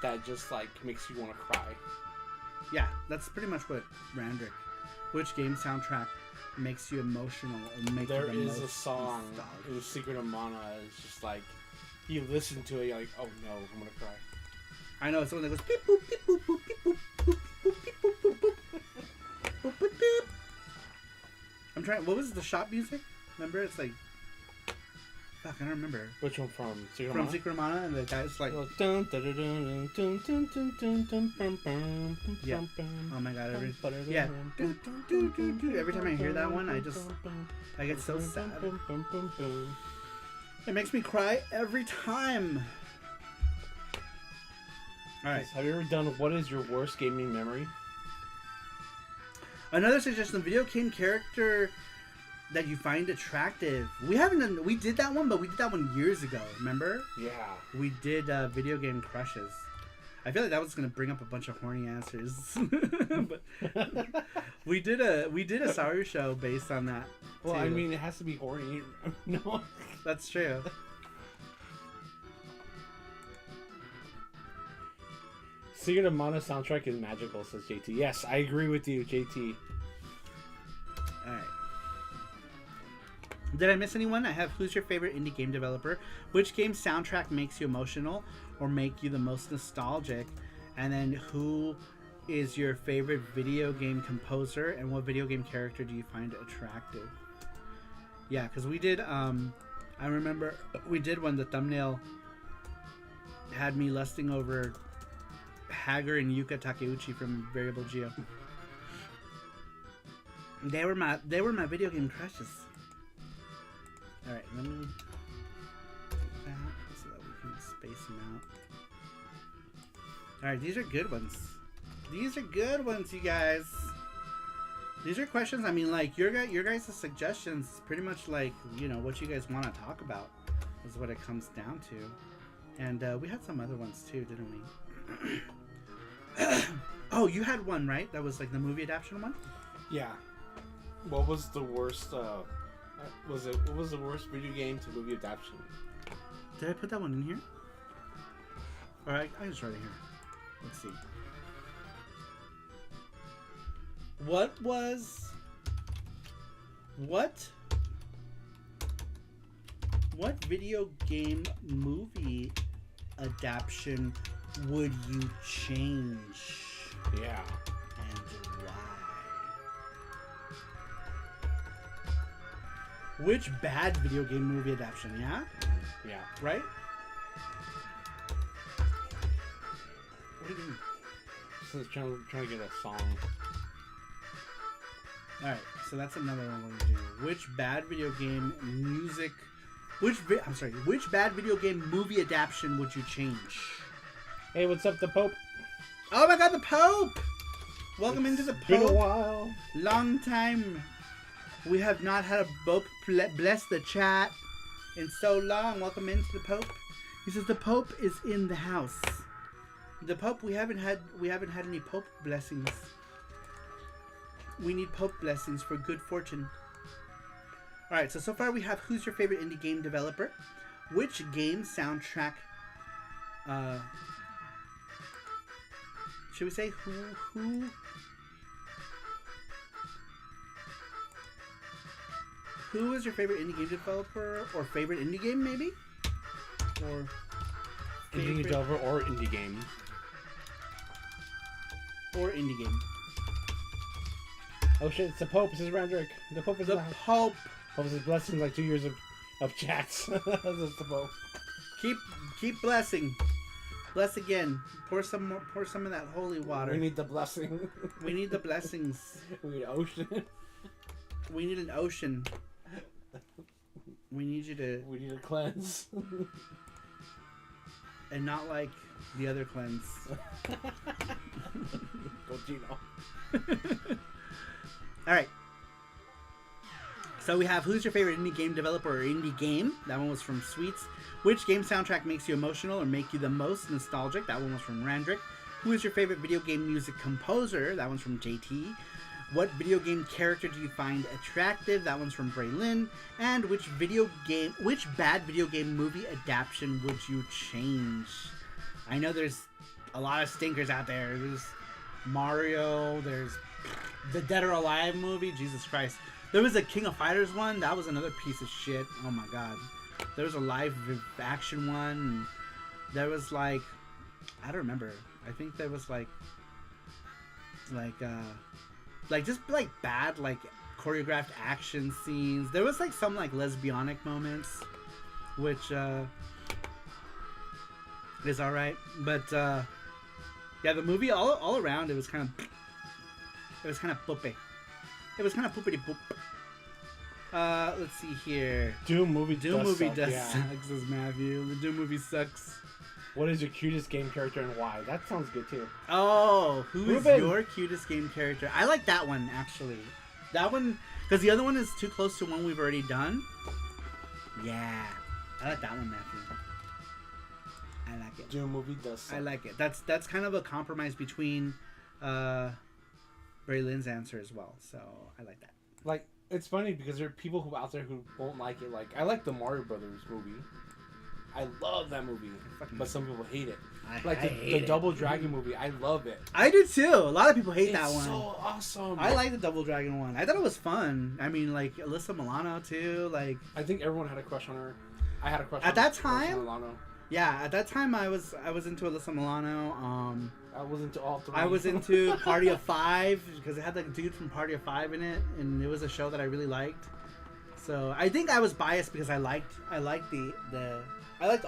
that just like makes you want to cry? Yeah, that's pretty much what Randrick. Which game soundtrack makes you emotional or make There you the is a most song. nostalgic? It was Secret of Mana. It's just like you listen to it, you're like, oh no, I'm gonna cry. I know, it's the one that goes beep boop beep boop boop beep boop boop boop beep boop boop boop boop boop beep. I'm trying. What was the shop music? Remember, it's like, fuck, I don't remember. Which one from Secret of From Mana? Secret of Mana, and the guy's like, yeah. Oh my god, yeah. Every time I hear that one, I get so sad. It makes me cry every time. Alright. Have you ever done what is your worst gaming memory? Another suggestion, video game character that you find attractive. We did that one, but we did that one years ago, remember? Yeah. We did video game crushes. I feel like that was gonna bring up a bunch of horny answers. But we did a SaruShow based on that. Well, too. I mean, it has to be horny. No. That's true. Secret of Mana soundtrack is magical, says JT. Yes, I agree with you, JT. Alright. Did I miss anyone? I have who's your favorite indie game developer? Which game soundtrack makes you emotional or make you the most nostalgic? And then who is your favorite video game composer and what video game character do you find attractive? Yeah, because we did, I remember we did when the thumbnail had me lusting over Hager and Yuka Takeuchi from Variable Geo. They were my video game crushes. Alright, let me get that so that we can space them out. Alright, these are good ones. These are good ones, you guys. These are questions, I mean, like, your guys' suggestions, pretty much like, you know, what you guys want to talk about is what it comes down to. And we had some other ones too, didn't we? Oh, you had one, right? That was like the movie adaptation one? Yeah. What was the worst, what was the worst video game to movie adaptation? Did I put that one in here? Alright, I just write it here. Let's see. What video game movie adaptation would you change? Yeah. And why? Which bad video game movie adaptation, yeah? Yeah. Right? What do you mean? Just trying to get a song. Alright, so that's another one we're gonna do. Which bad video game music... Which bad video game movie adaptation would you change? Hey, what's up, the Pope? Oh my god, the Pope! Welcome into the Been a Pope. while. Long time We have not had a Pope bless the chat in so long. Welcome into the Pope. He says the Pope is in the house. The Pope, we haven't had any Pope blessings. We need Pope blessings for good fortune. All right, so far we have who's your favorite indie game developer, which game soundtrack. Should we say who? Who is your favorite indie game developer, or favorite indie game maybe, or Indie developer or indie game. Or indie game. Oh shit! It's the Pope. This is Randrick. The Pope is The Pope. Pope is blessing like 2 years of chats. That's the Pope. Keep blessing. Bless again. Pour some of that holy water. We need the blessing. We need the blessings. We need ocean. We need an ocean. We need you to. We need a cleanse. And not like the other cleanse. Cochino. Alright. So we have who's your favorite indie game developer or indie game? That one was from Sweets. Which game soundtrack makes you emotional or make you the most nostalgic? That one was from Randrick. Who is your favorite video game music composer? That one's from JT. What video game character do you find attractive? That one's from Braylin. And which bad video game movie adaptation would you change? I know there's a lot of stinkers out there. There's Mario, there's the Dead or Alive movie, Jesus Christ. There was a King of Fighters one, that was another piece of shit. Oh my god. There was a live action one. And there was like, I don't remember. I think there was like just like bad like choreographed action scenes. There was like some like lesbianic moments, which is all right. But yeah, the movie all around it was kind of poopy. It was kind of poopity poop. Let's see here. Doom movie does yeah. suck, says Matthew. The Doom movie sucks. What is your cutest game character and why? That sounds good too. Oh, who is Ruben. your cutest game character? I like that one actually. That one, because the other one is too close to one we've already done. Yeah, I like that one, Matthew. I like it. Doom movie does suck. I like it. That's kind of a compromise between Braylon's answer as well. So I like that. Like, it's funny because there are people who out there who won't like it. Like, I like the Mario Brothers movie. I love that movie, but some people hate it. Like the Double Dragon movie, I love it. I do too. A lot of people hate that one. It's so awesome. I like the Double Dragon one. I thought it was fun. I mean, like Alyssa Milano too. Like, I think everyone had a crush on her. I had a crush at on that Alyssa time. Milano. Yeah, at that time I was into Alyssa Milano. I was into all three. I was into Party of Five because it had like a dude from Party of Five in it, and it was a show that I really liked. So I think I was biased because I liked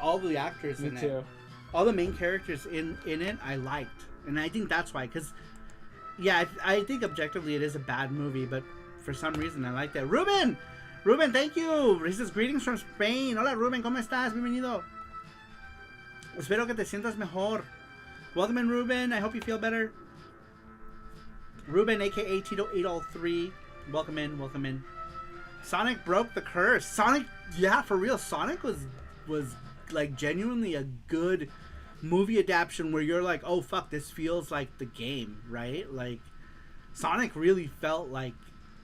all the actors in Me too. it. All the main characters in it I liked, and I think that's why. Because yeah, I think objectively it is a bad movie, but for some reason I like that. Ruben, thank you. He says greetings from Spain. Hola Ruben, ¿cómo estás? Bienvenido. Espero que te sientas mejor. Welcome in, Ruben. I hope you feel better. Ruben, aka Tito803. Welcome in. Sonic broke the curse. Sonic, yeah, for real. Sonic was like genuinely a good movie adaptation where you're like, oh fuck, this feels like the game, right? Like Sonic really felt like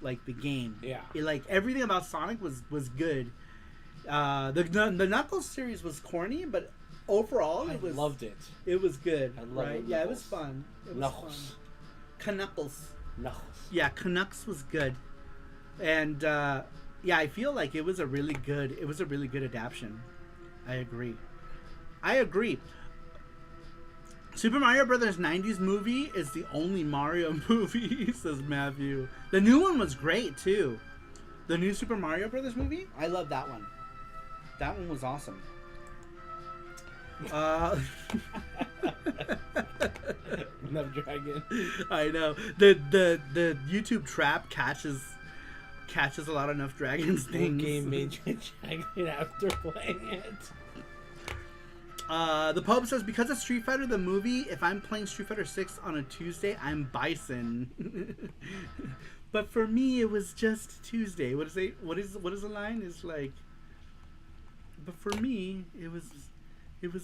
the game. Yeah. Like everything about Sonic was good. The Knuckles series was corny, but overall I loved it. It was good. I loved right? it. Yeah, it was fun. Knuckles. Knuckles. Knuckles. Yeah, Canucks was good. And yeah, I feel like it was a really good adaptation. I agree. Super Mario Brothers 90s movie is the only Mario movie, says Matthew. The new one was great too. The new Super Mario Brothers movie, I love that one. That one was awesome. Never Dragon. I know. The YouTube trap catches a lot of enough dragons things. What game made you Dragon after playing it? The Pope says, because of Street Fighter the movie, if I'm playing Street Fighter 6 on a Tuesday, I'm Bison. But for me, it was just Tuesday. What is it? What is the line? It's like, but for me, it was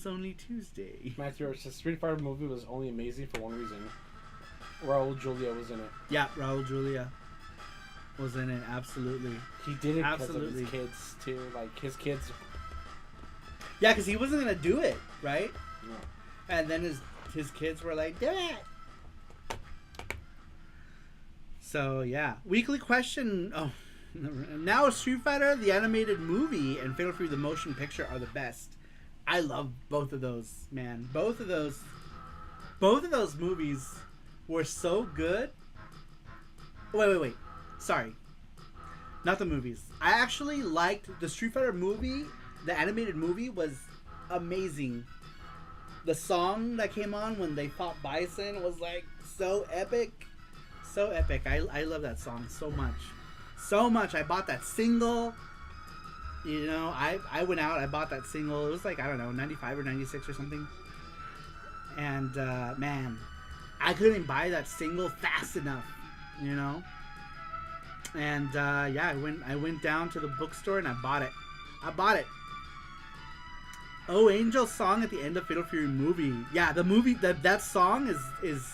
only Tuesday. Matthew, the Street Fighter movie was only amazing for one reason. Raul Julia was in it. Yeah, Raul Julia was in it. Absolutely. He did it because of his kids too. Like his kids. Yeah, because he wasn't gonna do it, right? No. And then his kids were like, "Do it." So yeah, weekly question. Oh, now Street Fighter the animated movie and Fatal Fury the motion picture are the best. I love both of those, man. Both of those movies were so good. Wait. Sorry. Not the movies. I actually liked the Street Fighter movie. The animated movie was amazing. The song that came on when they fought Bison was like so epic. So epic. I love that song so much. So much. I bought that single. You know, I went out, I bought that single. It was like, I don't know, 95 or 96 or something. And, man, I couldn't buy that single fast enough, you know? And, yeah, I went down to the bookstore and I bought it. Oh, Angel song at the end of Fatal Fury movie. Yeah, the movie, that song is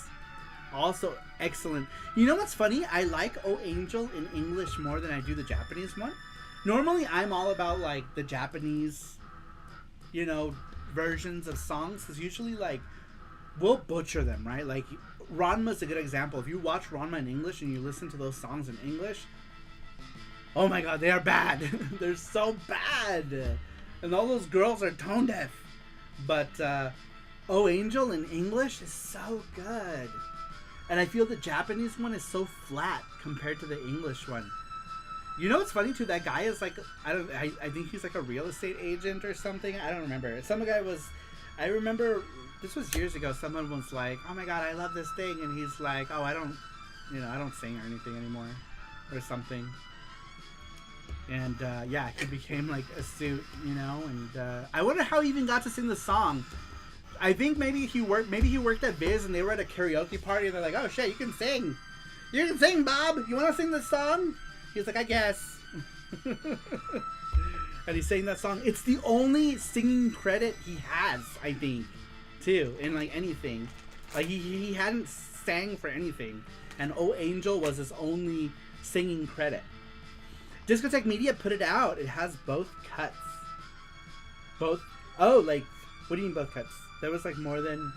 also excellent. You know what's funny? I like Oh Angel in English more than I do the Japanese one. Normally, I'm all about, like, the Japanese, you know, versions of songs. Because usually, like, we'll butcher them, right? Like, Ranma's a good example. If you watch Ranma in English and you listen to those songs in English, oh my god, they are bad. They're so bad. And all those girls are tone deaf. But, Oh Angel in English is so good. And I feel the Japanese one is so flat compared to the English one. You know what's funny too? That guy is like, I think he's like a real estate agent or something. I don't remember. I remember this was years ago. Someone was like, "Oh my god, I love this thing," and he's like, "Oh, I don't sing or anything anymore," or something. And yeah, he became like a suit, you know. And I wonder how he even got to sing the song. I think maybe he worked at Viz and they were at a karaoke party and they're like, "Oh shit, you can sing, Bob. You want to sing this song?" He's like, "I guess." And he sang that song. It's the only singing credit he has, I think, too, in like anything. Like he hadn't sang for anything, and Oh Angel was his only singing credit. Discotech Media put it out. It has both cuts. Both. Oh, like, what do you mean both cuts? There was like more than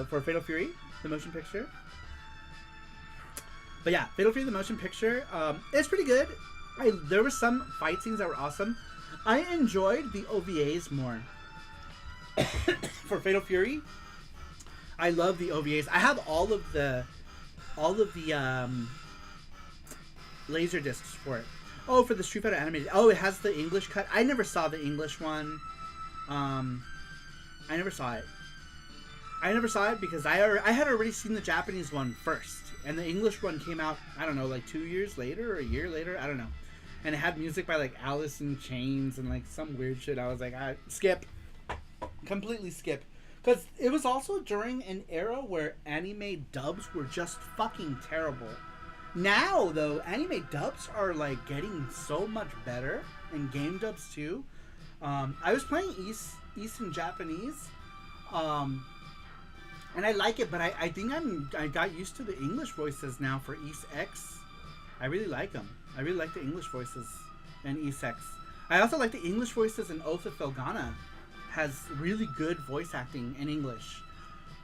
for Fatal Fury, the motion picture. But yeah, Fatal Fury the motion picture, it's pretty good. There were some fight scenes that were awesome. I enjoyed the OVAs more. For Fatal Fury, I love the OVAs. I have all of the laser discs for it. Oh, for the Street Fighter animated. Oh, it has the English cut. I never saw the English one. I never saw it. Because I had already seen the Japanese one first. And the English one came out, I don't know, like 2 years later or a year later. I don't know. And it had music by like Alice in Chains and like some weird shit. I was like, skip. Completely skip. Because it was also during an era where anime dubs were just fucking terrible. Now, though, anime dubs are like getting so much better. And game dubs too. I was playing East in Japanese. And I like it, but I think I got used to the English voices now for East X. I really like them. I really like the English voices in East X. I also like the English voices in Oath of Felghana. Has really good voice acting in English.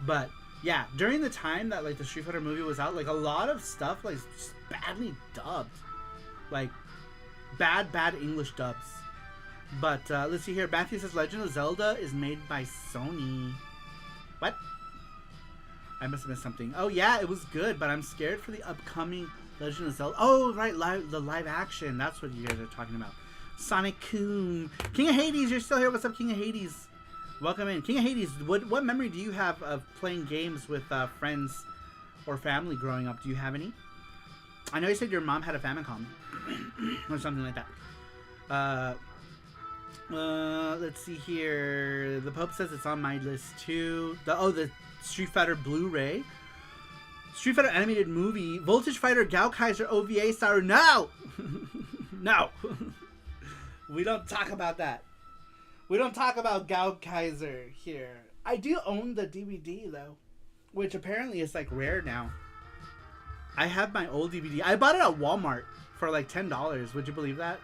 But yeah, during the time that like the Street Fighter movie was out, like a lot of stuff like just badly dubbed. Like bad English dubs. But let's see here. Matthew says Legend of Zelda is made by Sony. What? I must have missed something. Oh yeah, it was good, but I'm scared for the upcoming Legend of Zelda. Oh right, the live action. That's what you guys are talking about. Sonic Coon. King of Hades, you're still here. What's up, King of Hades? Welcome in. King of Hades, what memory do you have of playing games with friends or family growing up? Do you have any? I know you said your mom had a Famicom or something like that. Let's see here. The Pope says it's on my list too. The Street Fighter Blu-ray. Street Fighter animated movie. Voltage Fighter Gaokaiser OVA Saru. No! No. We don't talk about that. We don't talk about Gaokaiser here. I do own the DVD though, which apparently is like rare now. I have my old DVD. I bought it at Walmart for like $10. Would you believe that?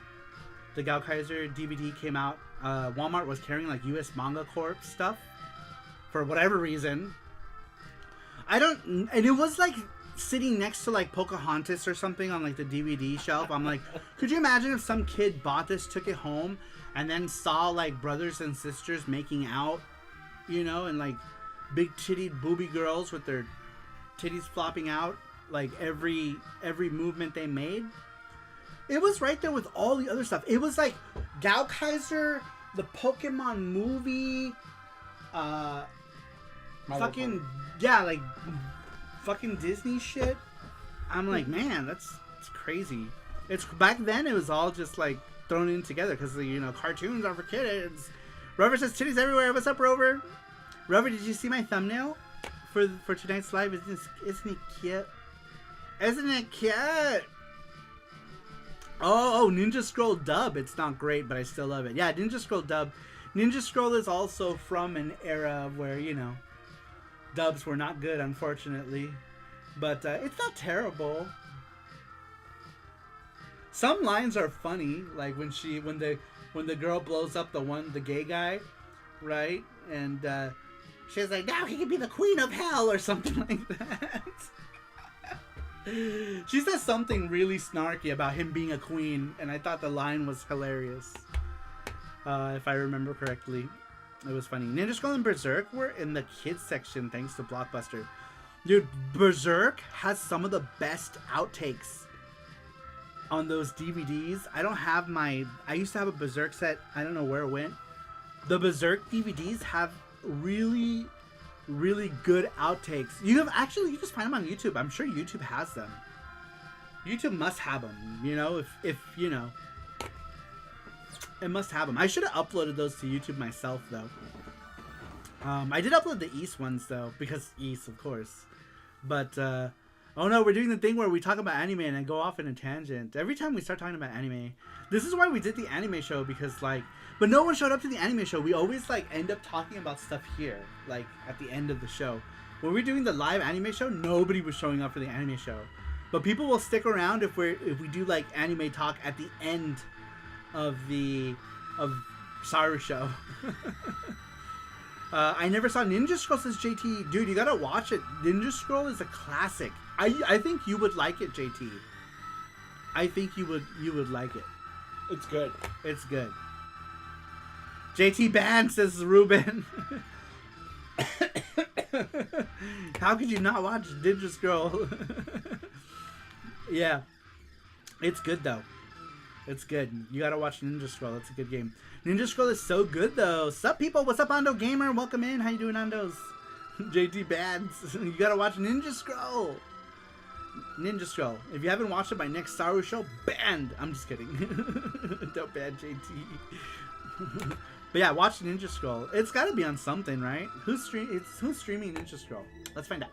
The Gaokaiser DVD came out. Walmart was carrying like US Manga Corp stuff for whatever reason. And it was like sitting next to like Pocahontas or something on like the DVD shelf. I'm like, could you imagine if some kid bought this, took it home, and then saw like brothers and sisters making out, you know, and like big tittied booby girls with their titties flopping out, like every movement they made. It was right there with all the other stuff. It was like Gaokaiser, the Pokemon movie, fucking Disney shit. I'm like, man, it's crazy. It's back then. It was all just like thrown in together because you know cartoons are for kids. Rover says titties everywhere. What's up, Rover? Rover, did you see my thumbnail for tonight's live? Isn't it cute? Isn't it cute? Oh, Ninja Scroll dub. It's not great, but I still love it. Yeah, Ninja Scroll dub. Ninja Scroll is also from an era where, you know, dubs were not good, unfortunately. But it's not terrible. Some lines are funny, like when the girl blows up the gay guy, right? And she's like, now he can be the queen of hell or something like that. She says something really snarky about him being a queen, and I thought the line was hilarious. If I remember correctly, it was funny. Ninja Scroll and Berserk were in the kids section thanks to Blockbuster. Dude, Berserk has some of the best outtakes on those DVDs. I used to have a Berserk set. I don't know where it went. The Berserk DVDs have really good outtakes. You just find them on YouTube. I'm sure YouTube has them. YouTube must have them, you know, if you know. It must have them. I should have uploaded those to YouTube myself, though. I did upload the East ones, though, because East, of course. But, oh no, we're doing the thing where we talk about anime and I go off in a tangent. Every time we start talking about anime. This is why we did the anime show, because, like, but no one showed up to the anime show. We always, like, end up talking about stuff here, like, at the end of the show. When we're doing the live anime show, nobody was showing up for the anime show. But people will stick around if we do, like, anime talk at the end of SaruShow. I never saw Ninja Scroll, says JT. Dude, you gotta watch it. Ninja Scroll is a classic. I think you would like it, JT. I think you would like it. It's good. It's good. JT banned, says Ruben. How could you not watch Ninja Scroll? Yeah. It's good, though. It's good. You gotta watch Ninja Scroll. It's a good game. Ninja Scroll is so good, though. Sup, people? What's up, Ando Gamer? Welcome in. How you doing, Andos? JT Bands. You gotta watch Ninja Scroll. Ninja Scroll. If you haven't watched it by next SaruShow, banned. I'm just kidding. Don't ban JT. But yeah, watch Ninja Scroll. It's gotta be on something, right? Who's streaming Ninja Scroll? Let's find out.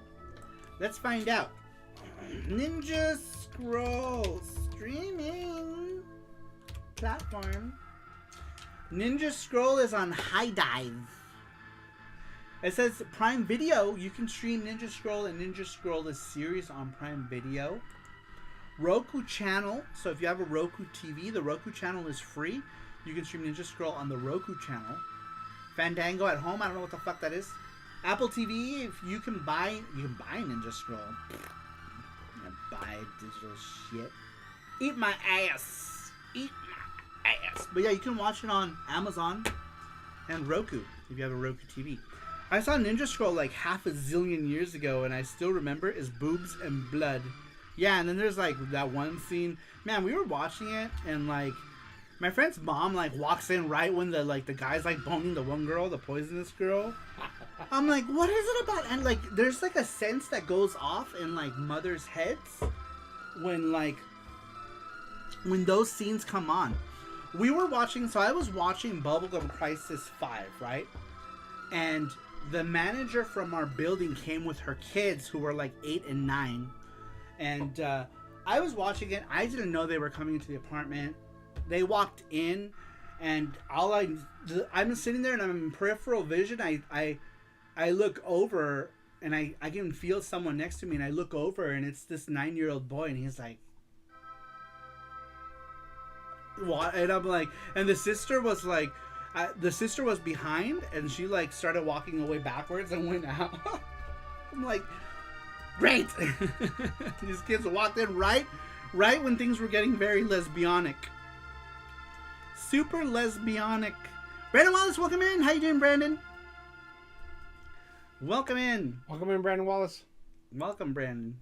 Let's find out. Ninja Scroll streaming platform. Ninja Scroll is on High Dive. It says Prime Video. You can stream Ninja Scroll and Ninja Scroll the series on Prime Video. Roku channel. So if you have a Roku TV, the Roku channel is free. You can stream Ninja Scroll on the Roku channel. Fandango at home. I don't know what the fuck that is. Apple TV. If you can buy Ninja Scroll. Buy digital shit. Eat my ass. Eat my ass. But yeah, you can watch it on Amazon and Roku if you have a Roku TV. I saw Ninja Scroll like half a zillion years ago, and I still remember is boobs and blood. Yeah, and then there's like that one scene. Man, we were watching it, and like my friend's mom like walks in right when the guy's like boning the one girl, the poisonous girl. I'm like, what is it about? And like there's like a sense that goes off in like mothers' heads when those scenes come on. I was watching Bubblegum Crisis 5, right? And the manager from our building came with her kids who were like 8 and 9. And I was watching it. I didn't know they were coming into the apartment. They walked in, and I'm sitting there and I'm in peripheral vision. I look over and I can feel someone next to me, and I look over and it's this 9-year-old boy, and he's like, what? And I'm like, and the sister was like, the sister was behind, and she like started walking away backwards and went out. I'm like, great. These kids walked in right when things were getting very lesbianic. Super lesbianic. Brandon Wallace, welcome in. How you doing, Brandon? Welcome in. Welcome in, Brandon Wallace. Welcome, Brandon.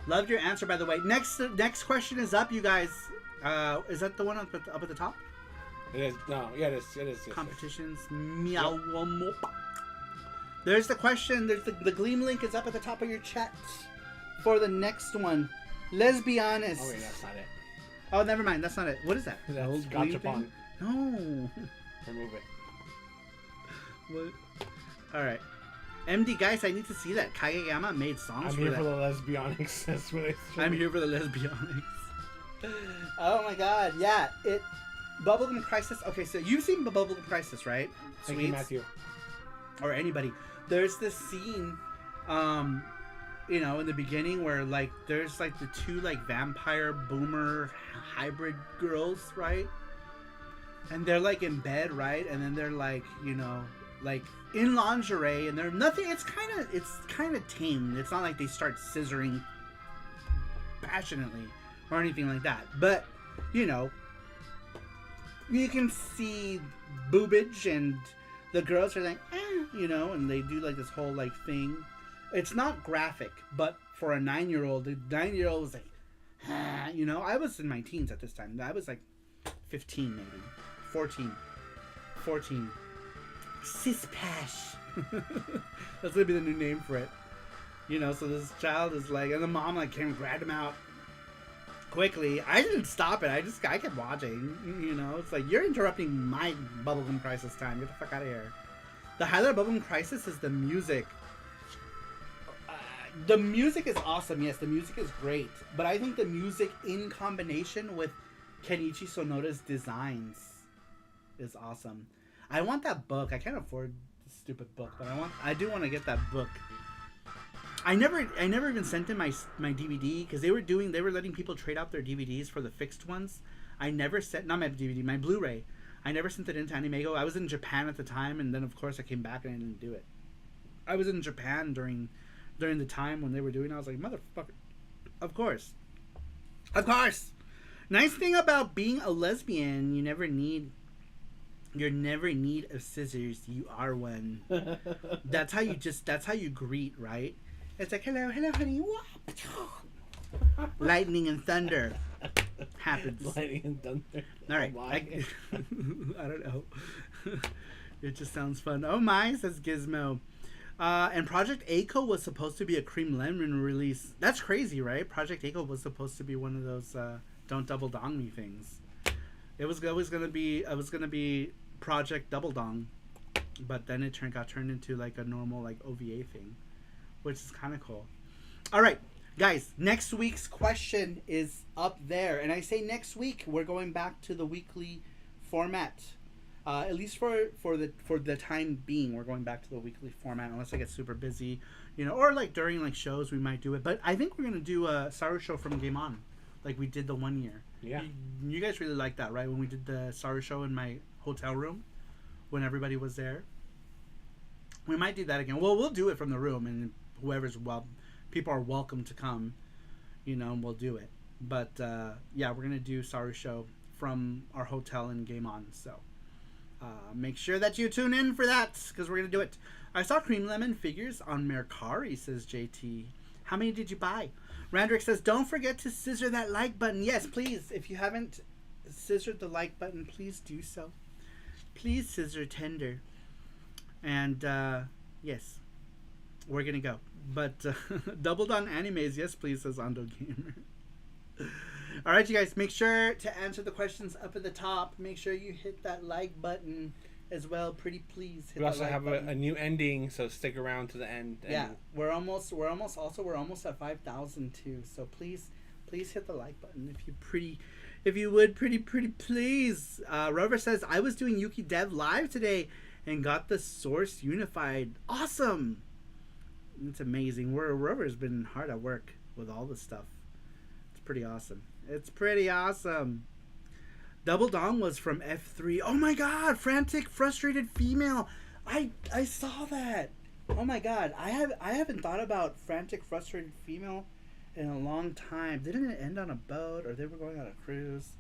Loved your answer, by the way. Next question is up, you guys. Is that the one up at the top? It is. No, yeah, it is. It is. Competitions. Meow. Yep. There's the question. There's the Gleam link is up at the top of your chat for the next one. Let's be honest. Oh wait, that's not it. Oh, never mind. That's not it. What is that? That's old Gotcha Gleam thing? No. Remove it. What? All right. MD guys, I need to see that. Kageyama made songs I'm for here that. for the lesbionics. That's what I said. I'm here for the lesbionics. Oh my god, yeah. Bubblegum Crisis. Okay, so you've seen Bubblegum Crisis, right? Thank you, Matthew. Or anybody. There's this scene, in the beginning where like there's like the two like vampire boomer hybrid girls, right? And they're like in bed, right? And then they're like, like in lingerie, and they're nothing. It's kind of tame. It's not like they start scissoring passionately or anything like that. But you can see boobage, and the girls are like, and they do like this whole like thing. It's not graphic, but for a 9-year-old, the 9-year-old was like, I was in my teens at this time. I was like 15 maybe, 14. Cispash. That's gonna be the new name for it. So this child is like, and the mom like came and grabbed him out quickly. I didn't stop it. I kept watching. It's like, you're interrupting my Bubblegum Crisis time. Get the fuck out of here. The highlight of Bubblegum Crisis is the music. The music is awesome. Yes, the music is great. But I think the music in combination with Kenichi Sonoda's designs is awesome. I want that book. I can't afford the stupid book, but I do want to get that book. I never even sent in my DVD because they were letting people trade out their DVDs for the fixed ones. I never sent, not my DVD, my Blu-ray. I never sent it into Animego. I was in Japan at the time, and then of course I came back and I didn't do it. I was in Japan during the time when they were doing it. I was like, motherfucker. Of course. Nice thing about being a lesbian, you never need of scissors. You are one. That's how you greet, right? It's like, hello, honey. Lightning and thunder happens. Lightning and thunder. All right. I don't know. It just sounds fun. Oh my, says Gizmo. And Project A-ko was supposed to be a Cream Lemon release. That's crazy, right? Project A-ko was supposed to be one of those Don't Double Dong Me things. It was gonna be Project Double Dong, but then it got turned into like a normal like OVA thing, which is kind of cool. All right, guys, next week's question is up there, and I say next week we're going back to the weekly format. At least for the time being, we're going back to the weekly format unless I get super busy, or like during like shows we might do it. But I think we're gonna do a SaruShow from Game On, like we did the one year. Yeah. You guys really liked that, right? When we did the SaruShow in my hotel room, when everybody was there. We might do that again. Well, we'll do it from the room, and people are welcome to come, and we'll do it. But yeah, we're gonna do SaruShow from our hotel in Game On, so. Make sure that you tune in for that, because we're going to do it. I saw Cream Lemon figures on Mercari, says JT. How many did you buy? Randrick says, don't forget to scissor that like button. Yes, please. If you haven't scissored the like button, please do so. Please scissor tender. And, yes. We're going to go. But, doubled on animes, yes, please, says Ando Gamer. All right, you guys, make sure to answer the questions up at the top. Make sure you hit that like button. as well. Pretty please hit We also the like have button. a new ending, so stick around to the end. Yeah, we're almost at 5,000 too. So please hit the like button if you would pretty please. Rover says I was doing Yuki Dev live today and got the source unified. Awesome. It's amazing. Rover's been hard at work with all this stuff. It's pretty awesome. Double Dong was from F3. Oh my god, frantic, frustrated female. I saw that. Oh my god, I haven't thought about frantic, frustrated female in a long time. Didn't it end on a boat, or they were going on a cruise,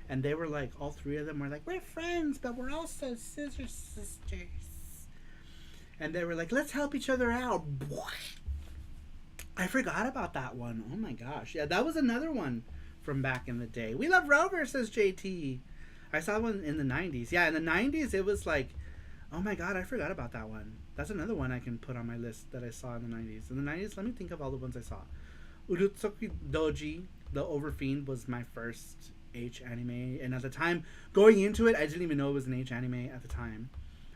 and they were like, all three of them were like, we're friends, but we're also scissor sisters. And they were like, let's help each other out. I forgot about that one. Oh my gosh, yeah, that was another one from back in the day. We love Rover, says JT. I saw one in the 90s. Yeah, in the 90s it was like, oh my god, I forgot about that one. That's another one I can put on my list that I saw in the 90s. In the 90s, let me think of all the ones I saw. Urutsuki Doji, the Overfiend, was my first H anime. And at the time, going into it, I didn't even know it was an H anime at the time.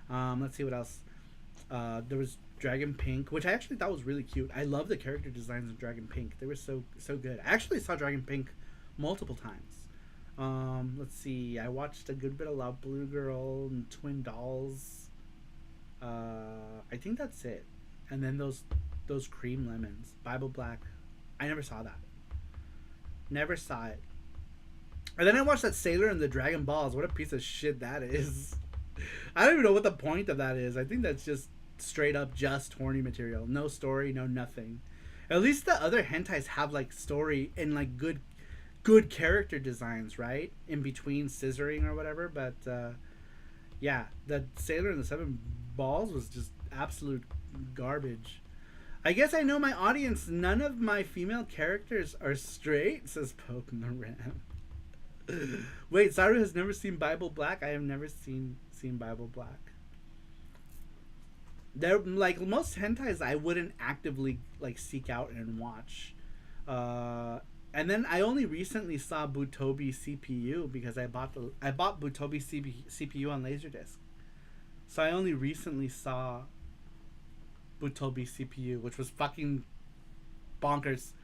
Let's see what else. There was Dragon Pink, which I actually thought was really cute. I love the character designs of Dragon Pink. They were so good. I actually saw Dragon Pink multiple times. Let's see. I watched a good bit of Love Blue Girl and Twin Dolls. I think that's it. And then those Cream Lemons. Bible Black. I never saw that. Never saw it. And then I watched that Sailor and the Dragon Balls. What a piece of shit that is. I don't even know what the point of that is. I think that's just straight up just horny material. No story, no nothing. At least the other hentais have like story and like good character designs, right? In between scissoring or whatever. But yeah, the Sailor and the Seven Balls was just absolute garbage. I guess I know my audience. None of my female characters are straight, says Poke in the Ram. Wait, Saru has never seen Bible Black? I have never seen Bible Black. They're like most hentais I wouldn't actively like seek out and watch. And then I only recently saw Butobi CPU because I bought Butobi CPU on Laserdisc. So I only recently saw Butobi CPU, which was fucking bonkers.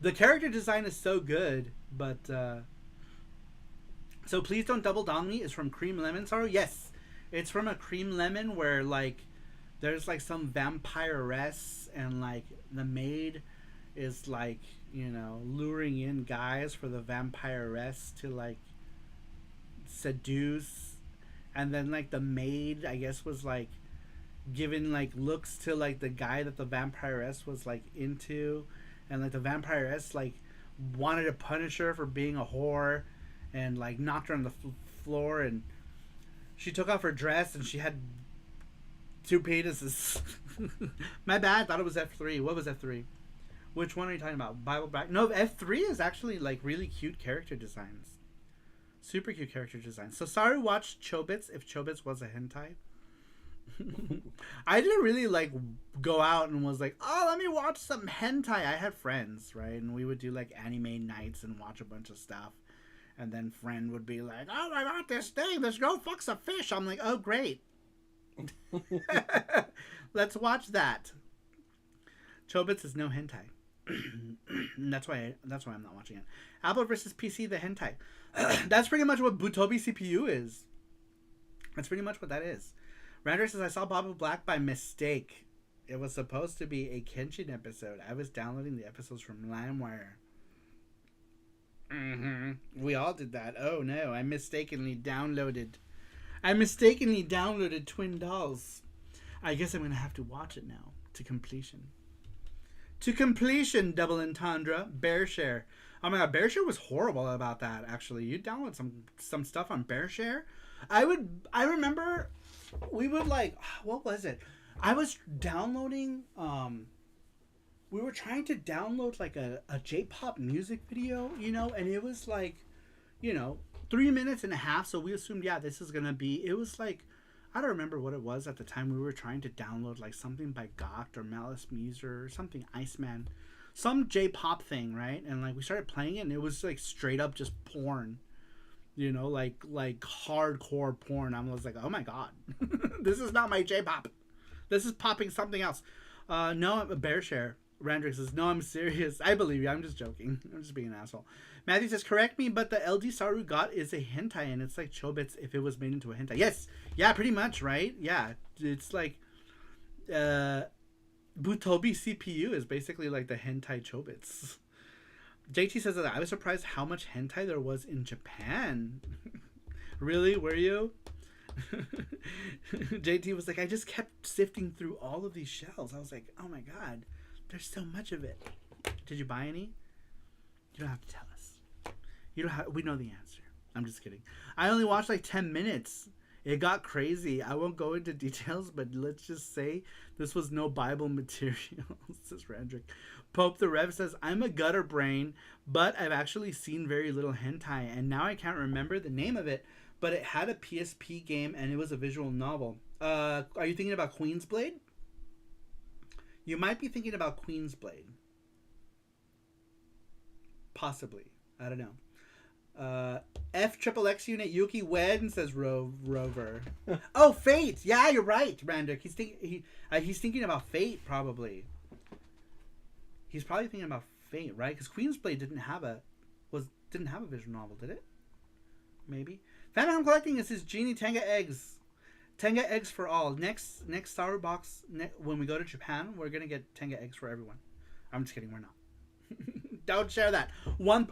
The character design is so good, but so Please Don't Double Dong Me is from Cream Lemon, Saru? Yes. It's from a Cream Lemon where like there's like some vampiress and like the maid is like, you know, luring in guys for the vampiress to like seduce, and then like the maid I guess was like giving like looks to like the guy that the vampiress was like into, and like the vampiress like wanted to punish her for being a whore and like knocked her on the floor, and she took off her dress and she had two penises. My bad, I thought it was F3. What was F3? Which one are you talking about? Bible Black? No, F3 is actually like really cute character designs. Super cute character designs. So Saru watched Chobits if Chobits was a hentai. I didn't really like go out and was like, oh, let me watch some hentai. I had friends, right? And we would do like anime nights and watch a bunch of stuff. And then friend would be like, oh, I got this thing. This girl fucks a fish. I'm like, oh, great. Let's watch that. Chobits is no hentai. that's why I'm not watching it. Apple versus PC, the hentai. That's pretty much what Butobi CPU is. That's pretty much what that is. Rander says, I saw Bible Black by mistake. It was supposed to be a Kenshin episode. I was downloading the episodes from LimeWire. We all did that. Oh no, I mistakenly downloaded Twin Dolls. I guess I'm gonna have to watch it now to completion. Double entendre. Bearshare. Oh my god, Bearshare was horrible about that. Actually, you download some stuff on Bearshare. I remember we would like, what was it? I was downloading. We were trying to download like a J-pop music video, you know, and it was like, you know, 3 minutes and a half. So we assumed, yeah, this is gonna be. It was like, I don't remember what it was at the time. We were trying to download like something by Gawk or Malice Muser or something, Iceman, some J-pop thing, right? And like we started playing it, and it was like straight up just porn. You know, like hardcore porn. I was like, oh my god, this is not my J-pop. This is popping something else. No, I'm a bear share. Randrick says, no, I'm serious. I believe you. I'm just joking. I'm just being an asshole. Matthew says, correct me, but the LD Saru got is a hentai, and it's like Chobits if it was made into a hentai. Yes. Yeah, pretty much, right? Yeah. It's like, Butobi CPU is basically like the hentai Chobits. JT says that I was surprised how much hentai there was in Japan. Really? Were you? JT was like, I just kept sifting through all of these shells. I was like, oh my god, there's so much of it. Did you buy any? You don't have to tell us. You don't have. We know the answer. I'm just kidding. I only watched like 10 minutes. It got crazy. I won't go into details, but let's just say this was no Bible material, says Randrick. Pope the Rev says, I'm a gutter brain, but I've actually seen very little hentai, and now I can't remember the name of it, but it had a PSP game, and it was a visual novel. Are you thinking about Queen's Blade? You might be thinking about Queen's Blade. Possibly. I don't know. FXXX unit Yuki Wen says Rover. Oh, Fate. Yeah, you're right, Randrick. He's thinking about Fate probably. He's probably thinking about Fate, right? Because Queen's Blade didn't have a visual novel, did it? Maybe. Phantom I'm collecting is his Genie Tenga eggs. Tenga eggs for all. Next Saru box when we go to Japan, we're gonna get Tenga eggs for everyone. I'm just kidding. We're not. Don't share that. We'll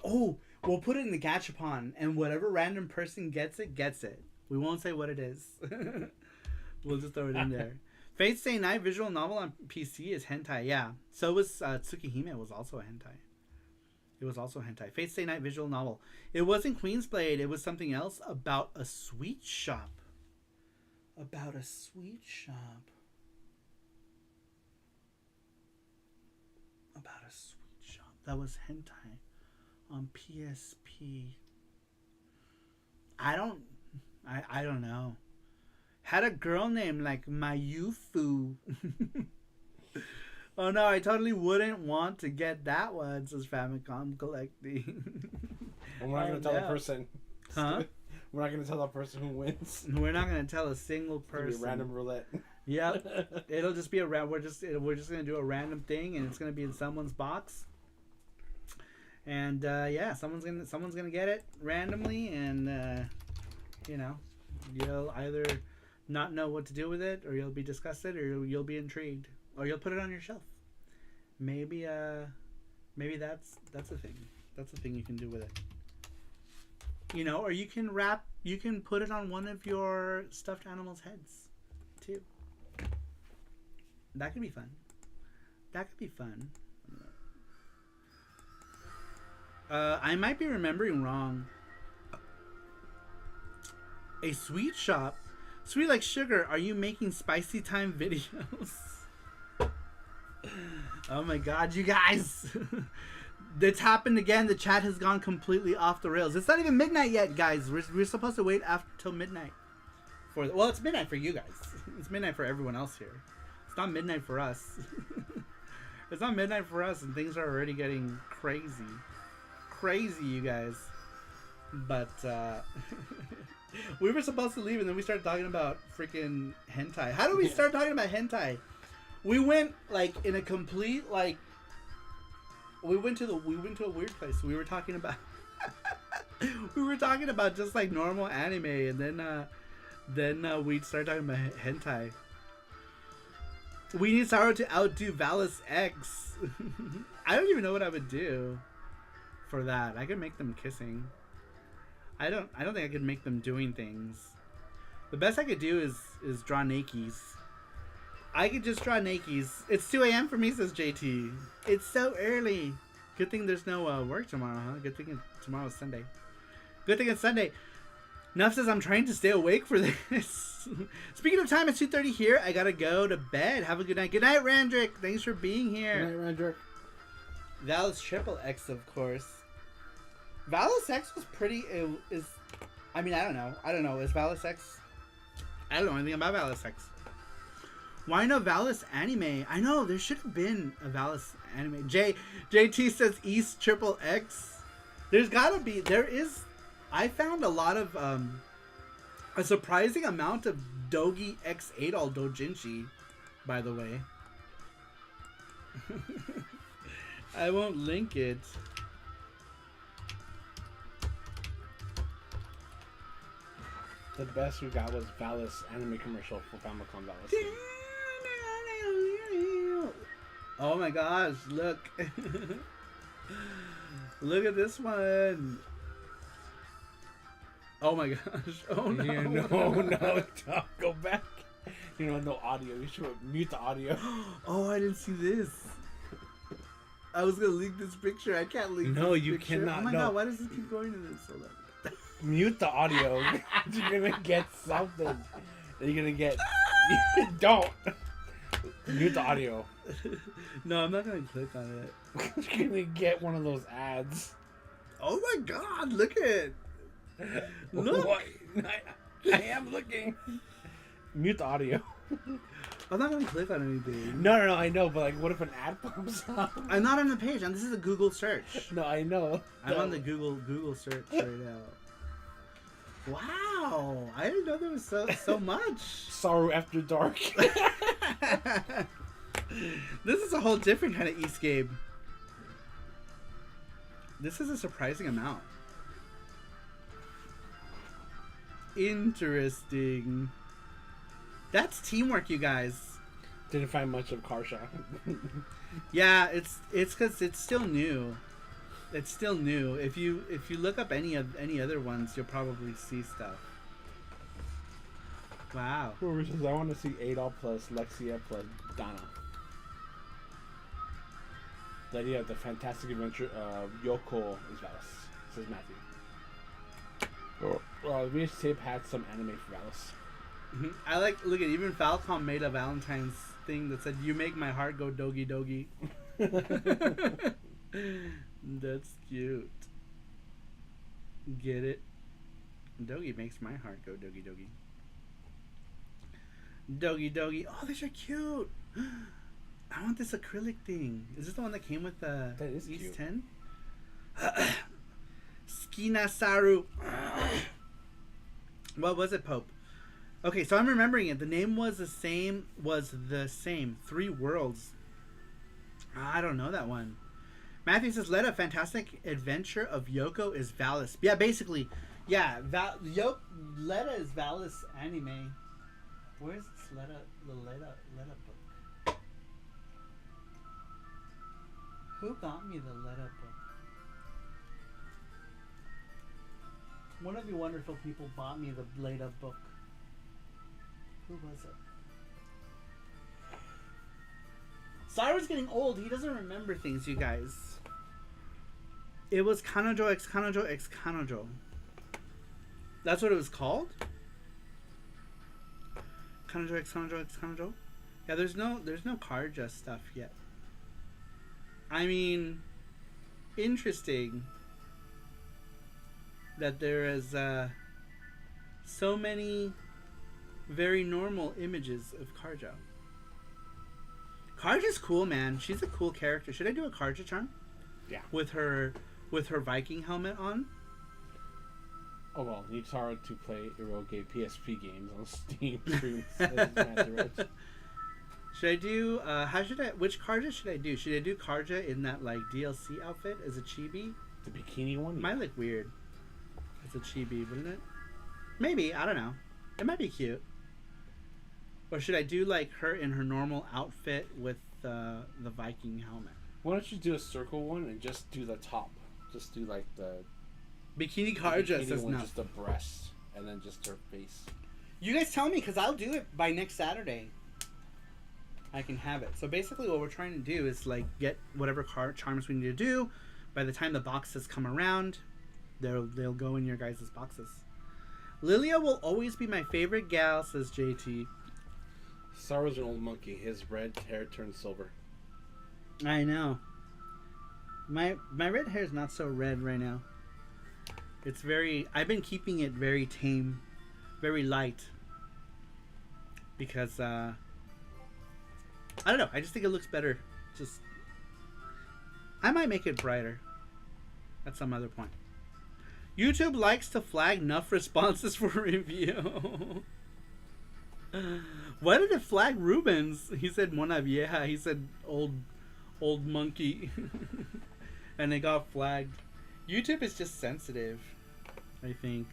put it in the gachapon, and whatever random person gets it. We won't say what it is. We'll just throw it in there. Fate Stay Night visual novel on PC is hentai. Yeah. So was Tsukihime was also a hentai. It was also hentai. Fate Stay Night visual novel. It wasn't Queen's Blade. It was something else about a sweet shop. About a sweet shop. About a sweet shop. That was hentai on PSP. I don't know. Had a girl named like Mayufu. Oh no, I totally wouldn't want to get that one, says Famicom Collecting. We're not going to tell the person. Huh? We're not going to tell the person who wins. We're not going to tell a single person. It's gonna be random roulette. Yep. It'll just be we're just going to do a random thing, and it's going to be in someone's box. And yeah, someone's going to get it randomly, and you'll either not know what to do with it, or you'll be disgusted, or you'll be intrigued, or you'll put it on your shelf. Maybe that's a thing. That's a thing you can do with it. Or you can put it on one of your stuffed animals' heads too. That could be fun. I might be remembering wrong. A sweet shop? Sweet like sugar, are you making spicy time videos? Oh my god, you guys. It's happened again. The chat has gone completely off the rails. It's not even midnight yet, guys. We're supposed to wait till midnight. Well, it's midnight for you guys. It's midnight for everyone else here. It's not midnight for us. It's not midnight for us, and things are already getting crazy. Crazy, you guys. But, we were supposed to leave, and then we started talking about freaking hentai. How did we start talking about hentai? We went like in a complete we went to a weird place. We were talking about just like normal anime, and then we started talking about hentai. We need Saru to outdo Valis X. I don't even know what I would do for that. I could make them kissing. I don't think I could make them doing things. The best I could do is draw nakies. I could just draw nakies. It's 2 a.m. for me, says JT. It's so early. Good thing there's no work tomorrow, huh? Good thing tomorrow's Sunday. Good thing it's Sunday. Nuff says I'm trying to stay awake for this. Speaking of time, it's 2:30 here. I gotta go to bed. Have a good night. Good night, Randrick. Thanks for being here. Good night, Randrick. Valis Triple X, of course. Valis X was pretty. I don't know. Is Valis X? I don't know anything about Valis X. Why no Valis anime? I know there should have been a Valis anime. JT says East Triple X. There is I found a lot of a surprising amount of Dogi X Adol Dojinshi, by the way. I won't link it. The best we got was Valis anime commercial for Famicom Valis. Oh my gosh, look. Look at this one. Oh my gosh. Oh no. Yeah, no, stop. Go back. You know, no audio. You should mute the audio. Oh, I didn't see this. I was gonna link this picture. I can't link No, this you picture. cannot. Oh my No. god, why does this keep going to this? Hold on. Mute the audio. You're gonna get something. You're gonna get. Don't. Mute the audio. No, I'm not gonna click on it. You're gonna get one of those ads. Oh my god, look at Look. What? I am looking. Mute the audio. I'm not gonna click on anything. No, I know, but like, what if an ad pops up? I'm not on the page. This is a Google search. No, I know. I'm on the Google search right now. Wow, I didn't know there was so much. Saru After Dark. This is a whole different kind of East game. This is a surprising amount. Interesting. That's teamwork, you guys. Didn't find much of Car Shop. Yeah, it's because it's still new. It's still new. If you look up any other ones, you'll probably see stuff. Wow. Whoever says I want to see Adol plus Lexia plus Donna. The idea of the fantastic adventure of Yoko is Valis, says Matthew. VH Tape had some anime for Valis. I look at even Falcom made a Valentine's thing that said, "You make my heart go dogi dogi." That's cute. Get it? Dogi makes my heart go dogi dogi. Dogi dogi. Oh, these are cute. I want this acrylic thing. Is this the one that came with the East cute. 10? Skina Saru. What was it, Pope? Okay, so I'm remembering it. The name was the same. Three Worlds. I don't know that one. Matthew says, "Leda, fantastic adventure of Yoko is Valis." Yeah, basically, yeah. Leda is Valis anime. Where's this Leda book? Who got me the Leda book? One of you wonderful people bought me the Leda book. Who was it? Saru's getting old. He doesn't remember things, you guys. It was Kanojo x Kanojo x Kanojo. That's what it was called? Kanojo x Kanojo x Kanojo? Yeah, there's no Karja stuff yet. I mean, interesting that there is so many very normal images of Karja. Karja's cool, man. She's a cool character. Should I do a Karja charm? Yeah. With her Viking helmet on? Oh well, need Saru to play eroge PSP games on Steam streams. Says Matthew Rich. Should I do which Karja should I do? Should I do Karja in that like DLC outfit as a chibi? The bikini one? It might look weird as a chibi, wouldn't it? Maybe, I don't know. It might be cute. Or should I do like her in her normal outfit with the Viking helmet? Why don't you do a circle one and just do the top? Just do like the Bikini Karja says one, no. just the breast and then just her face. You guys tell me, because I'll do it by next Saturday. I can have it. So basically what we're trying to do is like get whatever charms we need to do. By the time the boxes come around, they'll go in your guys' boxes. Lilia will always be my favorite gal, says JT. Saru's an old monkey. His red hair turned silver. I know. My red hair is not so red right now. It's I've been keeping it very tame, very light. Because, I don't know. I just think it looks better. I might make it brighter at some other point. YouTube likes to flag enough responses for review. Why did it flag Rubens? He said Mona Vieja. He said old monkey. And it got flagged. YouTube is just sensitive, I think.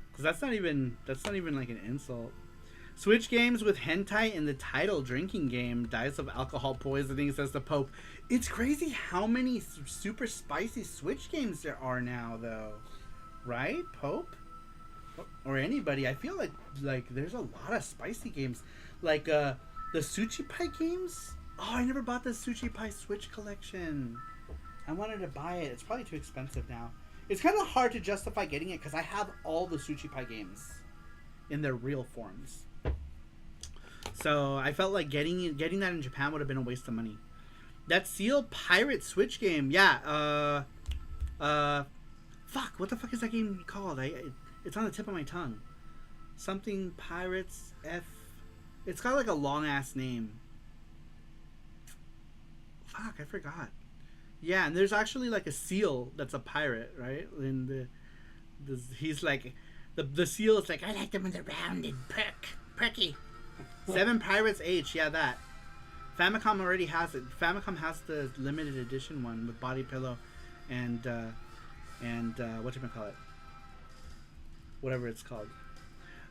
Because that's not even like an insult. Switch games with hentai in the title. Drinking game dies of alcohol poisoning, says the Pope. It's crazy how many super spicy Switch games there are now, though. Right, Pope? Or anybody. I feel like there's a lot of spicy games. Like the Sushi Pie games. Oh, I never bought the Sushi Pie Switch collection. I wanted to buy it. It's probably too expensive now. It's kind of hard to justify getting it because I have all the Sushi Pie games in their real forms. So I felt like getting that in Japan would have been a waste of money. That Seal Pirate Switch game, yeah. Fuck, what the fuck is that game called? It's on the tip of my tongue. Something Pirates F. It's got like a long ass name. Fuck, I forgot. Yeah, and there's actually like a seal that's a pirate, right? And he's like, the seal is like, I like them when they're rounded, perky. 7 Pirates H, yeah, that. Famicom already has it. Famicom has the limited edition one with body pillow and whatchamacallit? Whatever it's called.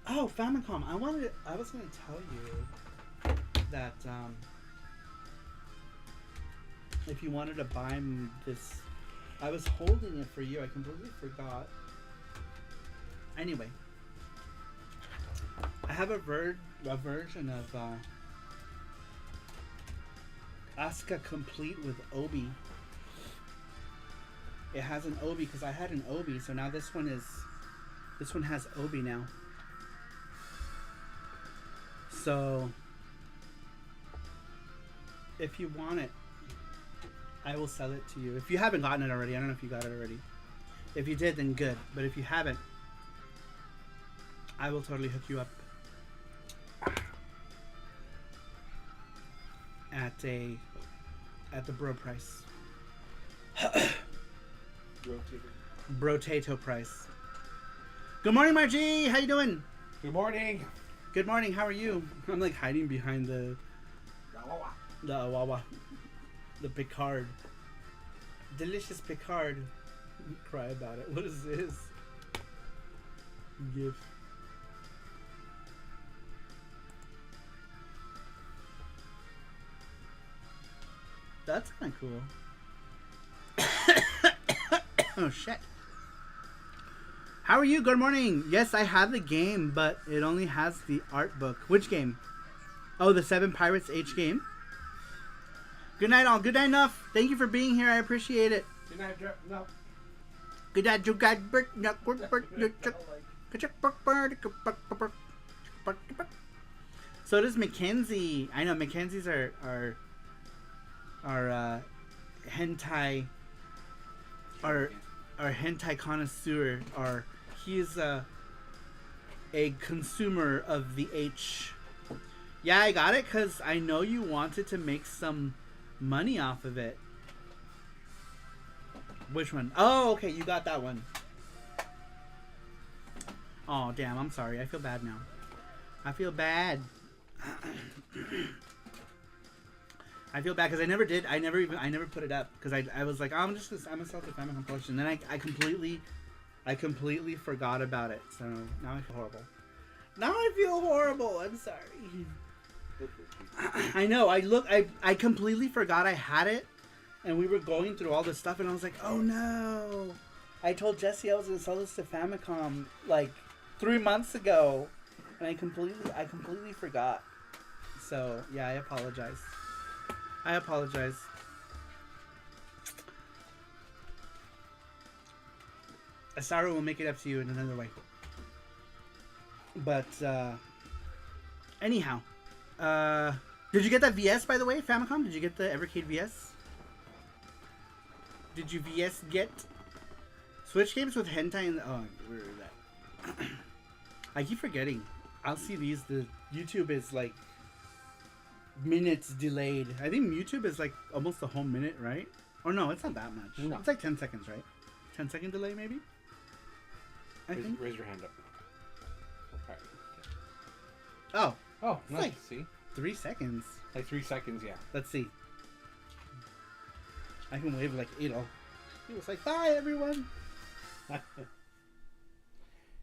Oh, Famicom. I was gonna tell you that if you wanted to buy this, I was holding it for you. I completely forgot. Anyway, I have a version of Asuka complete with Obi. It has an Obi because I had an Obi, so now this one has Obi now. So if you want it, I will sell it to you. If you haven't gotten it already, I don't know if you got it already. If you did, then good. But if you haven't, I will totally hook you up at the bro price. Brotato price. Good morning, Margie. How you doing? Good morning. Good morning. How are you? I'm like hiding behind the Wawa. The Picard. Delicious Picard. Cry about it. What is this? GIF. That's kind of cool. Oh shit. How are you? Good morning. Yes, I have the game, but it only has the art book. Which game? Oh, the 7 Pirates H game. Good night, all. Good night, enough. Thank you for being here. I appreciate it. Good night, no. Good night, you got So does Mackenzie. I know Mackenzie's our hentai, our hentai connoisseur. He's a consumer of the H. Yeah, I got it because I know you wanted to make some money off of it. Which one? Oh, okay, you got that one. Oh, damn, I'm sorry. I feel bad now. I feel bad. I feel bad because I never did. I never put it up because I was like, oh, I'm gonna sell the Famicom collection. Then I completely forgot about it. So now I feel horrible. Now I feel horrible. I'm sorry. I know. I completely forgot I had it, and we were going through all this stuff, and I was like, oh no. I told Jesse I was gonna sell this to Famicom like 3 months ago, and I completely forgot. So yeah, I apologize. Saru will make it up to you in another way. But anyhow, did you get that VS, by the way, Famicom? Did you get the Evercade VS? Did you VS get Switch games with hentai in the... Oh, where is that? I keep forgetting. I'll see these. The YouTube is like minutes delayed. I think YouTube is like almost a whole minute, right? Or no, it's not that much. No. It's like 10 seconds, right? 10-second delay, maybe. I think. Raise your hand up. All Oh, right. Oh, nice. like- See? 3 seconds. Like 3 seconds, yeah. Let's see. I can wave like Adol. He was like, "Bye, everyone."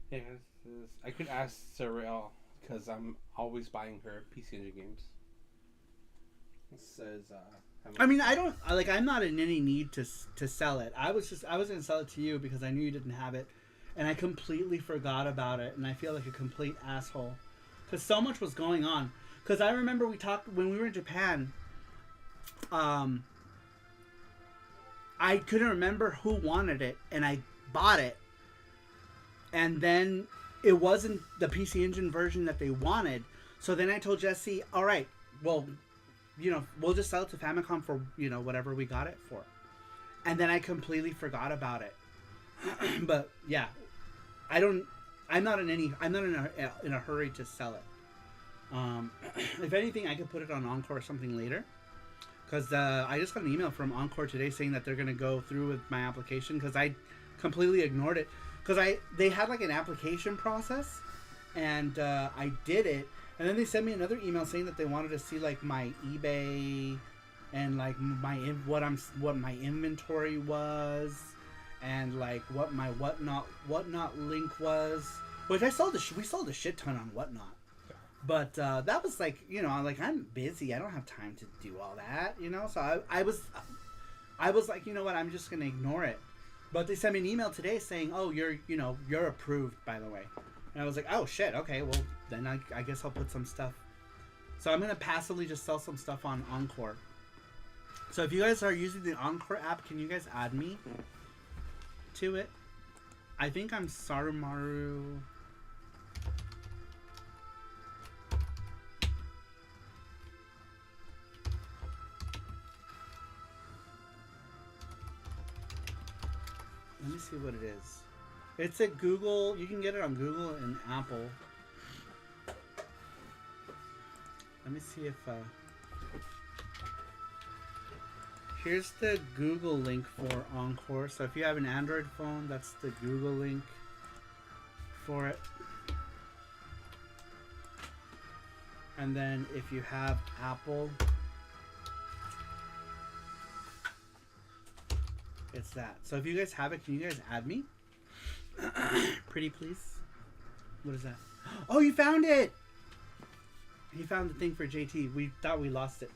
Yeah, I could ask Saru because I'm always buying her PC Engine games. It says, I mean, I don't like. I'm not in any need to sell it. I was gonna sell it to you because I knew you didn't have it, and I completely forgot about it, and I feel like a complete asshole because so much was going on. Because I remember we talked when we were in Japan. I couldn't remember who wanted it, and I bought it, and then it wasn't the PC Engine version that they wanted. So then I told Jesse, "All right, well, we'll just sell it to Famicom for whatever we got it for." And then I completely forgot about it. But yeah, I'm not in a hurry to sell it. If anything, I could put it on Encore or something later. Because I just got an email from Encore today saying that they're going to go through with my application because I completely ignored it. Because they had like an application process, and I did it. And then they sent me another email saying that they wanted to see like my eBay and like what my inventory was, and like what my whatnot link was. Which we sold a shit ton on Whatnot. But that was like, I'm busy. I don't have time to do all that, So I was like, you know what? I'm just gonna ignore it. But they sent me an email today saying, "Oh, you're approved, by the way." And I was like, "Oh shit, okay. Well, then I guess I'll put some stuff." So I'm gonna passively just sell some stuff on Encore. So if you guys are using the Encore app, can you guys add me to it? I think I'm Sarumaru. Let me see what it is. It's at Google. You can get it on Google and Apple. Let me see if... Here's the Google link for Encore. So if you have an Android phone, that's the Google link for it. And then if you have Apple... It's that. So if you guys have it, can you guys add me? Pretty please. What is that? Oh, you found it! He found the thing for JT. We thought we lost it.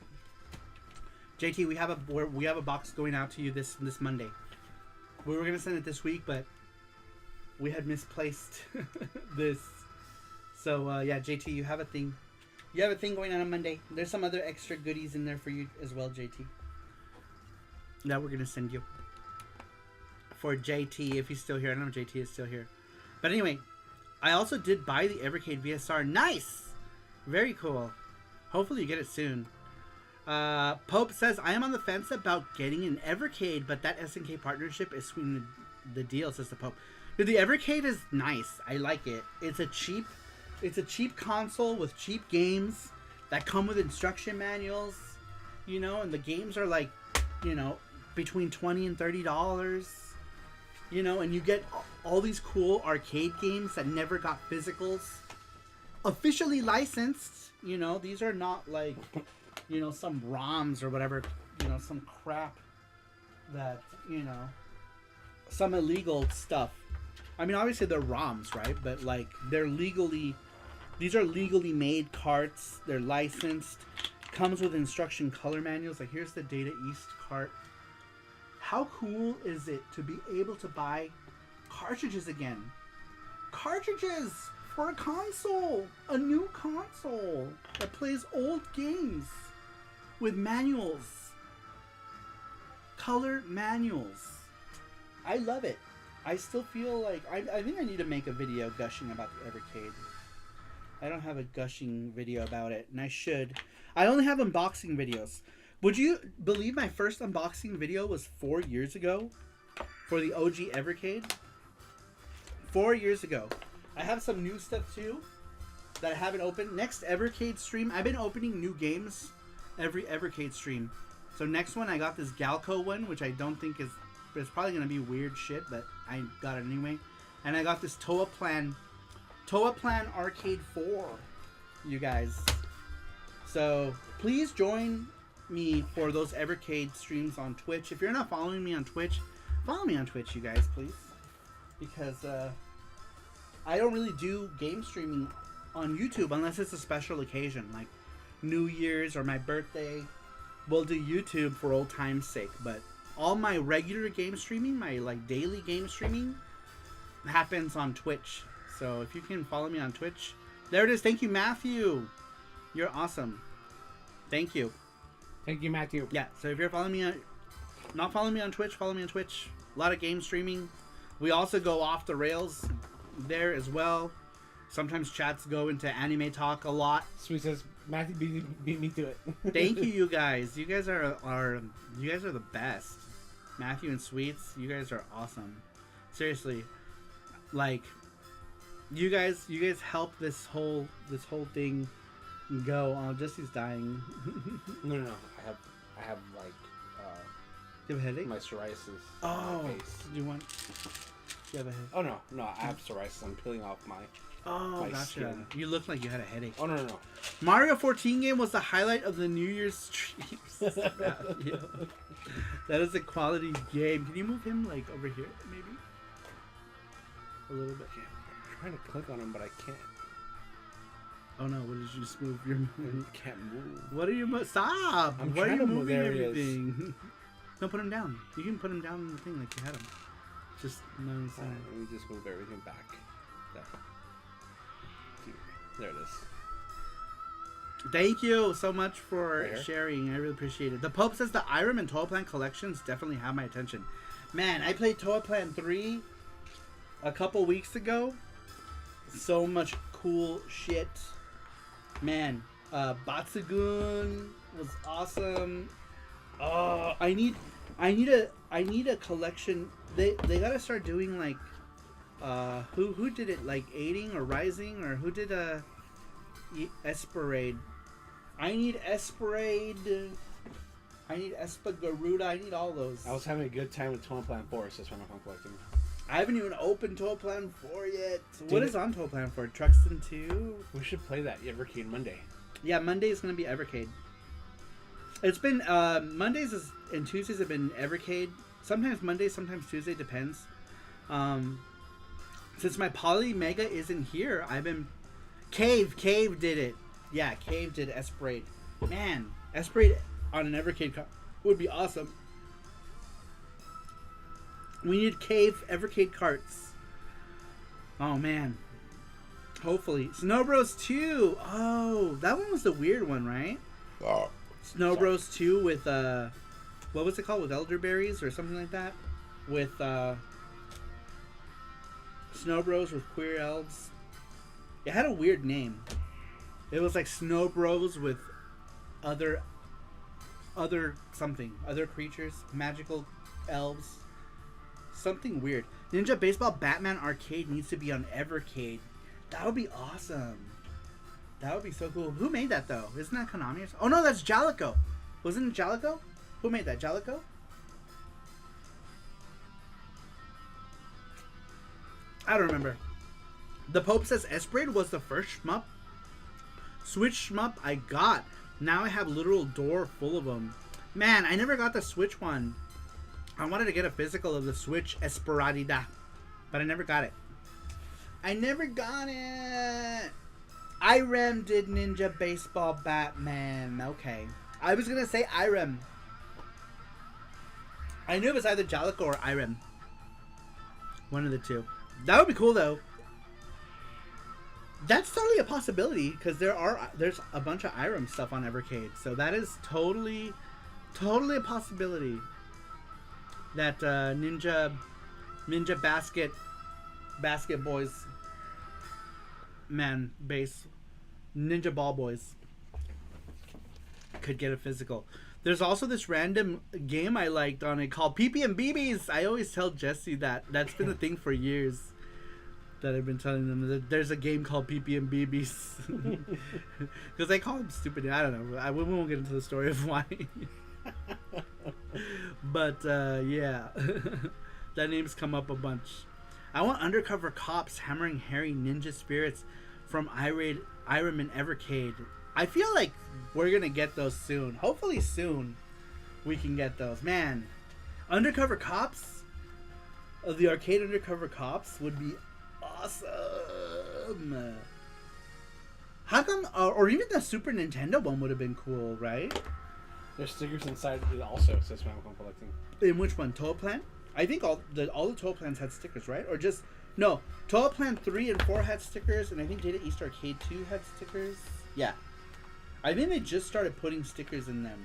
JT, we have a box going out to you this Monday. We were gonna send it this week, but we had misplaced this. So yeah, JT, you have a thing. You have a thing going on Monday. There's some other extra goodies in there for you as well, JT. That we're gonna send you. For JT, if he's still here. I don't know if JT is still here. But anyway, I also did buy the Evercade VSR. Nice! Very cool. Hopefully you get it soon. Pope says, I am on the fence about getting an Evercade, but that SNK partnership is sweetening the deal, says the Pope. Dude, the Evercade is nice. I like it. It's a cheap console with cheap games that come with instruction manuals, and the games are like, between $20 and $30. And you get all these cool arcade games that never got physicals. Officially licensed, these are not like, some ROMs or whatever, some crap that, some illegal stuff. I mean, obviously they're ROMs, right? But like, these are legally made carts. They're licensed. Comes with instruction color manuals. Like, here's the Data East cart. How cool is it to be able to buy cartridges again? Cartridges for a console! A new console that plays old games with manuals. Color manuals. I love it. I still feel like... I think I need to make a video gushing about the Evercade. I don't have a gushing video about it, and I should. I only have unboxing videos. Would you believe my first unboxing video was 4 years ago for the OG Evercade? 4 years ago. I have some new stuff too that I haven't opened. Next Evercade stream, I've been opening new games every Evercade stream. So next one, I got this Galco one, which I don't think is It's probably gonna be weird shit, but I got it anyway. And I got this Toa Plan Arcade 4, you guys. So please join me for those Evercade streams on Twitch. If you're not following me on Twitch, follow me on Twitch, you guys, please. Because I don't really do game streaming on YouTube unless it's a special occasion, like New Year's or my birthday. We'll do YouTube for old time's sake, but all my regular game streaming, my like daily game streaming, happens on Twitch. So if you can follow me on Twitch, there it is. Thank you, Matthew. You're awesome. Thank you. Thank you, Matthew. Yeah. So if you're following me, not following me on Twitch, follow me on Twitch. A lot of game streaming. We also go off the rails there as well. Sometimes chats go into anime talk a lot. Sweet says Matthew beat me to it. Thank you, you guys. You guys are the best. Matthew and Sweets, you guys are awesome. Seriously, like you guys help this whole thing go. Oh, Jesse's dying. No. I have like you have a headache? my psoriasis. Oh, My face. do you want? You have a headache? Oh no, I have psoriasis. I'm peeling off my. Oh, my gotcha. skin. You look like you had a headache. Oh no. Mario 14 game was the highlight of the New Year's streams. Yeah. That is a quality game. Can you move him like over here, maybe? A little bit. I'm trying to click on him, but I can't. Oh no! What did you just move? Your I can't move. What are you? Stop! I'm Why are trying you to move. moving There he is. everything? No, put him down. You can put him down in the thing like you had him. Just no inside. Alright, let me just move everything back. There it is. Thank you so much for Right here. sharing. I really appreciate it. The Pope says the Irem and Toa Plan collections definitely have my attention. Man, I played Toa Plan 3 a couple weeks ago. So much cool shit. Man, Batsugun was awesome. Oh, I need a collection. They gotta start doing like who did it, like Aiding or Rising, or who did Esperade. I need Esperade. I need Espagaruda. I need all those. I was having a good time with Toa Plan 4, so that's why I'm collecting. I haven't even opened Toa Plan 4 yet. Dude, What is on Toa Plan 4? Truxton 2? We should play that Evercade Monday. Yeah, Monday is going to be Evercade. It's been, Mondays and Tuesdays have been Evercade. Sometimes Monday, sometimes Tuesday, depends. Since my Poly Mega isn't here, I've been... Cave did it. Yeah, Cave did Esperade. Man, Esperade on an Evercade would be awesome. We need Cave Evercade carts. Oh, man. Hopefully. Snow Bros 2. Oh, that one was the weird one, right? Oh. Snow Bros 2 with, what was it called? With elderberries or something like that? With, Snow Bros with queer elves. It had a weird name. It was like Snow Bros with other something. Other creatures. Magical elves. Something weird. Ninja Baseball Batman Arcade needs to be on Evercade. That would be awesome. That would be so cool. Who made that though? Isn't that Konami? Oh no, that's Jalico. Wasn't it Jalico? Who made that? Jalico? I don't remember. The Pope says Esperade was the first shmup. Switch shmup I got. Now I have literal door full of them. Man, I never got the Switch one. I wanted to get a physical of the Switch Esperadida, but I never got it. I never got it. Irem did Ninja Baseball Batman. Okay. I was gonna say Irem. I knew it was either Jalico or Irem. One of the two. That would be cool though. That's totally a possibility because there's a bunch of Irem stuff on Evercade, so that is totally a possibility. That Ninja Basket Boys, man, base Ninja Ball Boys could get a physical. There's also this random game I liked on it called PP and BBs. I always tell Jesse that's been a thing for years. That I've been telling them that there's a game called PP and BBs because I call him stupid. I don't know. We won't get into the story of why. But yeah, that name's come up a bunch. I want undercover cops hammering Harry ninja spirits from Iron Man Evercade. I feel like we're gonna get those soon. Hopefully soon we can get those. Man, undercover cops of the arcade undercover cops would be awesome. How come, or even the Super Nintendo one would have been cool, right? There's stickers inside it also, so that's why I'm collecting. In which one? Toilet Plan? I think all the Toilet Plans had stickers, right? Or just, no, Toilet Plan 3 and 4 had stickers, and I think Data East Arcade 2 had stickers. Yeah. I think they just started putting stickers in them.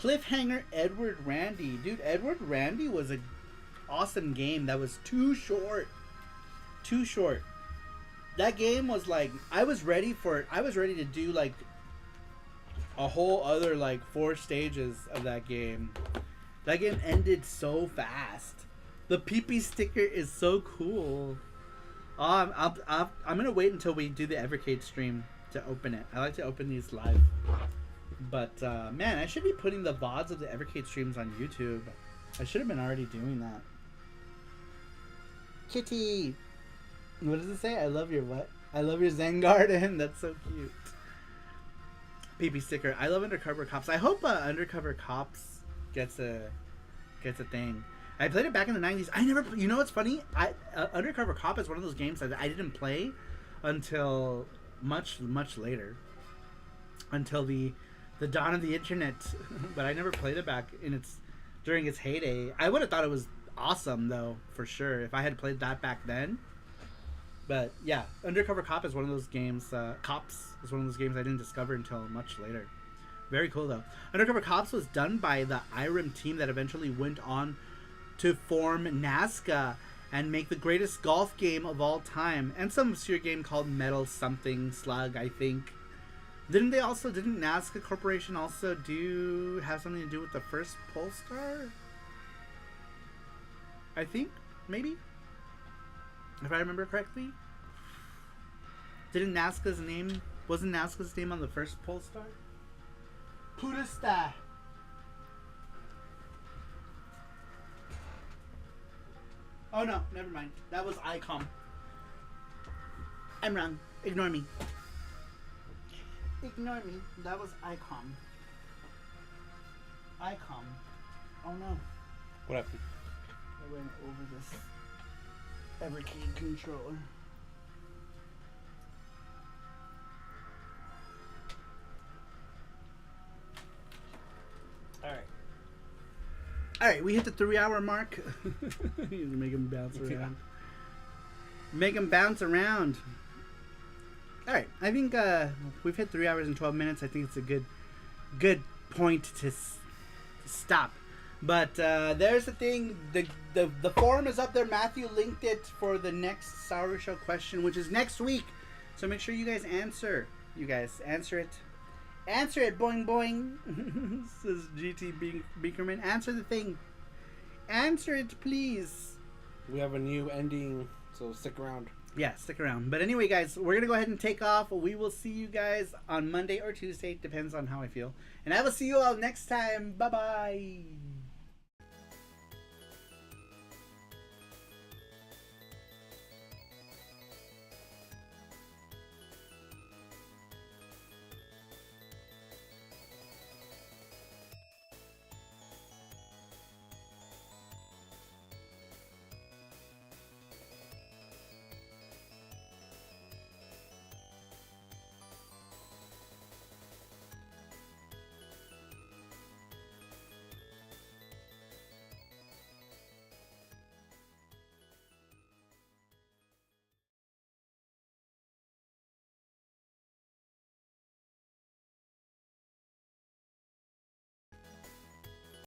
Cliffhanger Edward Randy. Dude, Edward Randy was an awesome game that was too short. Too short. That game was like, I was ready to do like a whole other like 4 stages of that game. That game ended so fast. The PP sticker is so cool. I'm gonna wait until we do the Evercade stream to open it. I like to open these live. But man, I should be putting the VODs of the Evercade streams on YouTube. I should have been already doing that. Kitty! What does it say? I love your what? I love your Zen Garden. That's so cute. PP sticker. I love Undercover Cops. I hope Undercover Cops gets a thing. I played it back in the 90s. I never... You know what's funny? Undercover Cop is one of those games that I didn't play until much, much later. Until the dawn of the internet. But I never played it back during its heyday. I would have thought it was awesome, though, for sure, if I had played that back then. But, yeah, Undercover Cop is one of those games... Cops is one of those games I didn't discover until much later. Very cool, though. Undercover Cops was done by the IRIM team that eventually went on to form Nazca and make the greatest golf game of all time, and some obscure game called Metal Something Slug, I think. Didn't Nazca Corporation also have something to do with the first Polestar? I think, maybe, if I remember correctly. Wasn't Nazca's name on the first Polestar? Purista. Oh no, never mind. That was ICOM. I'm wrong. Ignore me. Ignore me. That was ICOM. ICOM. Oh no. What happened? I went over this Evercade controller. Alright, we hit the 3-hour mark. You make him bounce around. Yeah. Make him bounce around. Alright, I think we've hit 3 hours and 12 minutes. I think it's a good point to stop. But there's the thing. The forum is up there. Matthew linked it for the next SaruShow question, which is next week. So make sure you guys answer. Answer it. Answer it, boing boing. Says GT Beakerman. Answer the thing. Answer it, please. We have a new ending, so stick around. Yeah, stick around. But anyway, guys, we're going to go ahead and take off. We will see you guys on Monday or Tuesday. Depends on how I feel. And I will see you all next time. Bye-bye.